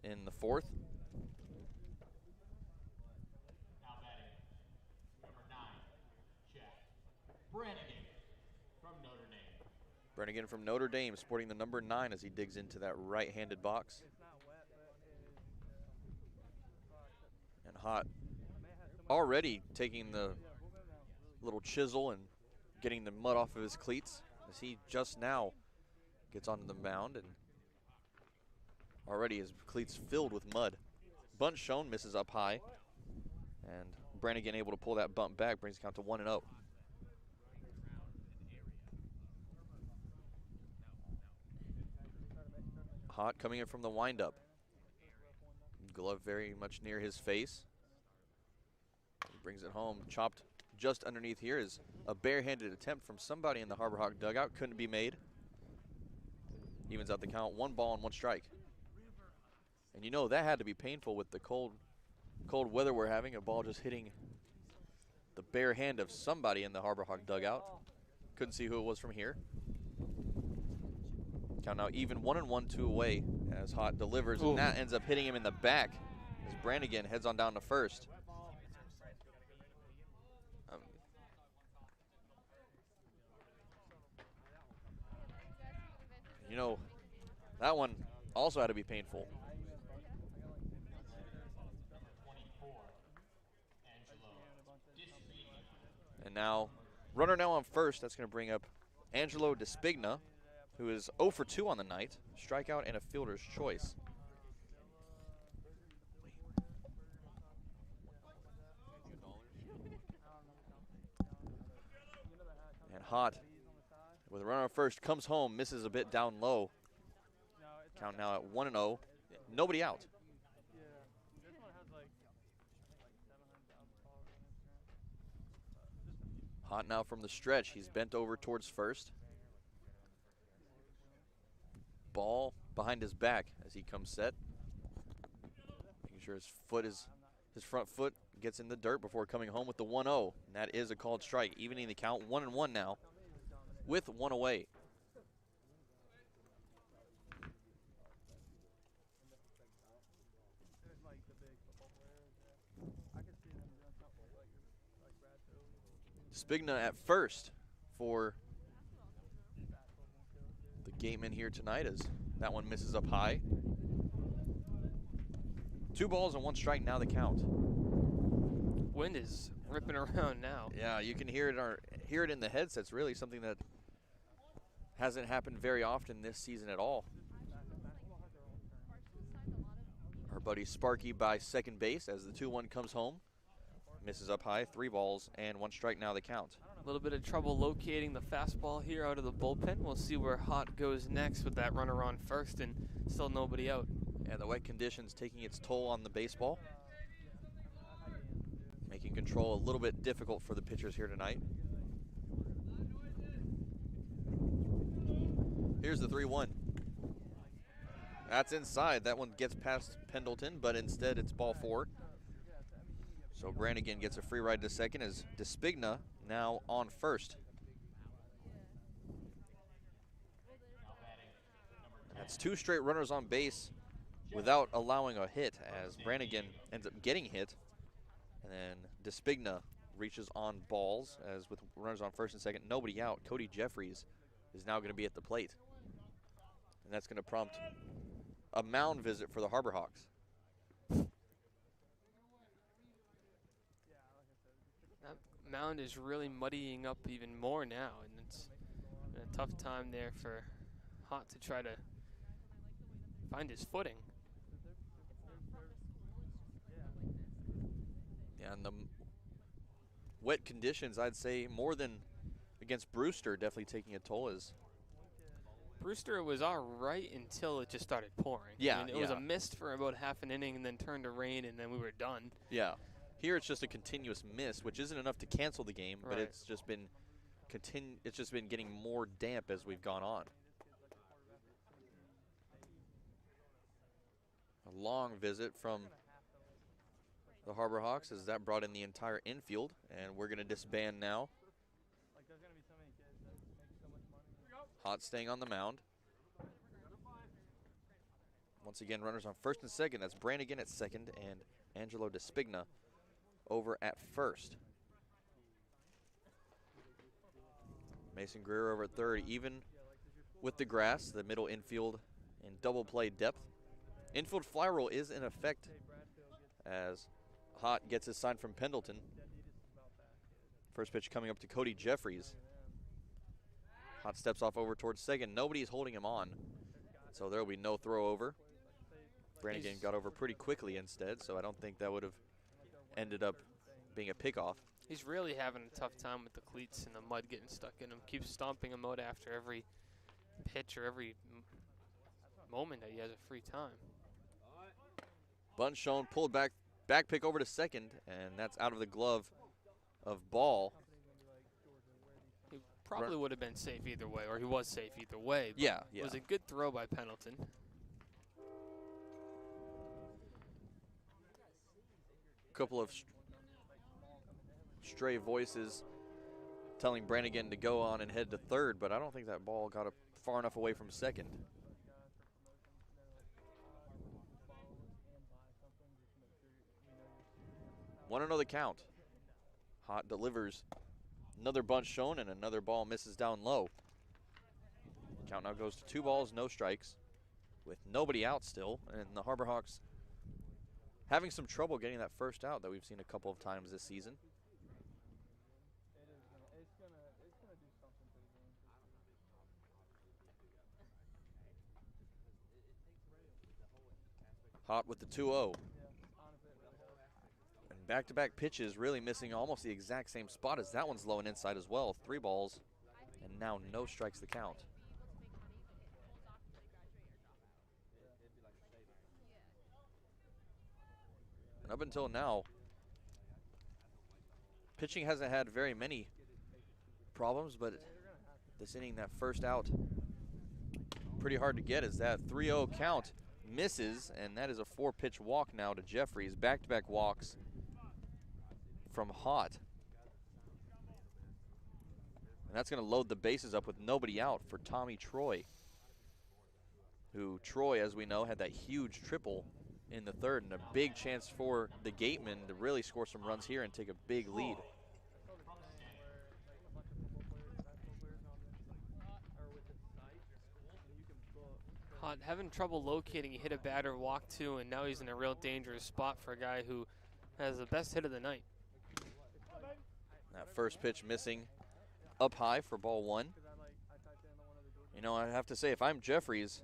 in the 4th. Now batting, number 9, Jack Brannigan from Notre Dame. Brannigan from Notre Dame sporting the number 9 as he digs into that right-handed box. And Hott already taking the little chisel and getting the mud off of his cleats as he just now gets onto the mound, and already his cleats filled with mud. Bunt shown, misses up high, and Brannigan able to pull that bunt back, brings the count to 1-0. Hott coming in from the windup. Glove very much near his face. He brings it home, chopped just underneath here is a barehanded attempt from somebody in the Harbor Hawk dugout. Couldn't be made. Evens out the count, 1 ball and 1 strike. And you know that had to be painful with the cold weather we're having. A ball just hitting the bare hand of somebody in the Harbor Hawk dugout. Couldn't see who it was from here. Count now even 1-1, 2 away as Hott delivers. Ooh. And that ends up hitting him in the back as Brannigan heads on down to first. You know, that one also had to be painful. And now, runner now on first. That's going to bring up Angelo Despigna, who is 0 for 2 on the night. Strikeout and a fielder's choice. And Hott, with a runner on first, comes home, misses a bit down low. Count now at 1-0. Nobody out. Hott now from the stretch. He's bent over towards first. Ball behind his back as he comes set. Making sure his front foot gets in the dirt before coming home with the 1-0. And that is a called strike, evening the count 1-1 now with 1 away. Despigna at first for the Gateman here tonight as that one misses up high. 2 balls and 1 strike now the count. Wind is ripping around now. Yeah, you can hear it in the headsets. Really something that hasn't happened very often this season at all. Our buddy Sparky by second base as the 2-1 comes home. Misses up high, 3 balls and 1 strike now the count. A little bit of trouble locating the fastball here out of the bullpen. We'll see where Hott goes next with that runner on first and still nobody out. And the wet conditions taking its toll on the baseball, making control a little bit difficult for the pitchers here tonight. Here's the 3-1. That's inside. That one gets past Pendleton, but instead it's ball 4. So Brannigan gets a free ride to second as Despigna now on first. That's 2 straight runners on base without allowing a hit, as Brannigan ends up getting hit. And then Despigna reaches on balls, as with runners on first and second, nobody out. Cody Jeffries is now going to be at the plate. And that's going to prompt a mound visit for the Harbor Hawks. That mound is really muddying up even more now, and it's been a tough time there for Hot to try to find his footing. Yeah, and the wet conditions, I'd say, more than against Brewster, definitely taking a toll. As Brewster was all right until it just started pouring. Yeah, I mean, it was a mist for about half an inning and then turned to rain, and then we were done. Yeah. Here it's just a continuous mist, which isn't enough to cancel the game, but Right. it's just been getting more damp as we've gone on. A long visit from the Harbor Hawks, as that brought in the entire infield, and we're going to disband now. Hot staying on the mound. Once again, runners on first and second. That's Brannigan at second and Angelo Despigna over at first. Mason Greer over at third, even with the grass, the middle infield in double play depth. Infield fly roll is in effect as Hot gets his sign from Pendleton. First pitch coming up to Cody Jeffries. Hot steps off over towards second. Nobody's holding him on, so there will be no throw over. Brannigan got over pretty quickly instead, so I don't think that would have ended up being a pickoff. He's really having a tough time with the cleats and the mud getting stuck in him. Keeps stomping him out after every pitch or every moment that he has a free time. Bunt shown, pulled back pick over to second, and that's out of the glove of Ball. He probably would have been safe either way, or he was safe either way. But Yeah. It was a good throw by Pendleton. Couple of stray voices telling Brannigan to go on and head to third, but I don't think that ball got far enough away from second. Want to know the count. Hot delivers another bunt shown, and another ball misses down low. Count now goes to 2 balls, no strikes, with nobody out still, and the Harbor Hawks having some trouble getting that first out that we've seen a couple of times this season. Hot with the 2-0. And back-to-back pitches really missing almost the exact same spot as that one's low and inside as well. 3 balls, and now no strikes the count. And up until now, pitching hasn't had very many problems, but this inning, that first out, pretty hard to get as that 3-0 count misses, and that is a 4-pitch walk now to Jeffries. Back-to-back walks from Hot. And that's going to load the bases up with nobody out for Tommy Troy, who Troy, as we know, had that huge triple in the third, and a big chance for the Gateman to really score some runs here and take a big lead. Hot having trouble locating. He hit a batter, walked 2, and now he's in a real dangerous spot for a guy who has the best hit of the night. That first pitch missing up high for ball 1. You know, I have to say, if I'm Jeffries,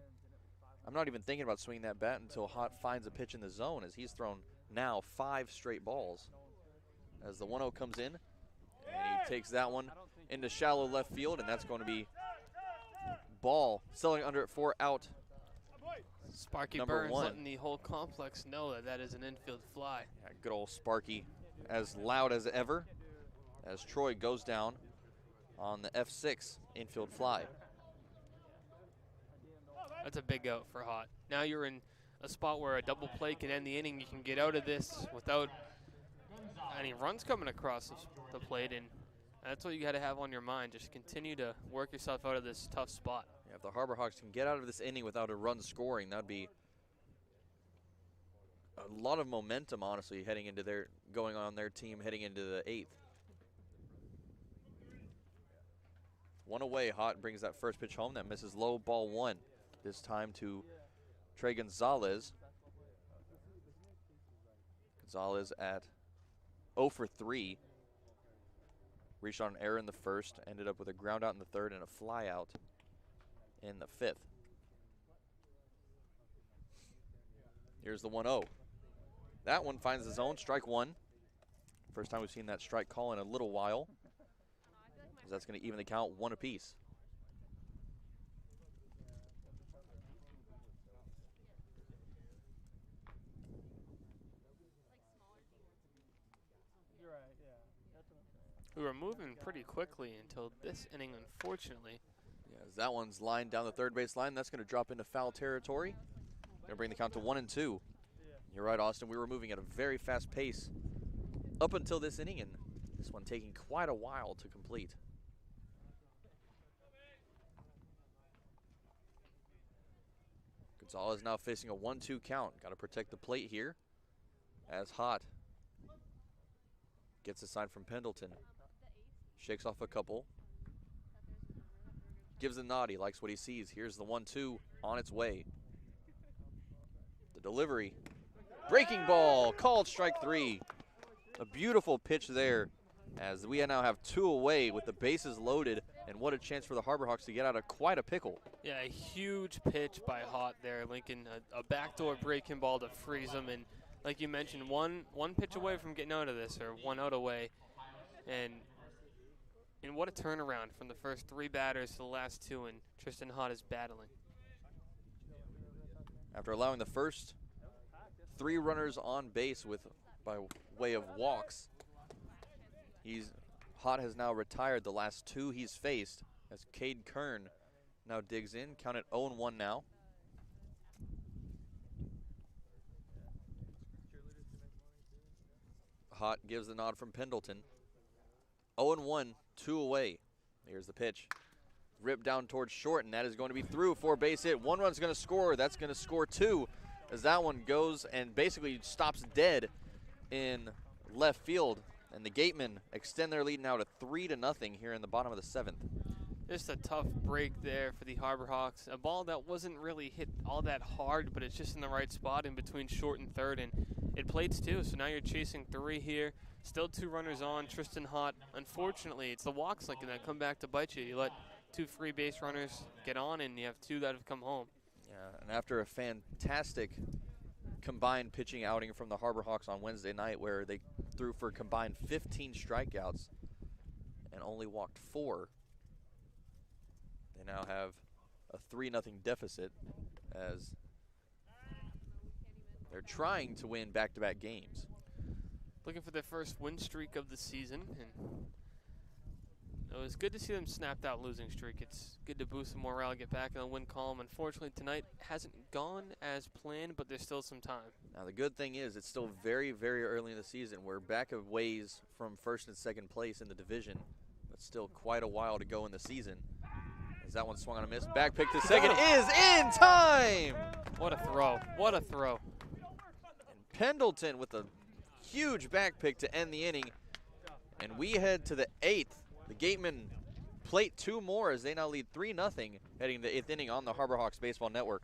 I'm not even thinking about swinging that bat until Hot finds a pitch in the zone, as he's thrown now 5 straight balls. As the 1-0 comes in, and he takes that one into shallow left field, and that's going to be Ball selling under it for out. Sparky Number Burns 1. letting the whole complex know that that is an infield fly. Yeah, good old Sparky, as loud as ever, as Troy goes down on the F6 infield fly. That's a big out for Hot. Now you're in a spot where a double play can end the inning. You can get out of this without any runs coming across the plate, and that's what you got to have on your mind. Just continue to work yourself out of this tough spot. Yeah, if the Harbor Hawks can get out of this inning without a run scoring, that'd be a lot of momentum, honestly, heading into going on their team heading into the 8th. One away, Hot brings that first pitch home. That misses low, ball 1. This time to Trey Gonzalez. Gonzalez at 0 for 3. Reached on an error in the first, ended up with a ground out in the third and a fly out in the 5th. Here's the 1-0. That one finds the zone, strike 1. First time we've seen that strike call in a little while. That's going to even the count 1 apiece. We were moving pretty quickly until this inning, unfortunately. Yeah, as that one's lined down the third base line, that's going to drop into foul territory. Going to bring the count to 1-2. You're right, Austin. We were moving at a very fast pace up until this inning, and this one taking quite a while to complete. Gonzalez now facing a 1-2 count. Got to protect the plate here as Hot gets a sign from Pendleton. Shakes off a couple. Gives a nod. He likes what he sees. Here's the 1-2 on its way. The delivery. Breaking ball. Called strike 3. A beautiful pitch there as we now have 2 away with the bases loaded. And what a chance for the Harbor Hawks to get out of quite a pickle. Yeah, a huge pitch by Hot there, Lincoln. A backdoor breaking ball to freeze him. And like you mentioned, one pitch away from getting out of this, or 1 out away. And what a turnaround from the first 3 batters to the last 2, and Tristan Hott is battling. After allowing the first 3 runners on base by way of walks, Hott has now retired the last 2 he's faced as Cade Kern now digs in. Count it 0-1 now. Hott gives the nod from Pendleton. 0-1, 2 away. Here's the pitch. Ripped down towards short, and that is going to be through for a base hit. 1 run's going to score. That's going to score 2 as that one goes and basically stops dead in left field. And the Gatemen extend their lead now to 3-0 here in the bottom of the 7th. Just a tough break there for the Harbor Hawks. A ball that wasn't really hit all that hard, but it's just in the right spot in between short and third, and it plates 2. So now you're chasing 3 here. Still 2 runners on. Tristan Hott. Unfortunately, it's the walks like that come back to bite you. You let 2 free base runners get on, and you have 2 that have come home. Yeah, and after a fantastic combined pitching outing from the Harbor Hawks on Wednesday night, where they threw for combined 15 strikeouts and only walked 4, they now have a 3-0 deficit as they're trying to win back-to-back games. Looking for their first win streak of the season, and it was good to see them snap that losing streak. It's good to boost some morale, get back in the win column. Unfortunately, tonight hasn't gone as planned, but there's still some time. Now, the good thing is it's still very, very early in the season. We're back a ways from first and second place in the division, but still quite a while to go in the season. As that one swung on a miss, back pick to second is in time! What a throw. What a throw. And Pendleton with a huge back pick to end the inning. And we head to the 8th. The Gatemen plate 2 more as they now lead 3-0 heading to the 8th inning on the Harbor Hawks Baseball Network.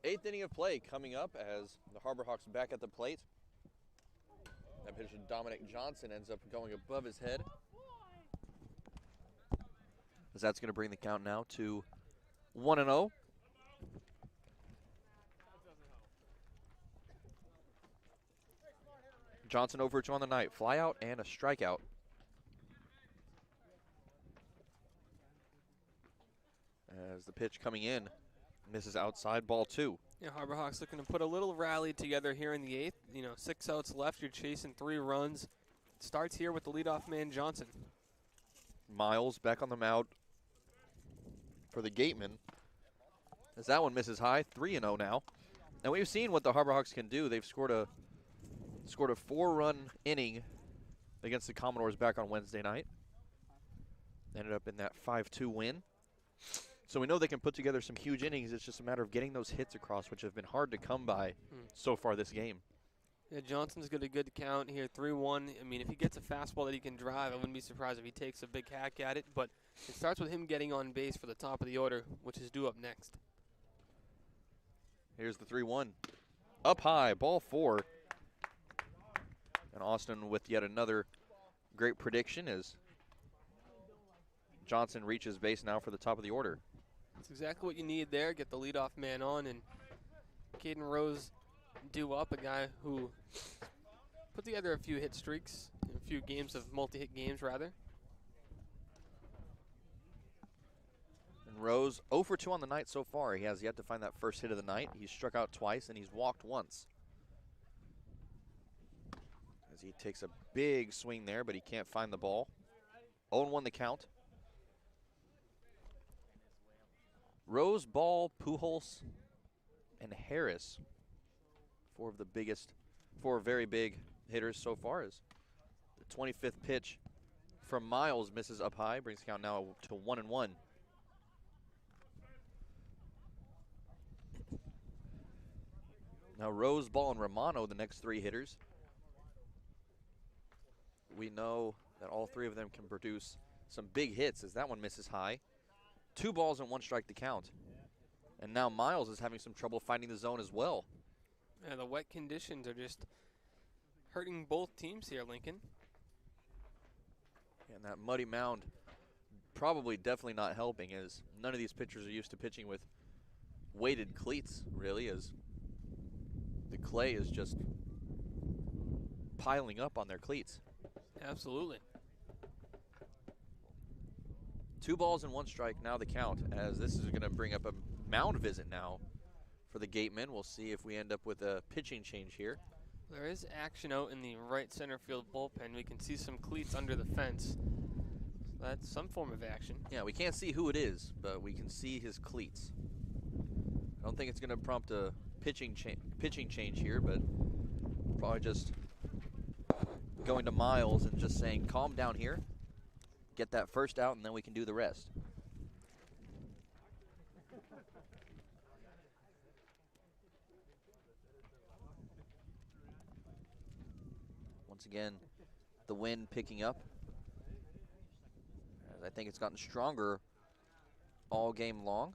Eighth inning of play coming up as the Harbor Hawks back at the plate. That pitch to Dominic Johnson ends up going above his head. As that's going to bring the count now to 1-0. Johnson over 2 on the night. Fly out and a strikeout. As the pitch coming in misses outside, ball 2. Yeah, Harbor Hawks looking to put a little rally together here in the 8th. You know, 6 outs left. You're chasing 3 runs. Starts here with the leadoff man, Johnson. Miles back on the mound for the Gateman. As that one misses high, 3-0 now. And we've seen what the Harbor Hawks can do. They've scored a 4-run inning against the Commodores back on Wednesday night. Ended up in that 5-2 win. So we know they can put together some huge innings. It's just a matter of getting those hits across, which have been hard to come by so far this game. Yeah, Johnson's got a good count here, 3-1. I mean, if he gets a fastball that he can drive, I wouldn't be surprised if he takes a big hack at it. But it starts with him getting on base for the top of the order, which is due up next. Here's the 3-1. Up high, ball 4. And Austin with yet another great prediction as Johnson reaches base now for the top of the order. That's exactly what you need there. Get the leadoff man on, and Caden Rose due up, a guy who put together a few hit streaks, a few games of multi-hit games, rather. And Rose 0 for 2 on the night so far. He has yet to find that first hit of the night. He's struck out twice, and he's walked once. As he takes a big swing there, but he can't find the ball. 0-1 the count. Rose, Ball, Pujols, and Harris. 4 of the biggest, 4 very big hitters so far. As the 25th pitch from Miles misses up high, brings the count now to 1-1. Now Rose, Ball, and Romano, the next 3 hitters. We know that all 3 of them can produce some big hits as that one misses high. 2 balls and 1 strike to count. And now Miles is having some trouble finding the zone as well. Yeah, the wet conditions are just hurting both teams here, Lincoln. And that muddy mound probably definitely not helping, as none of these pitchers are used to pitching with weighted cleats, really, as the clay is just piling up on their cleats. Absolutely. 2 balls and 1 strike now the count, as this is going to bring up a mound visit now for the Gatemen. We'll see if we end up with a pitching change here. There is action out in the right center field bullpen. We can see some cleats under the fence. So that's some form of action. Yeah, we can't see who it is, but we can see his cleats. I don't think it's going to prompt a pitching change here, but probably just going to Miles and just saying, calm down here. Get that first out, and then we can do the rest. Once again, the wind picking up. As I think it's gotten stronger all game long.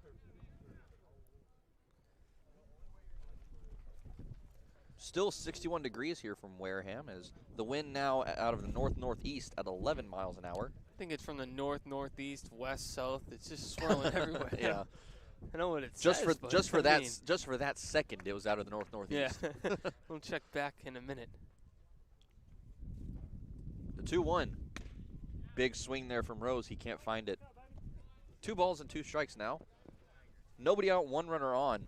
Still 61 degrees here from Wareham, as the wind now out of the north-northeast at 11 miles an hour. I think it's from the north, northeast, west, south. It's just swirling everywhere. Yeah. I know what it just says, for just for that second, it was out of the north-northeast. Yeah. We'll check back in a minute. The 2-1. Big swing there from Rose. He can't find it. 2 balls and 2 strikes now. Nobody out, 1 runner on.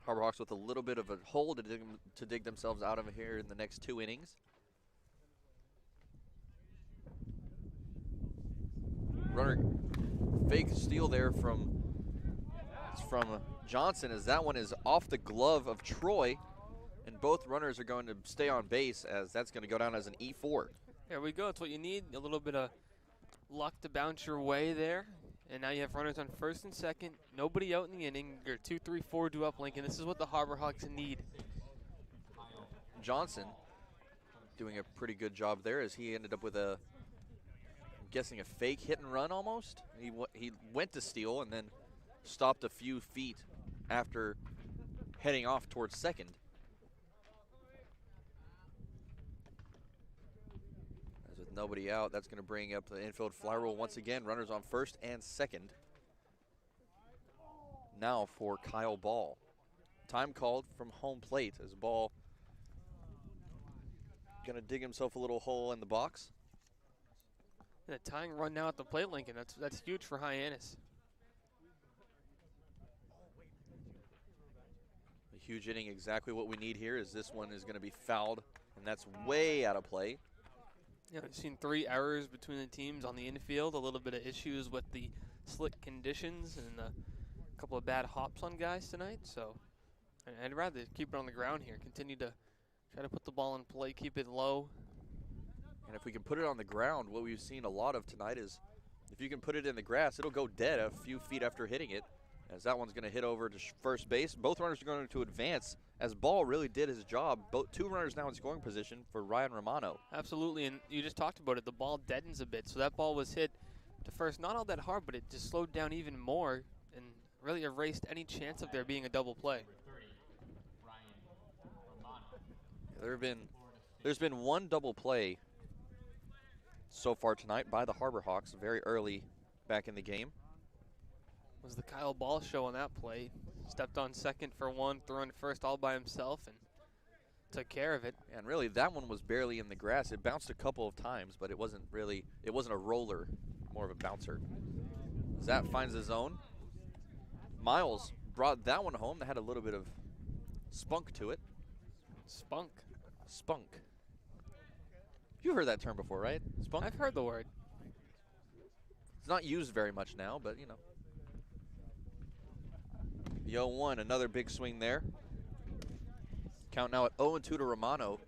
Harbor Hawks with a little bit of a hole to dig themselves out of here in the next 2 innings. Runner fake steal there from Johnson, as that one is off the glove of Troy, and both runners are going to stay on base, as that's going to go down as an E4. There we go. It's what you need. A little bit of luck to bounce your way there. And now you have runners on first and second. Nobody out in the inning. You're 2-3-4 due up, Lincoln. This is what the Harbor Hawks need. Johnson doing a pretty good job there, as he ended up with a, I'm guessing, a fake hit and run almost. He went to steal and then stopped a few feet after heading off towards second. As with nobody out, that's going to bring up the infield fly rule once again. Runners on first and second. Now for Kyle Ball. Time called from home plate as Ball going to dig himself a little hole in the box. And a tying run now at the plate, Lincoln. That's huge for Hyannis. A huge inning, exactly what we need here, is this one is going to be fouled, and that's way out of play. Yeah, we've seen 3 errors between the teams on the infield, a little bit of issues with the slick conditions, and a couple of bad hops on guys tonight. So I'd rather keep it on the ground here, continue to try to put the ball in play, keep it low. And if we can put it on the ground, what we've seen a lot of tonight is if you can put it in the grass, it'll go dead a few feet after hitting it, as that one's going to hit over to first base. Both runners are going to advance, as Ball really did his job. 2 runners now in scoring position for Ryan Romano. Absolutely, and you just talked about it. The ball deadens a bit, so that ball was hit to first, not all that hard, but it just slowed down even more and really erased any chance of there being a double play. There's been one double play so far tonight by the Harbor Hawks very early back in the game. Was the Kyle Ball show on that play. Stepped on second for one, throwing first all by himself, and took care of it. And really, that one was barely in the grass. It bounced a couple of times, but it wasn't a roller, more of a bouncer. As that finds the zone, Miles brought that one home. That had a little bit of spunk to it. Spunk. Spunk. You've heard that term before, right? Spunk? I've heard the word. It's not used very much now, but you know. The 0-1, another big swing there. Count now at 0-2 to Romano.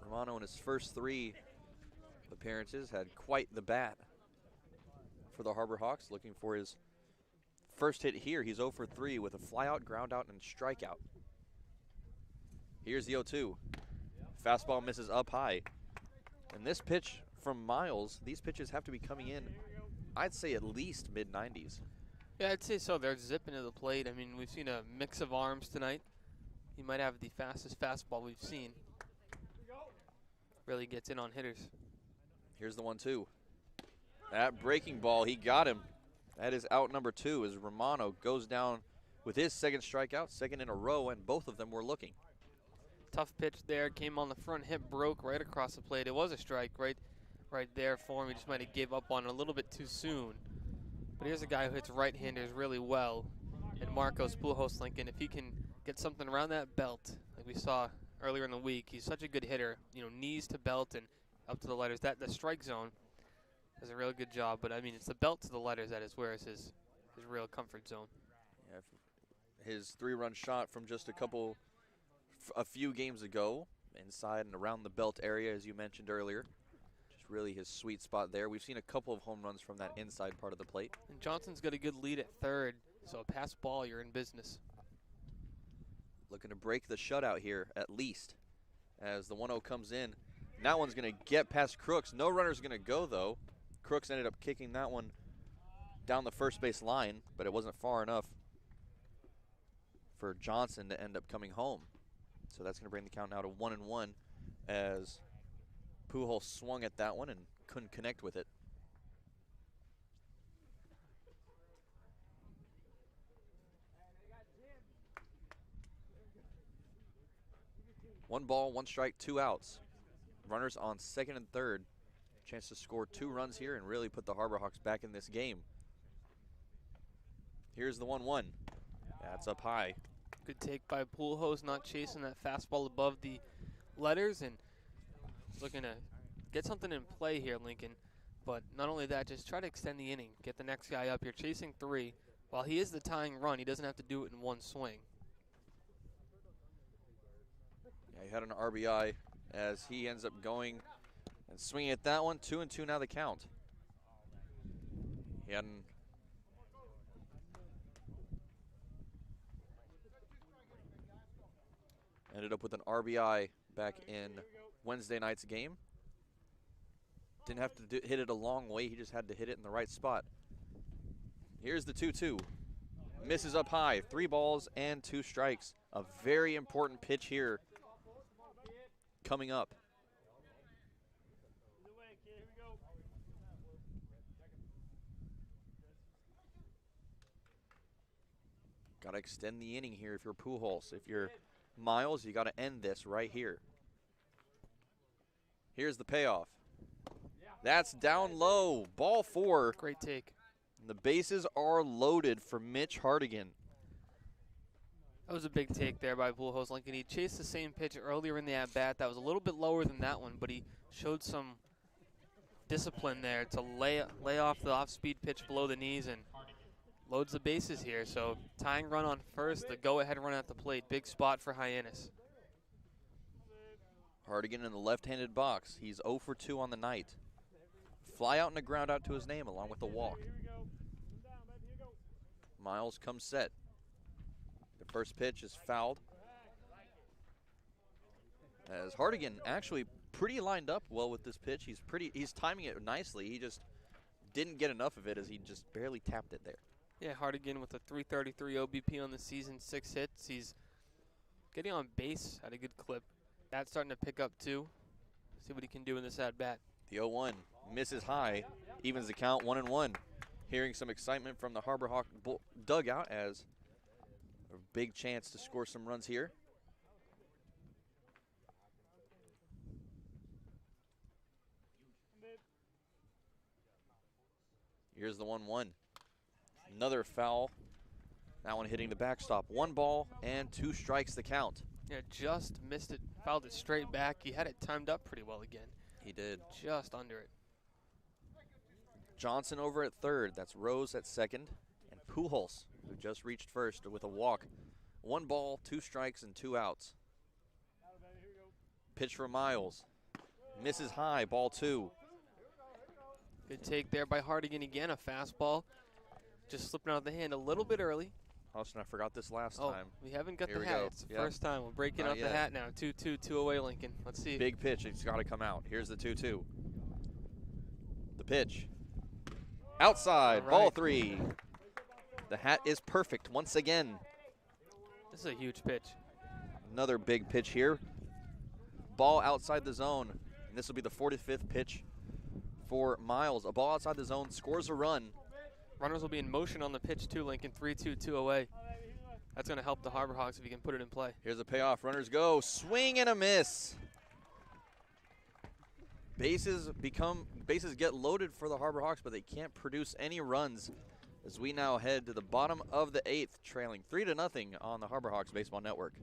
Romano in his first 3 appearances had quite the bat for the Harbor Hawks, looking for his first hit here. He's 0 for 3 with a flyout, ground out, and strikeout. Here's the 0-2. Fastball misses up high. And this pitch from Miles, these pitches have to be coming in, I'd say at least mid-90s. Yeah, I'd say so. They're zipping to the plate. I mean, we've seen a mix of arms tonight. He might have the fastest fastball we've seen. Really gets in on hitters. Here's the 1-2. That breaking ball, he got him. That is out number 2 as Romano goes down with his second strikeout, second in a row, and both of them were looking. Tough pitch there. Came on the front hip, broke right across the plate. It was a strike right there for him. He just might have gave up on it a little bit too soon. But here's a guy who hits right-handers really well. And Marcos Pujols, Lincoln, if he can get something around that belt, like we saw earlier in the week, he's such a good hitter. You know, knees to belt and up to the letters. The strike zone does a real good job. But, I mean, it's the belt to the letters that is where is his real comfort zone. Yeah, his 3-run shot from just a few games ago, inside and around the belt area, as you mentioned earlier. Just really his sweet spot there. We've seen a couple of home runs from that inside part of the plate. And Johnson's got a good lead at third, so a pass ball, you're in business. Looking to break the shutout here, at least, as the 1-0 comes in. And that one's going to get past Crooks. No runner's going to go, though. Crooks ended up kicking that one down the first base line, but it wasn't far enough for Johnson to end up coming home. So that's going to bring the count now to 1-1 as Pujols swung at that one and couldn't connect with it. One ball, 1 strike, 2 outs. Runners on second and third. Chance to score 2 runs here and really put the Harbor Hawks back in this game. Here's the 1-1. That's up high. Good take by Pujols, not chasing that fastball above the letters and looking to get something in play here, Lincoln. But not only that, just try to extend the inning. Get the next guy up. You're chasing 3. While he is the tying run, he doesn't have to do it in one swing. Yeah, he had an RBI as he ends up going and swinging at that one. 2-2 now the count. He hadn't. Ended up with an RBI back in Wednesday night's game. Didn't have to hit it a long way. He just had to hit it in the right spot. Here's the 2-2. Misses up high. 3 balls and 2 strikes. A very important pitch here coming up. Got to extend the inning here if you're Pujols. If you're Miles, you got to end this right here. Here's the payoff. That's down low. Ball 4. Great take. And the bases are loaded for Mitch Hardigan. That was a big take there by Pujols Lincoln. He chased the same pitch earlier in the at-bat. That was a little bit lower than that one, but he showed some discipline there to lay off the off-speed pitch below the knees and loads the bases here. So tying run on first, the go-ahead run at the plate. Big spot for Hyannis. Hardigan in the left-handed box. He's 0 for 2 on the night. Fly out and a ground out to his name along with a walk. Miles comes set. The first pitch is fouled. As Hardigan actually pretty lined up well with this pitch. He's timing it nicely. He just didn't get enough of it as he just barely tapped it there. Yeah, Hardigan with a 333 OBP on the season, 6 hits. He's getting on base at a good clip. That's starting to pick up too. See what he can do in this at-bat. The 0-1 misses high, evens the count 1-1. Hearing some excitement from the Harbor Hawk dugout as a big chance to score some runs here. Here's the 1-1. Another foul. That one hitting the backstop. 1 ball and 2 strikes the count. Yeah, just missed it, fouled it straight back. He had it timed up pretty well again. He did. Just under it. Johnson over at third. That's Rose at second. And Pujols, who just reached first with a walk. 1 ball, 2 strikes, and 2 outs. Pitch for Miles. Misses high, ball 2. Good take there by Hardigan again, a fastball. Just slipping out of the hand a little bit early. Austin, I forgot this last time. We haven't got Here the we hat. go. It's the Yep. first time. We're breaking Not out the yet. hat now. 2-2, 2 away, Lincoln. Let's see. Big pitch, it's got to come out. Here's the 2-2. The pitch. Outside, All ball right. 3. The hat is perfect once again. This is a huge pitch. Another big pitch here. Ball outside the zone. And this will be the 45th pitch for Miles. A ball outside the zone, scores a run. Runners will be in motion on the pitch too, Lincoln. 3-2, 2 away. That's going to help the Harbor Hawks if he can put it in play. Here's a payoff. Runners go. Swing and a miss. Bases get loaded for the Harbor Hawks, but they can't produce any runs as we now head to the bottom of the 8th, trailing 3-0 on the Harbor Hawks Baseball Network.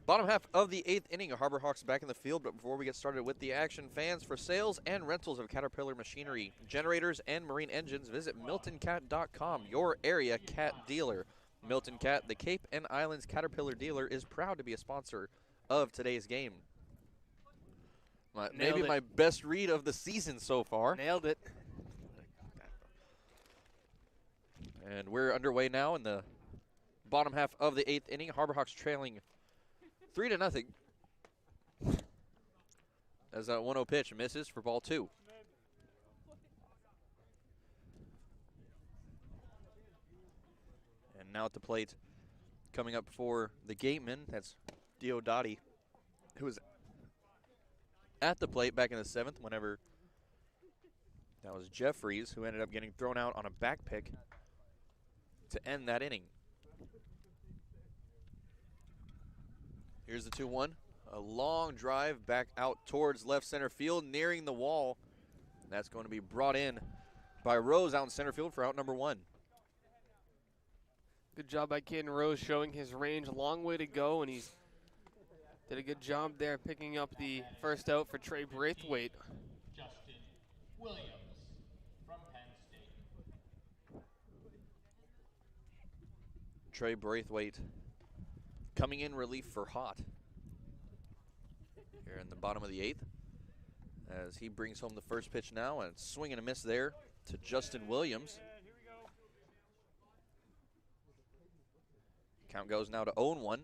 Bottom half of the 8th inning, Harbor Hawks back in the field, but before we get started with the action, fans, for sales and rentals of Caterpillar machinery, generators, and marine engines, visit MiltonCat.com, your area cat dealer. Milton Cat, the Cape and Islands Caterpillar dealer, is proud to be a sponsor of today's game. Maybe my best read of the season so far. Nailed it. And we're underway now in the bottom half of the 8th inning. Harbor Hawks trailing 3-0. As that 1-0 pitch misses for ball 2. And now at the plate, coming up for the Gateman, that's Diodati, who was at the plate back in the 7th whenever that was Jeffries, who ended up getting thrown out on a back pick to end that inning. Here's the 2-1. A long drive back out towards left center field, nearing the wall. That's going to be brought in by Rose out in center field for out number 1. Good job by Caden Rose showing his range. A long way to go, and he's did a good job there picking up the first out for Trey Braithwaite. Justin Williams from Penn State. Trey Braithwaite coming in relief for Hott here in the bottom of the 8th as he brings home the first pitch now, and swing and a miss there to Justin Williams. Count goes now to 0-1.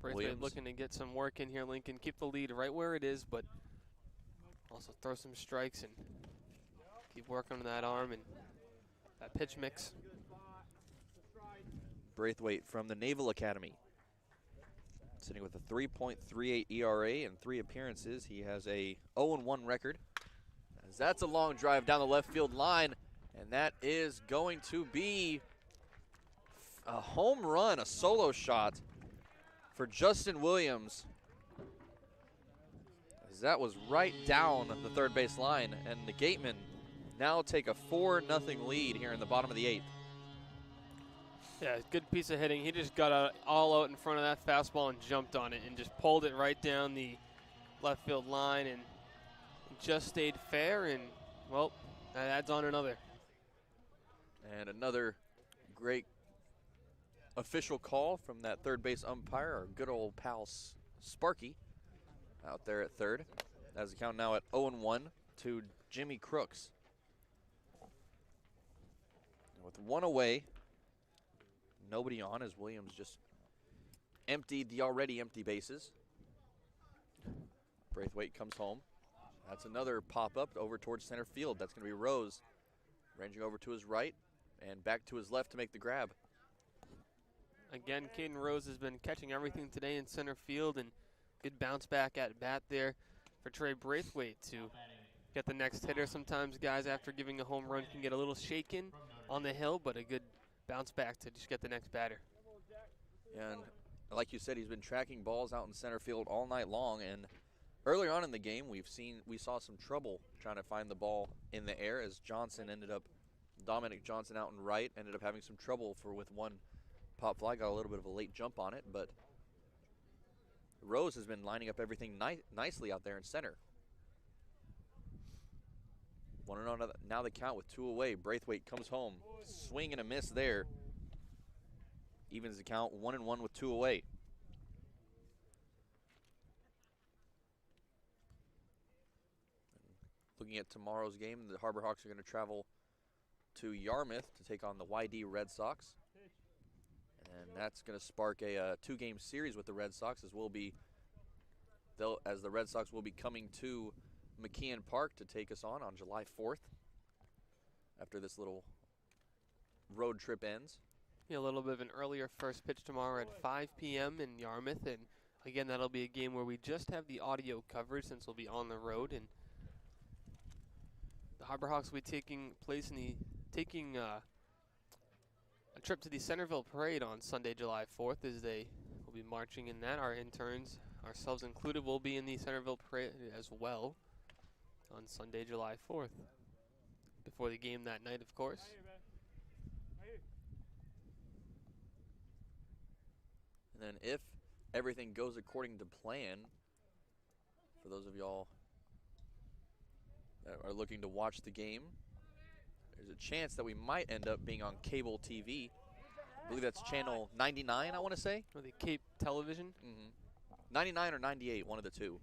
Braithwaite looking to get some work in here, Lincoln. Keep the lead right where it is, but also throw some strikes and keep working on that arm and that pitch mix. Braithwaite from the Naval Academy, sitting with a 3.38 ERA and 3 appearances. He has a 0-1 record. As that's a long drive down the left field line, and that is going to be a home run, a solo shot for Justin Williams. As that was right down the third base line, and the Gatemen now take a 4-0 lead here in the bottom of the 8th. Yeah, good piece of hitting. He just got all out in front of that fastball and jumped on it and just pulled it right down the left field line and just stayed fair, and, well, that adds on another. And another great official call from that third base umpire, our good old pal Sparky out there at third. As the count now at 0-1 to Jimmy Crooks. With 1 away, nobody on as Williams just emptied the already empty bases. Braithwaite comes home. That's another pop-up over towards center field. That's going to be Rose, ranging over to his right and back to his left to make the grab. Again, Caden Rose has been catching everything today in center field, and good bounce back at bat there for Trey Braithwaite to get the next hitter. Sometimes guys, after giving a home run, can get a little shaken on the hill, but a good bounce back to just get the next batter. And like you said, he's been tracking balls out in center field all night long, and earlier on in the game, we saw some trouble trying to find the ball in the air as Dominic Johnson out in right ended up having some trouble with one pop fly, got a little bit of a late jump on it, but Rose has been lining up everything nicely out there in center. 1-0 now the count with 2 away. Braithwaite comes home, swing and a miss there. Evens the count, 1-1 with 2 away. Looking at tomorrow's game, the Harbor Hawks are going to travel to Yarmouth to take on the YD Red Sox. And that's going to spark a 2-game series with the Red Sox, as the Red Sox will be coming to McKeon Park to take us on July 4th after this little road trip ends. Yeah, a little bit of an earlier first pitch tomorrow at 5 p.m. in Yarmouth, and again, that'll be a game where we just have the audio coverage since we'll be on the road, and the Harbor Hawks will be taking a trip to the Centerville Parade on Sunday, July 4th, as they will be marching in that. Our interns, ourselves included, will be in the Centerville Parade as well on Sunday, July 4th. Before the game that night, of course. And then if everything goes according to plan, for those of y'all that are looking to watch the game, there's a chance that we might end up being on cable TV. I believe that's channel 99, I want to say. Or the Cape Television. 99 or 98, one of the two.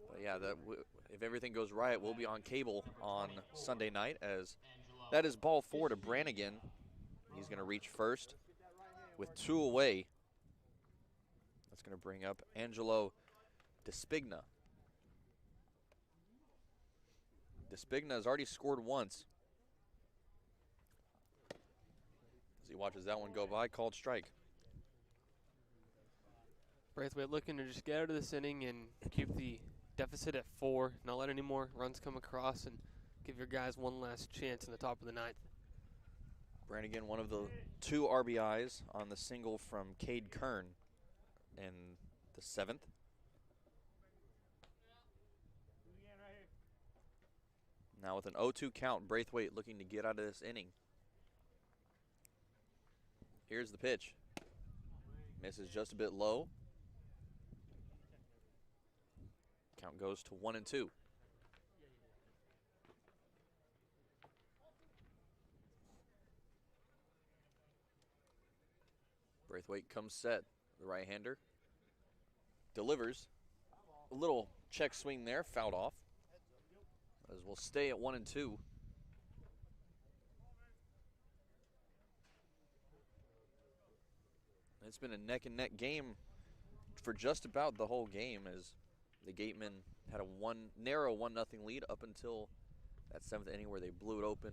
But yeah, if everything goes right, we'll be on cable on Sunday night, as that is ball 4 to Brannigan. He's going to reach first with 2 away. That's going to bring up Angelo Despigna. Despigna has already scored once. As he watches that one go by, called strike. Braithwaite looking to just get out of this inning and keep the deficit at 4, not let any more runs come across, and give your guys one last chance in the top of the 9th. Brannigan, one of the 2 RBIs on the single from Cade Kern in the 7th. Now with an 0-2 count, Braithwaite looking to get out of this inning. Here's the pitch. Misses just a bit low. Count goes to 1-2. Braithwaite comes set, the right-hander. Delivers. A little check swing there, fouled off. As we'll stay at 1-2. It's been a neck-and-neck game for just about the whole game, as the Gateman had a narrow 1-0 lead up until that 7th inning where they blew it open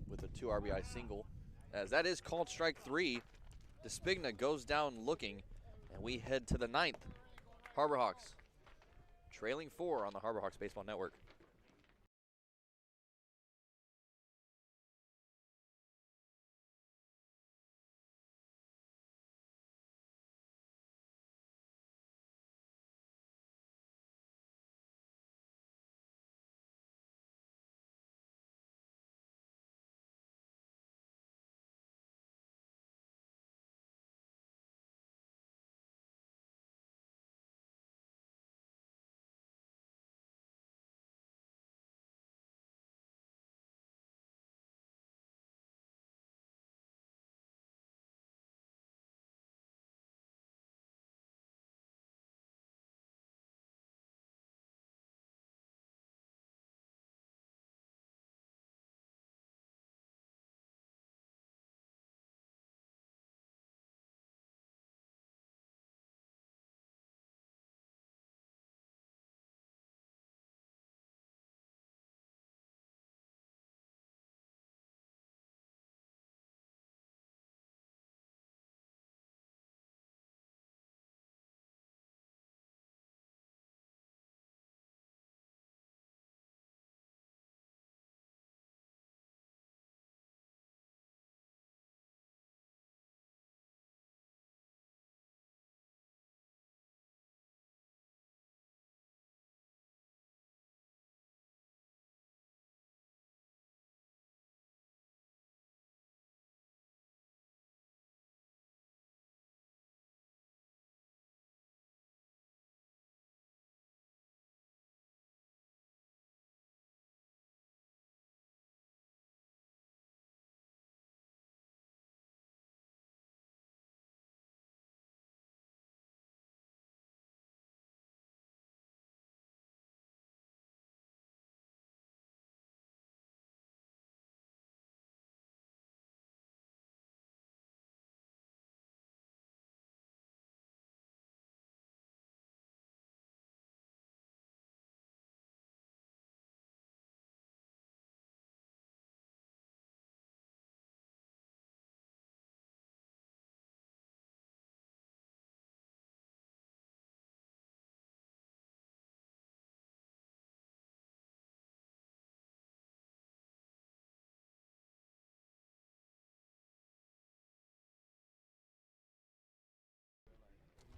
with a 2 RBI single. As that is called strike 3, Despigna goes down looking, and we head to the 9th. Harbor Hawks trailing 4 on the Harbor Hawks Baseball Network.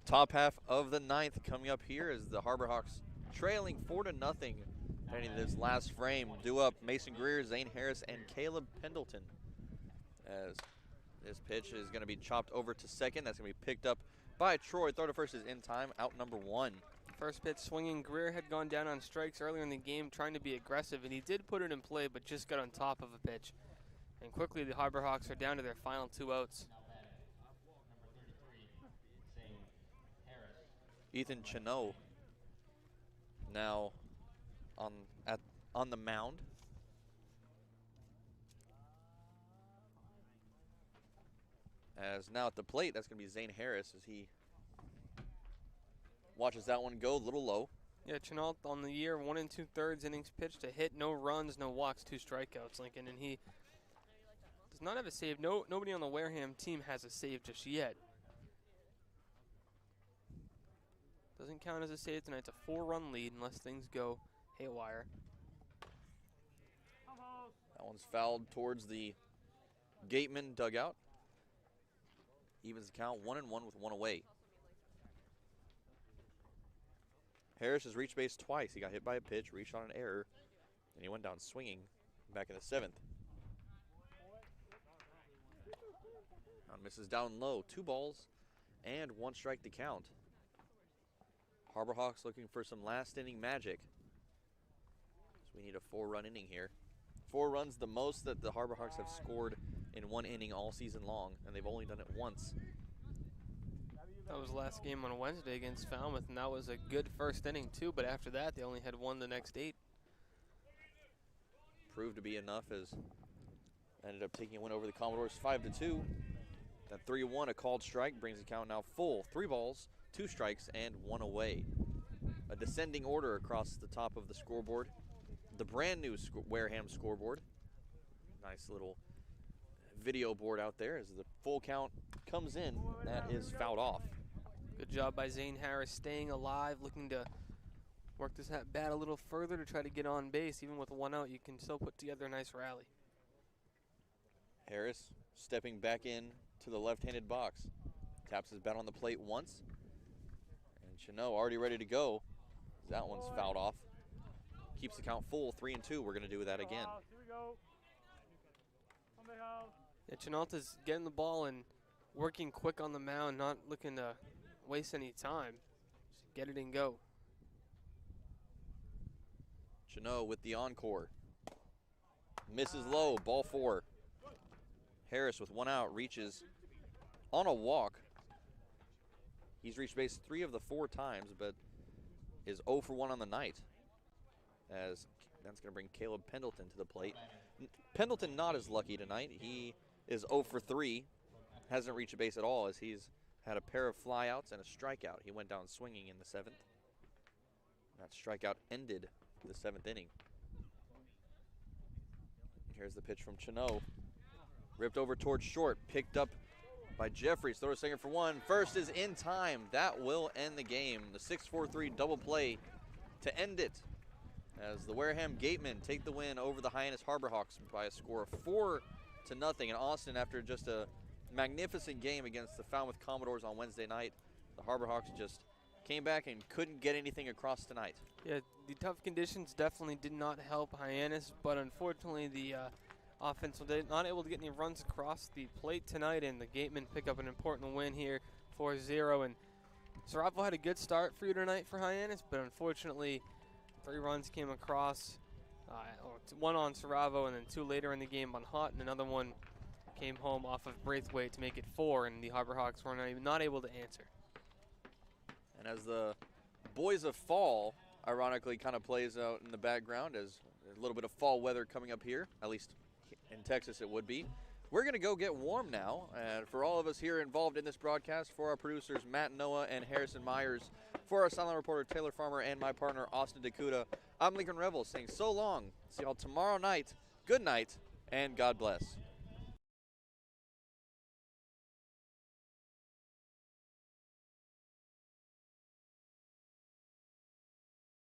Top half of the 9th coming up here as the Harbor Hawks trailing 4-0 heading to this last frame. Due up Mason Greer, Zane Harris, and Caleb Pendleton. As this pitch is going to be chopped over to second. That's going to be picked up by Troy. Throw to first is in time, out number 1. First pitch swinging. Greer had gone down on strikes earlier in the game trying to be aggressive, and he did put it in play, but just got on top of a pitch. And quickly the Harbor Hawks are down to their final 2 outs. Ethan Chino now on the mound. As now at the plate, that's going to be Zane Harris as he watches that one go a little low. Yeah, Chenault on the year, 1 2/3 innings pitched, a hit, no runs, no walks, 2 strikeouts, Lincoln, and he does not have a save. Nobody on the Wareham team has a save just yet. Doesn't count as a save tonight. It's a 4-run lead unless things go haywire. That one's fouled towards the Gateman dugout. Evens the count, 1-1 with 1 away. Harris has reached base twice. He got hit by a pitch, reached on an error, and he went down swinging back in the 7th. Now misses down low. 2 balls and 1 strike to count. Harbor Hawks looking for some last inning magic. So we need a 4-run inning here. 4 runs, the most that the Harbor Hawks have scored in 1 inning all season long, and they've only done it once. That was the last game on Wednesday against Falmouth, and that was a good first inning too, but after that they only had 1 the next 8. Proved to be enough as ended up taking a win over the Commodores 5-2. That 3-1, a called strike, brings the count now full. 3 balls, 2 strikes, and 1 away. A descending order across the top of the scoreboard. The brand new Wareham scoreboard. Nice little video board out there as the full count comes in. That is fouled off. Good job by Zane Harris staying alive, looking to work this bat a little further to try to get on base. Even with 1 out, you can still put together a nice rally. Harris stepping back in to the left-handed box. Taps his bat on the plate once. And Chino already ready to go. That one's fouled off. Keeps the count full, 3-2. We're going to do that again. Yeah, Chenault is getting the ball and working quick on the mound, not looking to waste any time. Just get it and go. Chino with the encore. Misses low, ball 4. Harris with 1 out reaches on a walk. He's reached base 3 of the 4 times, but is 0 for 1 on the night. As that's going to bring Caleb Pendleton to the plate. Pendleton not as lucky tonight. He is 0 for 3. Hasn't reached a base at all as he's had a pair of flyouts and a strikeout. He went down swinging in the 7th. That strikeout ended the 7th inning. Here's the pitch from Chino. Ripped over towards short. Picked up by Jeffries. Throw to second for 1. First is in time. That will end the game. The 6-4-3 double play to end it, as the Wareham Gatemen take the win over the Hyannis Harbor Hawks by a score of 4-0 in Austin after just a magnificent game against the Falmouth Commodores on Wednesday night. The Harbor Hawks just came back and couldn't get anything across tonight. Yeah, the tough conditions definitely did not help Hyannis, but unfortunately the offense was not able to get any runs across the plate tonight, and the Gatemen pick up an important win here, 4-0. And Saravo had a good start for you tonight for Hyannis, but unfortunately 3 runs came across, 1 on Saravo and then 2 later in the game on Hott, and another one came home off of Braithwaite to make it 4, and the Harbor Hawks were not able to answer. And as the Boys of Fall ironically kind of plays out in the background, as a little bit of fall weather coming up here, at least in Texas it would be. We're going to go get warm now, and for all of us here involved in this broadcast, for our producers Matt Noah and Harrison Myers, for our silent reporter Taylor Farmer and my partner Austin Dakuda, I'm Lincoln Revel saying so long. See y'all tomorrow night. Good night, and God bless.